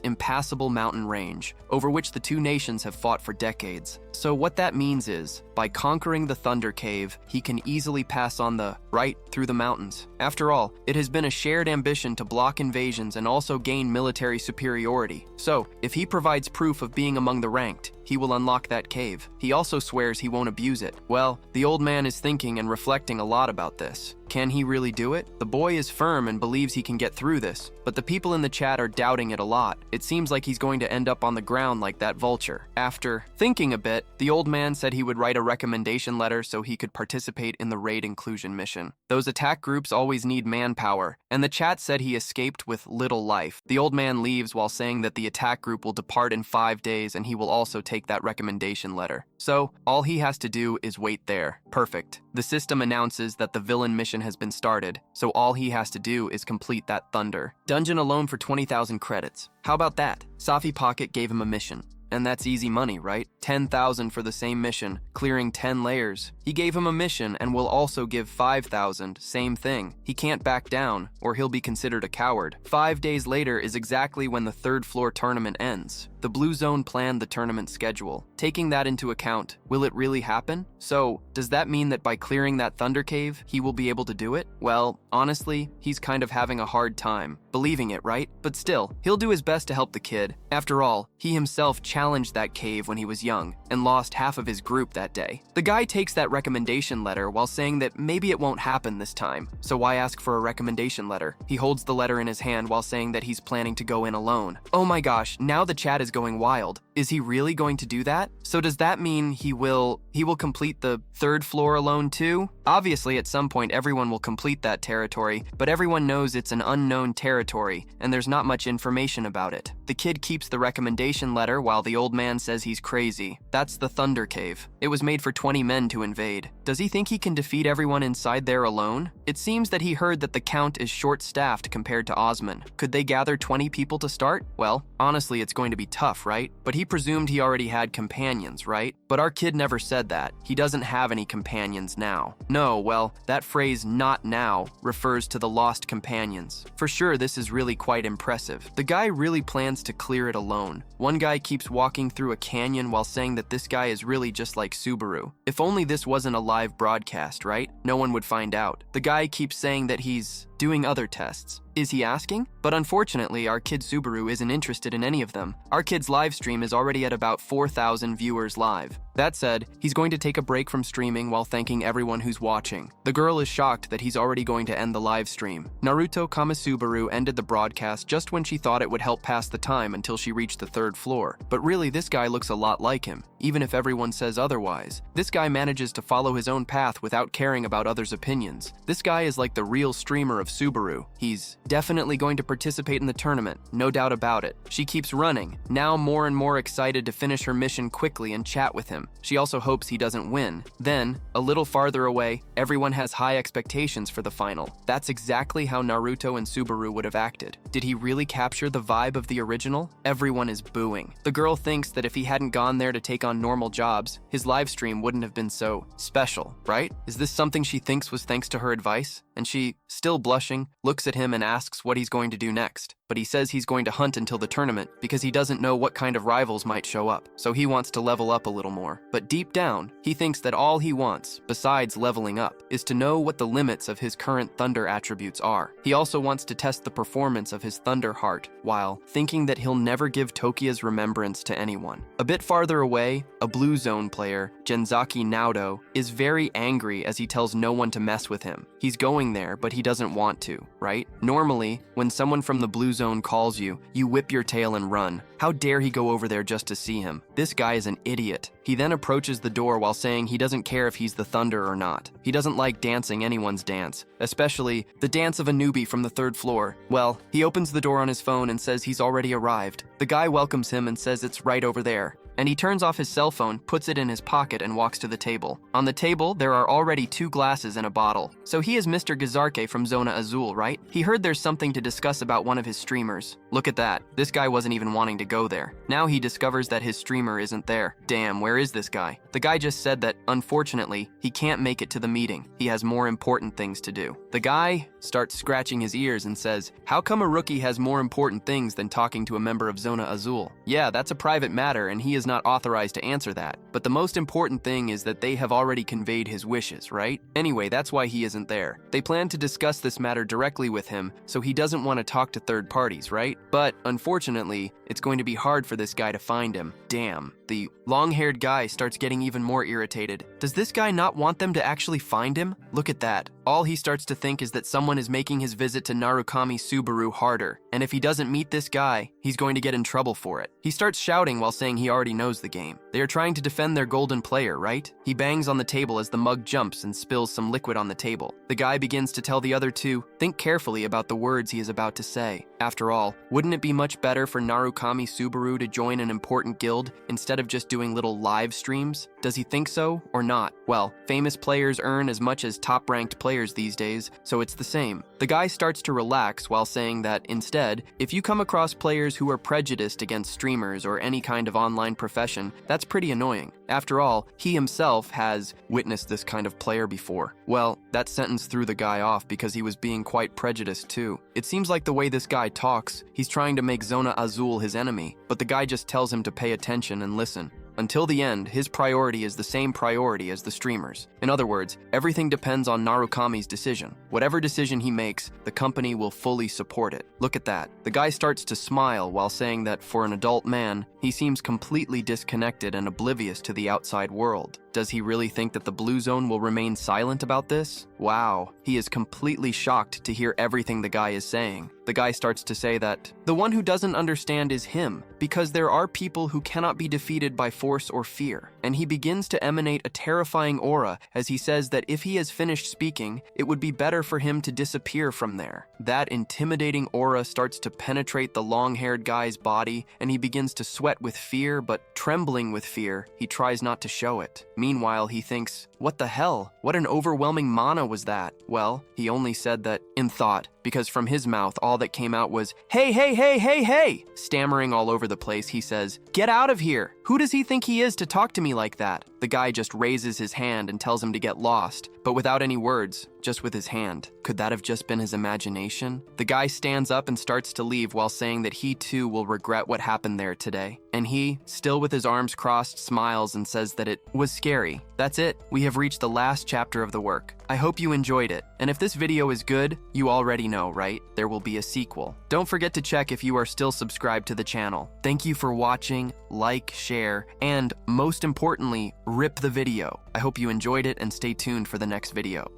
impassable mountain range, over which the two nations have fought for decades. So what that means is, by conquering the Thunder Cave, he can easily pass on the right through the mountains. After all, it has been a shared ambition to block invasions and also gain military superiority. So, if he provides proof of being among the ranked, he will unlock that cave. He also swears he won't abuse it. Well, the old man is thinking and reflecting a lot about this. Can he really do it? The boy is firm and believes he can get through this, but the people in the chat are doubting it a lot. It seems like he's going to end up on the ground like that vulture. After thinking a bit, the old man said he would write a recommendation letter so he could participate in the raid inclusion mission. Those attack groups always need manpower, and the chat said he escaped with little life. The old man leaves while saying that the attack group will depart in 5 days and he will also take that recommendation letter. So, all he has to do is wait there. Perfect. The system announces that the villain mission has been started, so all he has to do is complete that thunder. Dungeon alone for 20,000 credits. How about that? Safi Pocket gave him a mission. And that's easy money, right? 10,000 for the same mission, clearing 10 layers. He gave him a mission and will also give 5,000, same thing. He can't back down, or he'll be considered a coward. 5 days later is exactly when the third floor tournament ends. The Blue Zone planned the tournament schedule. Taking that into account, will it really happen? So, does that mean that by clearing that Thunder Cave, he will be able to do it? Well, honestly, he's kind of having a hard time believing it, right? But still, he'll do his best to help the kid. After all, he himself challenged that cave when he was young and lost half of his group that day. The guy takes that recommendation letter while saying that maybe it won't happen this time, so why ask for a recommendation letter? He holds the letter in his hand while saying that he's planning to go in alone. Oh my gosh, now the chat is going wild. Is he really going to do that? So does that mean he will complete the 3rd floor alone too? Obviously, at some point everyone will complete that territory, but everyone knows it's an unknown territory, and there's not much information about it. The kid keeps the recommendation letter while the old man says he's crazy. That's the Thunder Cave. It was made for 20 men to invade. Does he think he can defeat everyone inside there alone? It seems that he heard that the Count is short-staffed compared to Osman. Could they gather 20 people to start? Well, honestly, it's going to be tough, right? But he presumed he already had companions, right? But our kid never said that. He doesn't have any companions now. No, well, that phrase, not now, refers to the lost companions. For sure, this is really quite impressive. The guy really plans to clear it alone. One guy keeps walking through a canyon while saying that this guy is really just like Subaru. If only this wasn't a live broadcast, right? No one would find out. The guy keeps saying that he's doing other tests. Is he asking? But unfortunately, our kid Subaru isn't interested in any of them. Our kid's live stream is already at about 4,000 viewers live. That said, he's going to take a break from streaming while thanking everyone who's watching. The girl is shocked that he's already going to end the live stream. Naruto Subaru ended the broadcast just when she thought it would help pass the time until she reached the 3rd floor. But really, this guy looks a lot like him, even if everyone says otherwise. This guy manages to follow his own path without caring about others' opinions. This guy is like the real streamer of Subaru. He's definitely going to participate in the tournament, no doubt about it. She keeps running, now more and more excited to finish her mission quickly and chat with him. She also hopes he doesn't win. Then, a little farther away, everyone has high expectations for the final. That's exactly how Naruto and Subaru would have acted. Did he really capture the vibe of the original? Everyone is booing. The girl thinks that if he hadn't gone there to take on normal jobs, his live stream wouldn't have been so special, right? Is this something she thinks was thanks to her advice? And she, still blushing, looks at him and asks what he's going to do next. But he says he's going to hunt until the tournament because he doesn't know what kind of rivals might show up, so he wants to level up a little more. But deep down, he thinks that all he wants, besides leveling up, is to know what the limits of his current thunder attributes are. He also wants to test the performance of his thunder heart, while thinking that he'll never give Tokia's remembrance to anyone. A bit farther away, a Blue Zone player, Genzaki Naoto, is very angry as he tells no one to mess with him. He's going there, but he doesn't want to, right? Normally, when someone from the Blue Zone calls you, you whip your tail and run. How dare he go over there just to see him? This guy is an idiot. He then approaches the door while saying he doesn't care if he's the Thunder or not. He doesn't like dancing anyone's dance, especially the dance of a newbie from the 3rd floor. Well, he opens the door on his phone and says he's already arrived. The guy welcomes him and says it's right over there. And he turns off his cell phone, puts it in his pocket, and walks to the table. On the table, there are already 2 glasses and a bottle. So he is Mr. Gazarke from Zona Azul, right? He heard there's something to discuss about one of his streamers. Look at that. This guy wasn't even wanting to go there. Now he discovers that his streamer isn't there. Damn, where is this guy? The guy just said that, unfortunately, he can't make it to the meeting. He has more important things to do. The guy starts scratching his ears and says, how come a rookie has more important things than talking to a member of Zona Azul? Yeah, that's a private matter and he is not authorized to answer that. But the most important thing is that they have already conveyed his wishes, right? Anyway, that's why he isn't there. They plan to discuss this matter directly with him, so he doesn't want to talk to third parties, right? But unfortunately, it's going to be hard for this guy to find him. Damn. The long-haired guy starts getting even more irritated. Does this guy not want them to actually find him? Look at that. All he starts to think is that someone is making his visit to Narukami Subaru harder, and if he doesn't meet this guy, he's going to get in trouble for it. He starts shouting while saying he already knows the game. They are trying to defend their golden player, right? He bangs on the table as the mug jumps and spills some liquid on the table. The guy begins to tell the other two, think carefully about the words he is about to say. After all, wouldn't it be much better for Narukami Subaru to join an important guild instead of just doing little live streams? Does he think so or not? Well, famous players earn as much as top-ranked players these days, so it's the same. The guy starts to relax while saying that, instead, if you come across players who are prejudiced against streamers or any kind of online profession, that's pretty annoying. After all, he himself has witnessed this kind of player before. Well, that sentence threw the guy off because he was being quite prejudiced too. It seems like the way this guy talks, he's trying to make Zona Azul his enemy, but the guy just tells him to pay attention and listen. Until the end, his priority is the same priority as the streamers. In other words, everything depends on Narukami's decision. Whatever decision he makes, the company will fully support it. Look at that. The guy starts to smile while saying that for an adult man, he seems completely disconnected and oblivious to the outside world. Does he really think that the blue zone will remain silent about this? Wow, he is completely shocked to hear everything the guy is saying. The guy starts to say that the one who doesn't understand is him, because there are people who cannot be defeated by force or fear. And he begins to emanate a terrifying aura as he says that if he has finished speaking, it would be better for him to disappear from there. That intimidating aura starts to penetrate the long-haired guy's body, and he begins to sweat with fear, but trembling with fear, he tries not to show it. Meanwhile, he thinks, what the hell? What an overwhelming mana was that? Well, he only said that in thought, because from his mouth all that came out was, hey, hey, hey, hey, hey! Stammering all over the place, he says, get out of here! Who does he think he is to talk to me like that? The guy just raises his hand and tells him to get lost, but without any words, just with his hand. Could that have just been his imagination? The guy stands up and starts to leave while saying that he too will regret what happened there today. And he, still with his arms crossed, smiles and says that it was scary. That's it. We have reached the last chapter of the work. I hope you enjoyed it. And if this video is good, you already know, right? There will be a sequel. Don't forget to check if you are still subscribed to the channel. Thank you for watching, like, share, and most importantly, rip the video. I hope you enjoyed it and stay tuned for the next video.